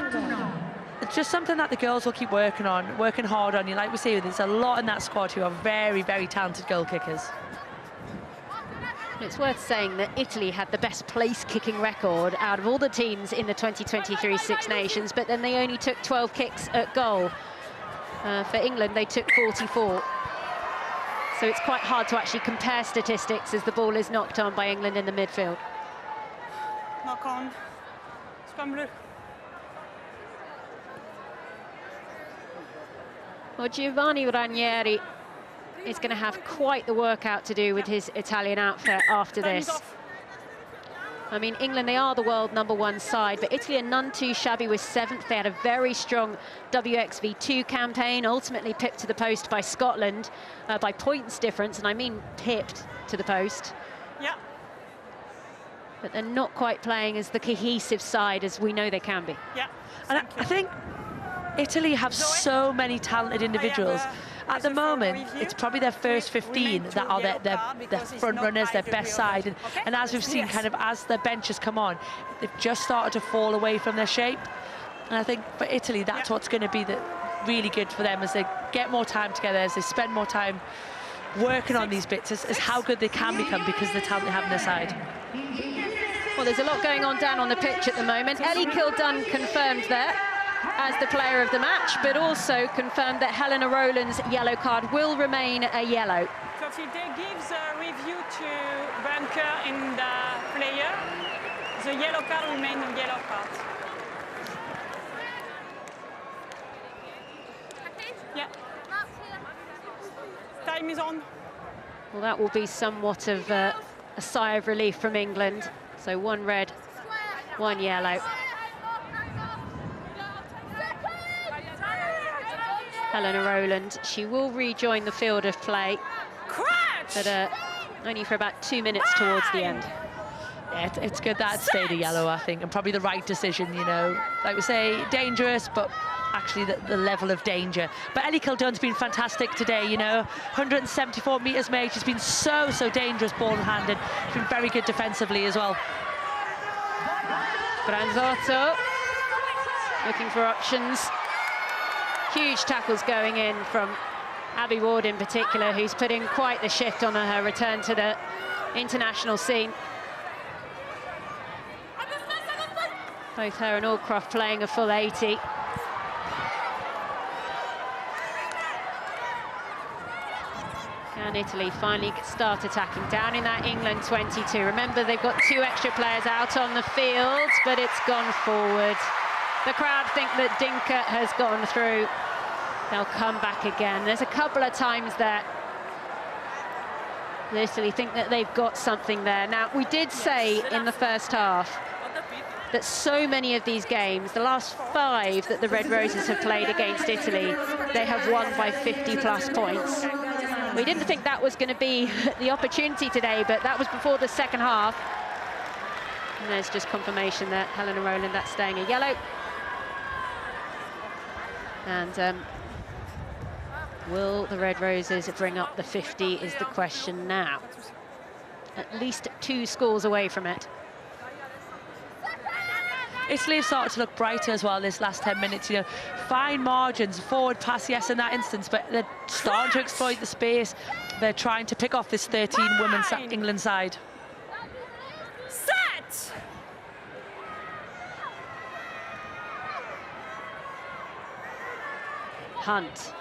It's just something that the girls will keep working on, working hard on. Like we say, there's a lot in that squad who are very, very talented goal kickers. It's worth saying that Italy had the best place-kicking record out of all the teams in the 2023 Six Nations, but then they only took 12 kicks at goal. For England, they took 44. So it's quite hard to actually compare statistics as the ball is knocked on by England in the midfield. Knock on. Scrum blue. Well, Giovanni Ranieri is going to have quite the workout to do with his Italian outfit after this. I mean, England, they are the world #1 side, but Italy are none too shabby with 7th. They had a very strong WXV2 campaign, ultimately pipped to the post by Scotland by points difference, and I mean pipped to the post. Yeah. But they're not quite playing as the cohesive side as we know they can be. Yeah. And I think Italy have so many talented individuals. At the moment, it's probably their first 15 that are their front runners, their best side. And as we've seen, kind of as the benches come on, they've just started to fall away from their shape. And I think for Italy, that's what's going to be really good for them as they get more time together, as they spend more time working on these bits, is how good they can become because of the talent they have on their side. Well, there's a lot going on down on the pitch at the moment. Ellie Kildunn confirmed there as the player of the match, but also confirmed that Helena Rowland's yellow card will remain a yellow. So if they give the review to Bunker in the player, the yellow card remains a yellow card. Yeah. Time is on. Well, that will be somewhat of a sigh of relief from England. So 1 red, 1 yellow. Helena Rowland, she will rejoin the field of play, but only for about 2 minutes towards the end. Yeah, it's good that it stayed a yellow, I think, and probably the right decision, you know. Like we say, dangerous, but actually the level of danger. But Ellie Kildunn's been fantastic today, you know. 174 metres made. She's been so dangerous ball-handed. She's been very good defensively as well. Branzotto looking for options. Huge tackles going in from Abby Ward in particular, who's put in quite the shift on her return to the international scene. Both her and Allcroft playing a full 80. Can Italy finally start attacking down in that England 22? Remember, they've got 2 extra players out on the field, but it's gone forward. The crowd think that Dinka has gone through. They'll come back again. There's a couple of times that Italy think that they've got something there. Now, we did say in the first half that so many of these games, the last 5 that the Red Roses have played against Italy, they have won by 50+ points. We didn't think that was going to be the opportunity today, but that was before the second half. And there's just confirmation that Helena Rowland, that's staying a yellow. And will the Red Roses bring up the 50 is the question now. At least 2 scores away from it. Italy have started to look brighter as well this last 10 minutes, you know. Fine margins, forward pass, yes, in that instance, but they're starting to exploit the space. They're trying to pick off this 13 women's England side. Set! Hunt.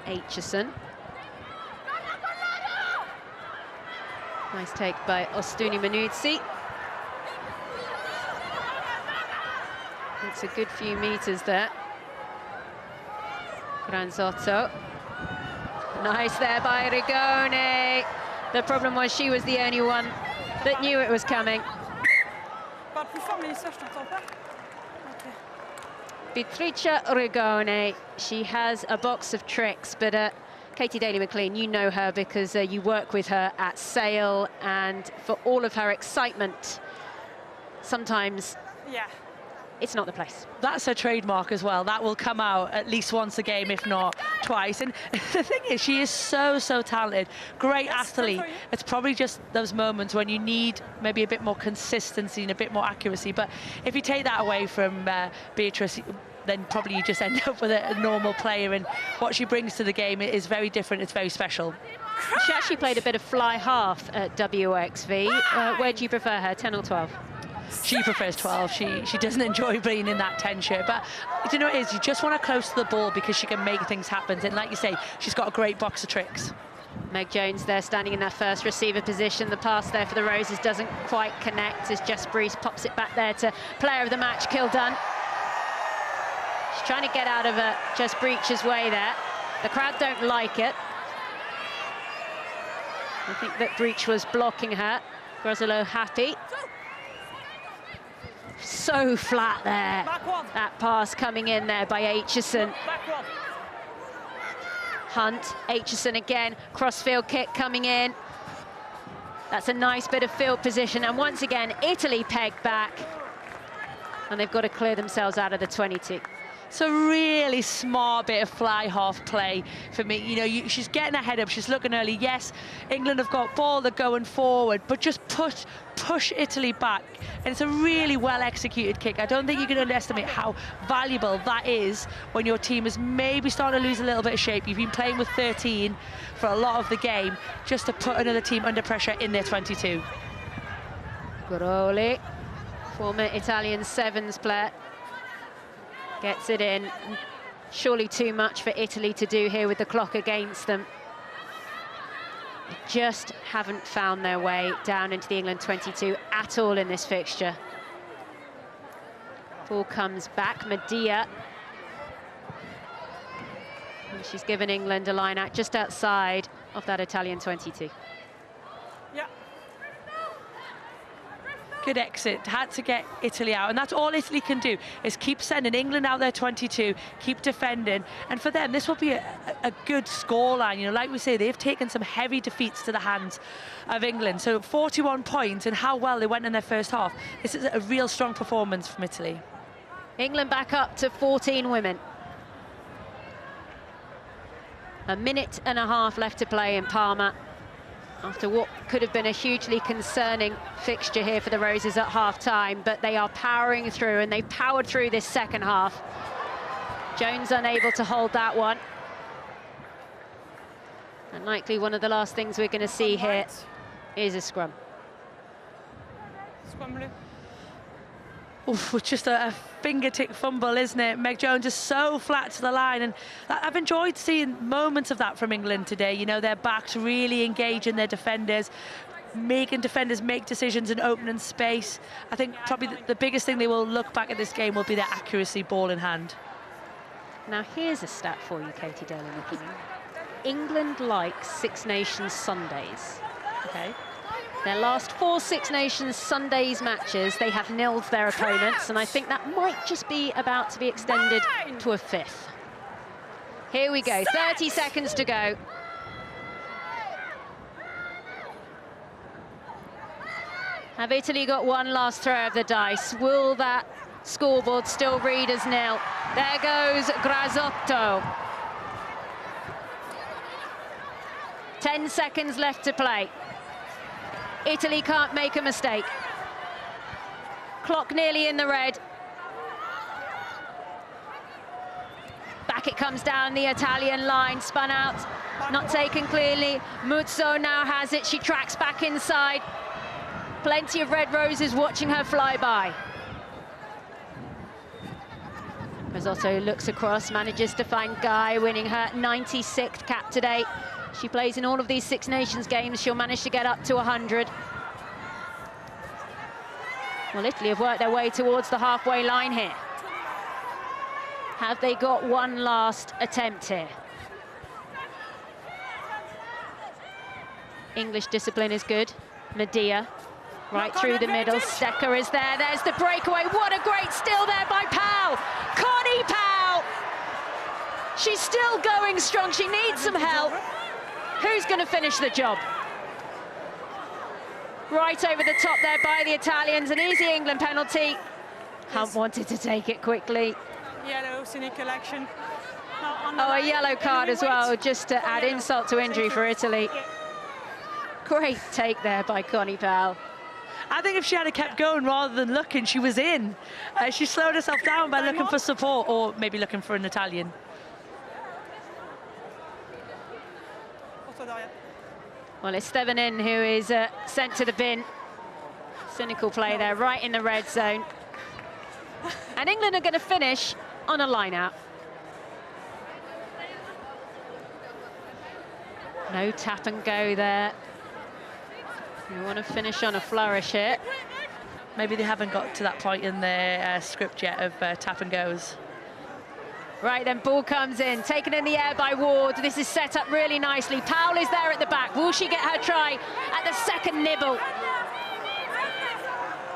Aitchison. Nice take by Ostuni Manuzzi. It's a good few meters there. Branzotto. Nice there by Rigoni. The problem was she was the only one that knew it was coming. Beatrice Rigoni, she has a box of tricks, but Katie Daly-McLean, you know her because you work with her at Sale, and for all of her excitement, sometimes it's not the place. That's her trademark as well. That will come out at least once a game, if not twice. And the thing is, she is so talented. Great athlete. It's probably just those moments when you need maybe a bit more consistency and a bit more accuracy. But if you take that away from Beatrice, then probably you just end up with a normal player, and what she brings to the game is very different. It's very special. She actually played a bit of fly half at WXV. Where do you prefer her, 10 or 12? She prefers 12. She doesn't enjoy being in that 10 shirt. But you know what it is? You just want her close to the ball because she can make things happen. And like you say, she's got a great box of tricks. Meg Jones there standing in that first receiver position. The pass there for the Roses doesn't quite connect as Jess Breeze pops it back there to player of the match, Kildun. She's trying to get out of Jess Breach's way there. The crowd don't like it. I think that Breach was blocking her. Grosolo happy. So flat there. That pass coming in there by Aitchison. Hunt, Aitchison again, crossfield kick coming in. That's a nice bit of field position, and once again, Italy pegged back. And they've got to clear themselves out of the 22. It's a really smart bit of fly half play for me. You know, she's getting her head up, she's looking early. Yes, England have got ball, they're going forward, but just push Italy back. And it's a really well executed kick. I don't think you can underestimate how valuable that is when your team is maybe starting to lose a little bit of shape. You've been playing with 13 for a lot of the game, just to put another team under pressure in their 22. Groli, former Italian sevens player, gets it in. Surely too much for Italy to do here with the clock against them. They just haven't found their way down into the England 22 at all in this fixture. Ball comes back, Medea. And she's given England a line out just outside of that Italian 22. Good exit, had to get Italy out, and that's all Italy can do, is keep sending England out there 22, keep defending, and for them this will be a good scoreline. You know, like we say, they've taken some heavy defeats to the hands of England, so 41 points and how well they went in their first half. This is a real strong performance from Italy. England back up to 14 women. A minute and a half left to play in Parma, after what could have been a hugely concerning fixture here for the Roses at half-time, but they are powering through, and they powered through this second half. Jones unable to hold that one. And likely one of the last things we're going to see here is a scrum. Scrum blue. Oof, just a fingertip fumble, isn't it? Meg Jones is so flat to the line, and I've enjoyed seeing moments of that from England today. You know, their backs really engaging their defenders, making defenders make decisions and opening space. I think probably the biggest thing they will look back at this game will be their accuracy, ball in hand. Now here's a stat for you, Katie Dale. England likes Six Nations Sundays. Okay. Their last 4 Six Nations Sundays matches, they have nilled their opponents, and I think that might just be about to be extended to a 5th. Here we go, 30 seconds to go. Have Italy got one last throw of the dice? Will that scoreboard still read as nil? There goes Grassotto. 10 seconds left to play. Italy can't make a mistake. Clock nearly in the red. Back it comes down the Italian line, spun out, not taken clearly. Muzzo now has it, she tracks back inside. Plenty of red roses watching her fly by. Risotto looks across, manages to find Guy, winning her 96th cap today. She plays in all of these Six Nations games. She'll manage to get up to 100. Well, Italy have worked their way towards the halfway line here. Have they got one last attempt here? English discipline is good. Medea, right through the middle. Stecker is there. There's the breakaway. What a great steal there by Powell. Connie Powell. She's still going strong. She needs some help. Who's going to finish the job? Right over the top there by the Italians. An easy England penalty. Hunt wanted to take it quickly. Yellow, cynical action. Oh, a yellow card as well, just to add insult to injury for Italy. Great take there by Connie Powell. I think if she had kept going rather than looking, she was in. She slowed herself down by looking for support, or maybe looking for an Italian. Well, it's Stevenin who is sent to the bin. Cynical play there, right in the red zone. And England are going to finish on a line-out. No tap and go there. You want to finish on a flourish here. Maybe they haven't got to that point in their script yet of tap and goes. Right, then ball comes in, taken in the air by Ward. This is set up really nicely. Powell is there at the back. Will she get her try at the second nibble?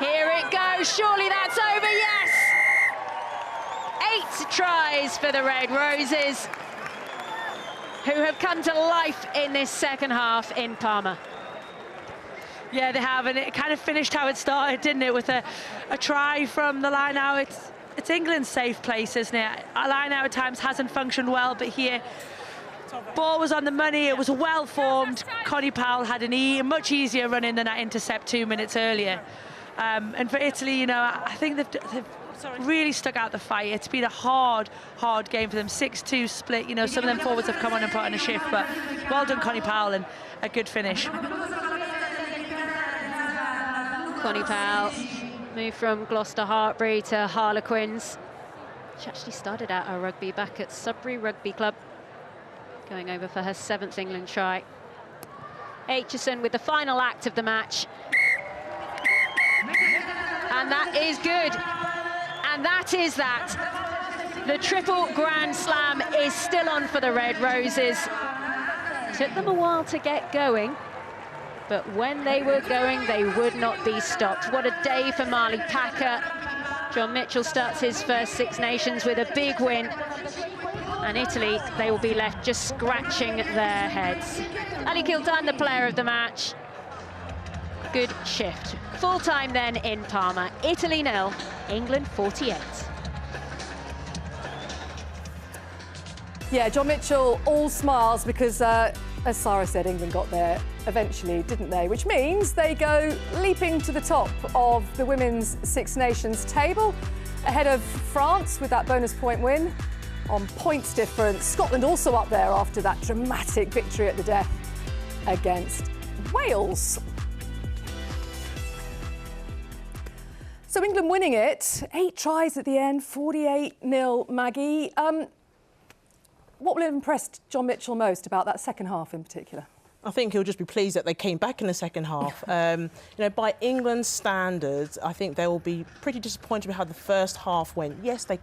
Here it goes, surely that's over, yes! 8 tries for the Red Roses, who have come to life in this second half in Parma. Yeah, they have, and it kind of finished how it started, didn't it, with a try from the line out. It's England's safe place, isn't it? Our line out at times hasn't functioned well, but here, ball was on the money, it was well formed. Connie Powell had a much easier run in than that intercept 2 minutes earlier. And for Italy, you know, I think they've really stuck out the fight. It's been a hard game for them. 6-2 split, you know, some of them forwards have come on and put on a shift, but well done, Connie Powell, and a good finish. Connie Powell moved from Gloucester Hartbury to Harlequins. She actually started out her rugby back at Sudbury Rugby Club, going over for her 7th England try. Aitchison with the final act of the match. And that is good. And that is that. The triple Grand Slam is still on for the Red Roses. Took them a while to get going, but when they were going, they would not be stopped. What a day for Marley Packer. John Mitchell starts his first Six Nations with a big win. And Italy, they will be left just scratching their heads. Ali Kildan, the player of the match. Good shift. Full time then in Parma. Italy 0, England 48. Yeah, John Mitchell all smiles because, as Sarah said, England got there eventually, didn't they? Which means they go leaping to the top of the Women's Six Nations table, ahead of France with that bonus point win on points difference. Scotland also up there after that dramatic victory at the death against Wales. So England winning it, 8 tries at the end, 48-0, Maggie. What will have impressed John Mitchell most about that second half in particular? I think he'll just be pleased that they came back in the second half. You know, by England's standards, I think they will be pretty disappointed with how the first half went. Yes, they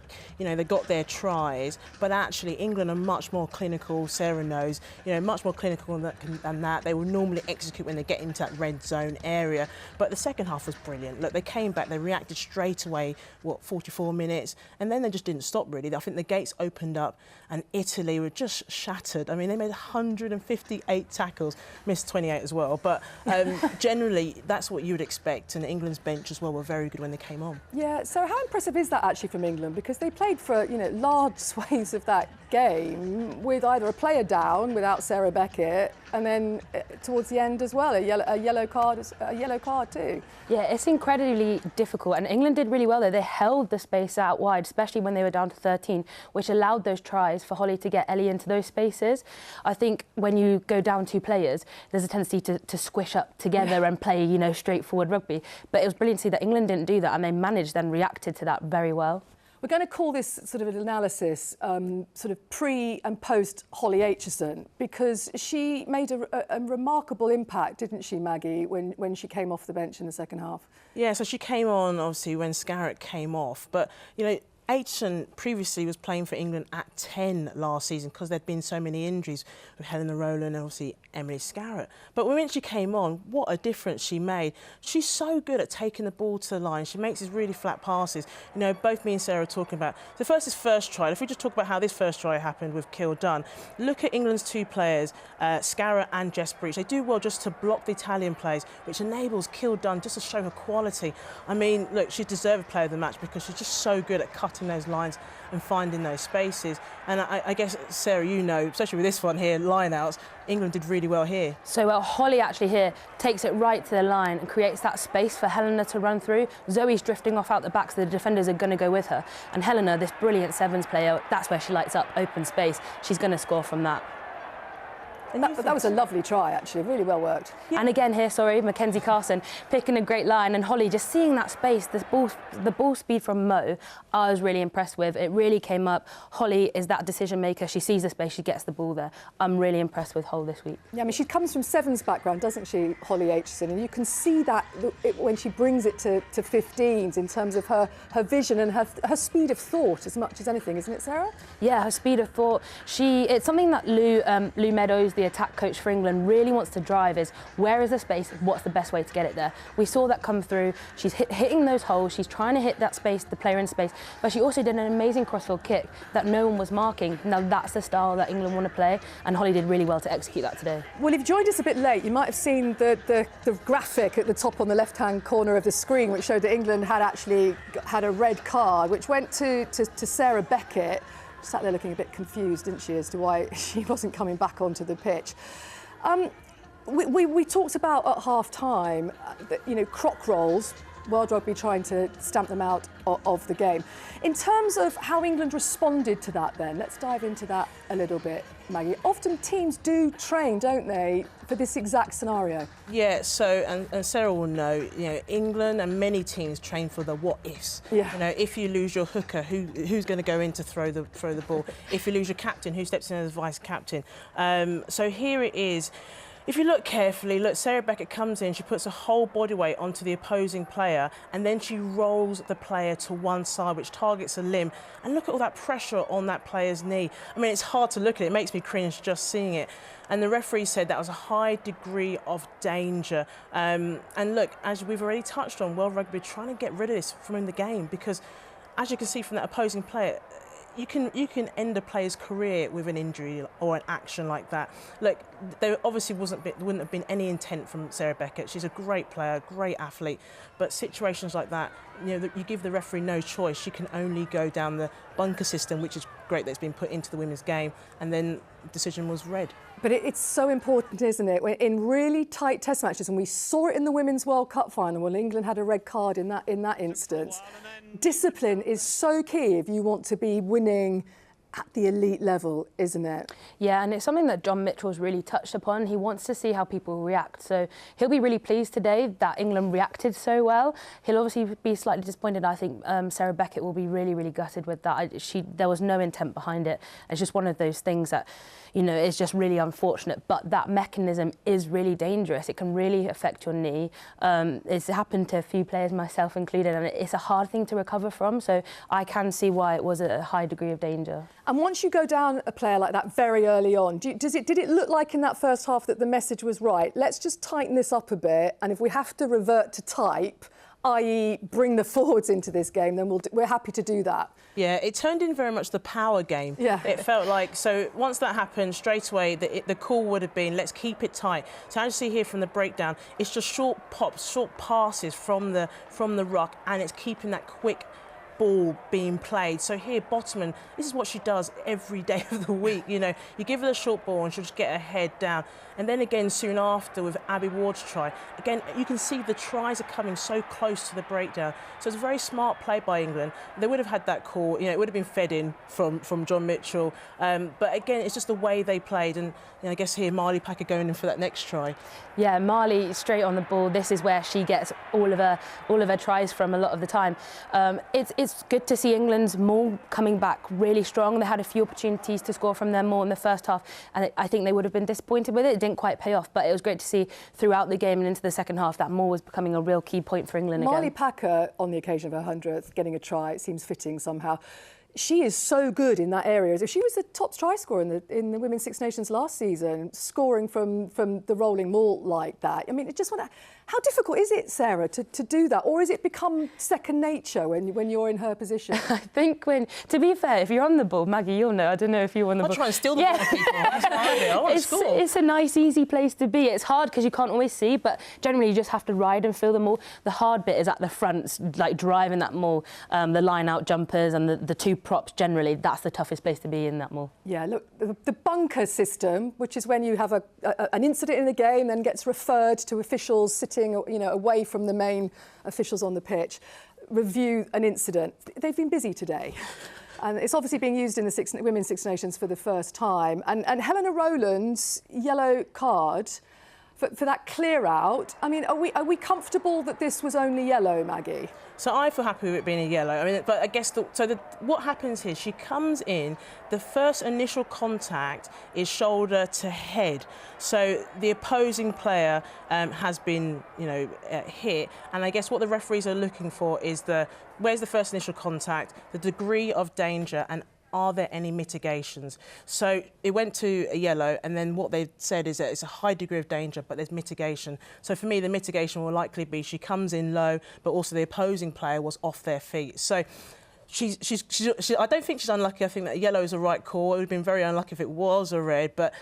got their tries, but actually England are much more clinical. Sarah knows, much more clinical than that. They will normally execute when they get into that red zone area. But the second half was brilliant. Look, they came back, they reacted straight away. 44 minutes, and then they just didn't stop really. I think the gates opened up, and Italy were just shattered. I mean, they made 158 tackles. Missed 28 as well, but generally that's what you would expect, and England's bench as well were very good when they came on. Yeah, so how impressive is that actually from England? Because they played for large swathes of that game with either a player down without Sarah Beckett, and then towards the end as well, a yellow card too. Yeah, it's incredibly difficult, and England did really well there. They held the space out wide, especially when they were down to 13, which allowed those tries for Holly to get Ellie into those spaces. I think when you go down 2 players, there's a tendency to squish up together and play, straightforward rugby. But it was brilliant to see that England didn't do that, and they managed and reacted to that very well. We're going to call this sort of an analysis, sort of pre and post Holly Aitchison, because she made a remarkable impact, didn't she, Maggie, when she came off the bench in the second half? Yeah, so she came on obviously when Scarrett came off, but Aitchison previously was playing for England at 10 last season because there'd been so many injuries with Helena Rowland and obviously Emily Scarrett. But when she came on, what a difference she made. She's so good at taking the ball to the line. She makes these really flat passes. You know, both me and Sarah are talking about. The first try, if we just talk about how this first try happened with Kill Dunn, look at England's two players, Scarrett and Jess Breach. They do well just to block the Italian players, which enables Kill Dunn just to show her quality. I mean, look, she deserved player of the match because she's just so good at cutting those lines and finding those spaces. And I guess, Sarah, you know, especially with this one here, line-outs, England did really well here. So Holly actually here takes it right to the line and creates that space for Helena to run through. Zoe's drifting off out the back, so the defenders are going to go with her. And Helena, this brilliant sevens player, that's where she lights up open space. She's going to score from that. And that was a lovely try, actually, really well worked. Yeah. And again here, Mackenzie Carson picking a great line, and Holly just seeing that space, the ball speed from Mo, I was really impressed with. It really came up. Holly is that decision maker. She sees the space, she gets the ball there. I'm really impressed with Holly this week. Yeah, I mean, she comes from sevens background, doesn't she, Holly Aitchison? And you can see that when she brings it to 15s in terms of her vision and her speed of thought as much as anything, isn't it, Sarah? Yeah, her speed of thought. It's something that Lou Meadows, the attack coach for England, really wants to drive is where is the space, what's the best way to get it there. We saw that come through. She's hitting those holes, she's trying to hit that space, the player in space, but she also did an amazing crossfield kick that no one was marking. Now that's the style that England want to play, and Holly did really well to execute that today. Well, if you joined us a bit late, you might have seen the graphic at the top on the left-hand corner of the screen, which showed that England had actually had a red card, which went to Sarah Beckett. Sat there looking a bit confused, didn't she, as to why she wasn't coming back onto the pitch. We talked about at half-time, you know, croc rolls, World Rugby trying to stamp them out of the game. In terms of how England responded to that then, let's dive into that a little bit, Maggie. Often teams do train, don't they, for this exact scenario? Yeah, so, and Sarah will know, you know, England and many teams train for the what-ifs. Yeah. You know, if you lose your hooker, who's going to go in to throw the ball? If you lose your captain, who steps in as vice-captain? So here it is. If you look carefully, look, Sarah Beckett comes in, she puts a whole body weight onto the opposing player, and then she rolls the player to one side, which targets a limb. And look at all that pressure on that player's knee. I mean, it's hard to look at it. It makes me cringe just seeing it. And the referee said that was a high degree of danger. And look, as we've already touched on, World Rugby trying to get rid of this from the game because, as you can see from that opposing player, you can end a player's career with an injury or an action like that. Look, there obviously wouldn't have been any intent from Sarah Beckett. She's a great player, great athlete, but situations like that, you know, you give the referee no choice. She can only go down the bunker system, which is great that it's been put into the women's game, and then the decision was red. But it's so important, isn't it? In really tight test matches, and we saw it in the Women's World Cup final when England had a red card in that instance. Discipline is so key if you want to be winning at the elite level, isn't it? Yeah, and it's something that John Mitchell's really touched upon. He wants to see how people react. So he'll be really pleased today that England reacted so well. He'll obviously be slightly disappointed. I think Sarah Beckett will be really, really gutted with that. There was no intent behind it. It's just one of those things that, you know, is just really unfortunate. But that mechanism is really dangerous. It can really affect your knee. It's happened to a few players, myself included, and it's a hard thing to recover from. So I can see why it was a high degree of danger. And once you go down a player like that very early on, did it look like in that first half that the message was right? Let's just tighten this up a bit, and if we have to revert to type, i.e. bring the forwards into this game, then we're happy to do that. Yeah, it turned in very much the power game. Yeah. It felt like, so once that happened, straight away, the call would have been, let's keep it tight. So as you see here from the breakdown, it's just short pops, short passes from the ruck, and it's keeping that quick ball being played. So here, Bottoman, this is what she does every day of the week. You know, you give her the short ball and she'll just get her head down. And then again, soon after, with Abby Ward's try, again, you can see the tries are coming so close to the breakdown. So it's a very smart play by England. They would have had that call, you know, it would have been fed in from John Mitchell. But again, it's just the way they played. And you know, I guess here, Marley Packer going in for that next try. Yeah, Marley straight on the ball. This is where she gets all of her tries from a lot of the time. It's It's good to see England's maul coming back really strong. They had a few opportunities to score from their maul in the first half, and I think they would have been disappointed with it. It didn't quite pay off, but it was great to see throughout the game and into the second half that maul was becoming a real key point for England Marley again. Packer, on the occasion of her 100th, getting a try, it seems fitting somehow. She is so good in that area. She was the top try scorer in the Women's Six Nations last season, scoring from the rolling maul like that. I mean, it just wonder, how difficult is it, Sarah, to do that? Or has it become second nature when you're in her position? I think to be fair, if you're on the ball, Maggie, you'll know. I don't know if you're on the ball. I'll try and steal the ball from people. That's what I do. I want to score. It's a nice, easy place to be. It's hard because you can't always see, but generally you just have to ride and feel the maul. The hard bit is at the front, like driving that maul, the line-out jumpers and the two props generally. That's the toughest place to be in that maul. Yeah, look, the bunker system, which is when you have an incident in the game, then gets referred to officials sitting, away from the main officials on the pitch, review an incident. They've been busy today. And it's obviously being used in the Women's Six Nations for the first time. And Helena Rowland's yellow card for that clear out. I mean, are we comfortable that this was only yellow, Maggie? So I feel happy with it being a yellow. I mean, but I guess what happens here? She comes in. The first initial contact is shoulder to head. So the opposing player has been, hit. And I guess what the referees are looking for is where's the first initial contact, the degree of danger, and are there any mitigations? So it went to a yellow, and then what they've said is that it's a high degree of danger, but there's mitigation. So for me, the mitigation will likely be she comes in low, but also the opposing player was off their feet. So I don't think she's unlucky. I think that yellow is a right call. It would have been very unlucky if it was a red, but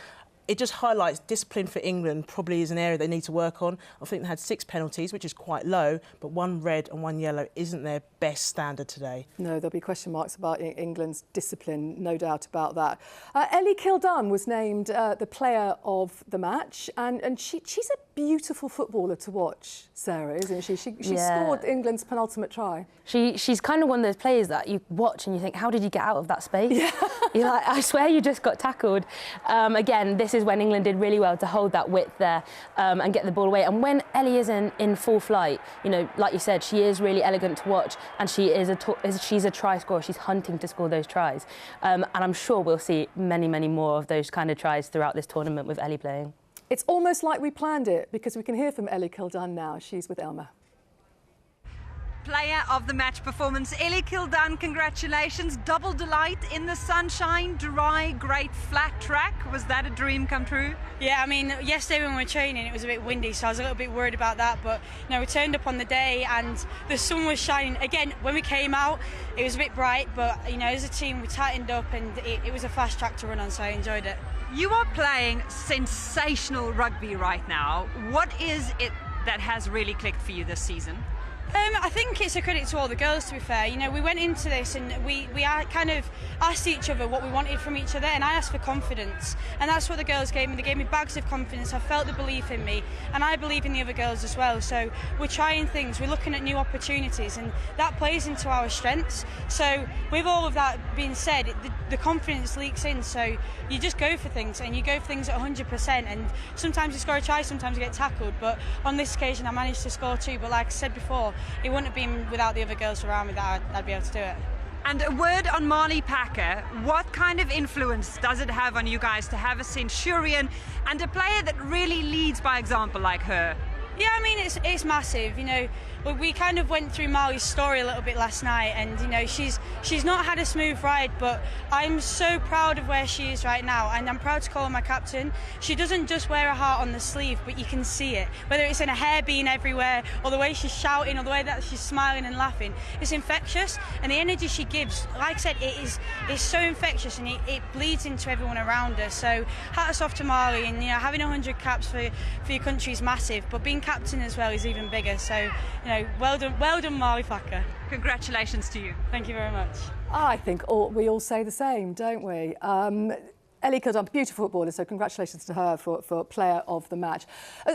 it just highlights discipline for England probably is an area they need to work on. I think they had 6 penalties, which is quite low, but 1 red and 1 yellow isn't their best standard today. No, there'll be question marks about England's discipline, no doubt about that. Ellie Kildunn was named the player of the match, and she's a beautiful footballer to watch, Sarah, isn't she? She scored England's penultimate try. She's kind of one of those players that you watch and you think, how did you get out of that space? Yeah. You're like, I swear you just got tackled. Again, this is when England did really well to hold that width there and get the ball away. And when Ellie is in full flight, like you said, she is really elegant to watch, and she's a try scorer. She's hunting to score those tries. And I'm sure we'll see many, many more of those kind of tries throughout this tournament with Ellie playing. It's almost like we planned it, because we can hear from Ellie Kildunn now. She's with Elma. Player of the match performance, Ellie Kildunn, congratulations. Double delight in the sunshine, dry, great flat track. Was that a dream come true? Yeah, I mean, yesterday when we were training, it was a bit windy, so I was a little bit worried about that. But we turned up on the day and the sun was shining. Again, when we came out, it was a bit bright, but as a team, we tightened up and it was a fast track to run on, so I enjoyed it. You are playing sensational rugby right now. What is it that has really clicked for you this season? I think it's a credit to all the girls, to be fair. We went into this and we kind of asked each other what we wanted from each other, and I asked for confidence, and that's what the girls gave me. They gave me bags of confidence. I felt the belief in me, and I believe in the other girls as well. So we're trying things, we're looking at new opportunities, and that plays into our strengths. So with all of that being said, the confidence leaks in, so you just go for things, and you go for things at 100%, and sometimes you score a try, sometimes you get tackled, but on this occasion I managed to score 2, but like I said before, it wouldn't have been without the other girls around me that I'd be able to do it. And a word on Marley Packer. What kind of influence does it have on you guys to have a centurion and a player that really leads by example like her? Yeah, I mean, it's massive. We kind of went through Marley's story a little bit last night, and she's not had a smooth ride, but I'm so proud of where she is right now, and I'm proud to call her my captain. She doesn't just wear her heart on the sleeve, but you can see it, whether it's in her hair being everywhere, or the way she's shouting, or the way that she's smiling and laughing. It's infectious, and the energy she gives, like I said, it's so infectious, and it bleeds into everyone around her. So hats off to Marley, and having 100 caps for your country is massive, but being captain as well is even bigger. So well done, Marley Packer. Congratulations to you. Thank you very much. I think we all say the same, don't we? Ellie Kildunn, beautiful footballer, so congratulations to her for player of the match.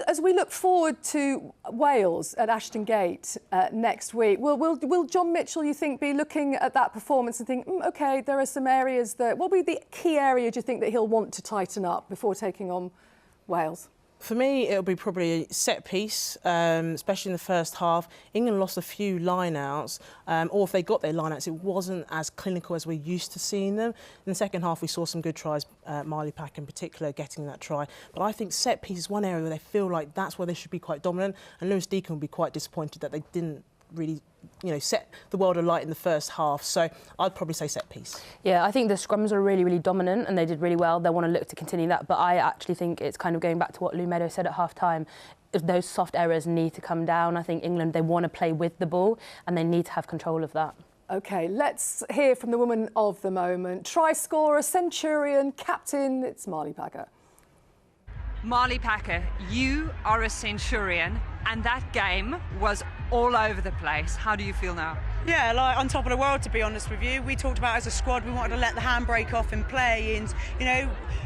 As we look forward to Wales at Ashton Gate next week, will John Mitchell, you think, be looking at that performance and think, OK, there are some areas that... What will be the key area, do you think, that he'll want to tighten up before taking on Wales? For me, it'll be probably a set piece, especially in the first half. England lost a few line-outs, or if they got their line-outs, it wasn't as clinical as we're used to seeing them. In the second half, we saw some good tries, Marley Pack in particular getting that try. But I think set piece is one area where they feel like that's where they should be quite dominant, and Lewis Deacon will be quite disappointed that they didn't really, set the world alight in the first half. So I'd probably say set piece. Yeah, I think the scrums are really, really dominant and they did really well. They want to look to continue that. But I actually think it's kind of going back to what Lou Meadows said at half-time. Those soft errors need to come down. I think England, they want to play with the ball and they need to have control of that. OK, let's hear from the woman of the moment. Try scorer, centurion, captain, it's Marley Packer. Marley Packer, you are a centurion and that game was all over the place. How do you feel now? Yeah, like on top of the world, to be honest with you. We talked about as a squad, we wanted to let the handbrake off and play, and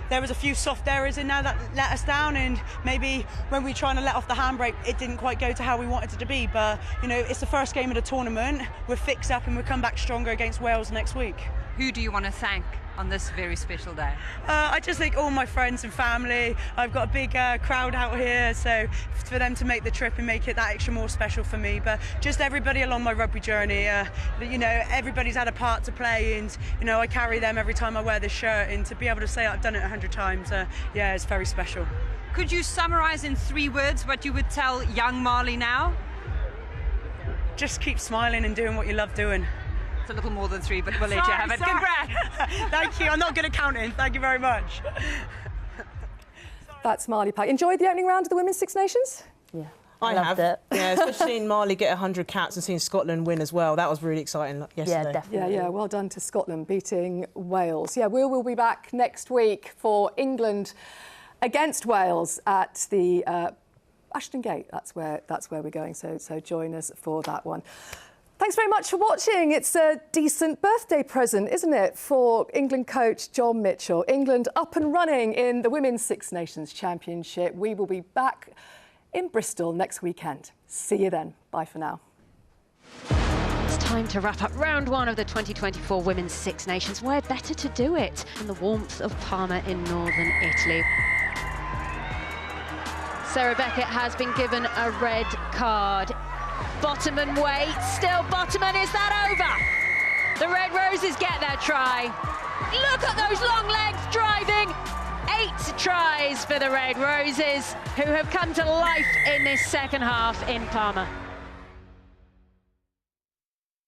there was a few soft errors in there that let us down, and maybe when we were trying to let off the handbrake, it didn't quite go to how we wanted it to be. But it's the first game of the tournament. We're fixed up and we'll come back stronger against Wales next week. Who do you want to thank on this very special day? I just think all my friends and family. I've got a big crowd out here, so for them to make the trip and make it that extra more special for me. But just everybody along my rugby journey, everybody's had a part to play, and I carry them every time I wear this shirt, and to be able to say I've done it 100 times, it's very special. Could you summarise in 3 words what you would tell young Marley now? Just keep smiling and doing what you love doing. A little more than 3, but we'll let you have it. Congrats! Thank you. I'm not good at counting. Thank you very much. That's Marley Pack. Enjoyed the opening round of the Women's Six Nations? Yeah, I loved have. it. Yeah, especially seeing Marley get 100 caps and seeing Scotland win as well. That was really exciting yesterday. Yeah, definitely. Yeah, well done to Scotland beating Wales. Yeah, we'll be back next week for England against Wales at the Ashton Gate. That's where we're going. So join us for that one. Thanks very much for watching. It's a decent birthday present, isn't it, for England coach John Mitchell. England up and running in the Women's Six Nations Championship. We will be back in Bristol next weekend. See you then. Bye for now. It's time to wrap up round 1 of the 2024 Women's Six Nations. Where better to do it in the warmth of Parma in northern Italy. Sarah Beckett has been given a red card. Bottoman waits, still Bottoman, is that over? The Red Roses get their try. Look at those long legs driving. 8 tries for the Red Roses, who have come to life in this second half in Parma.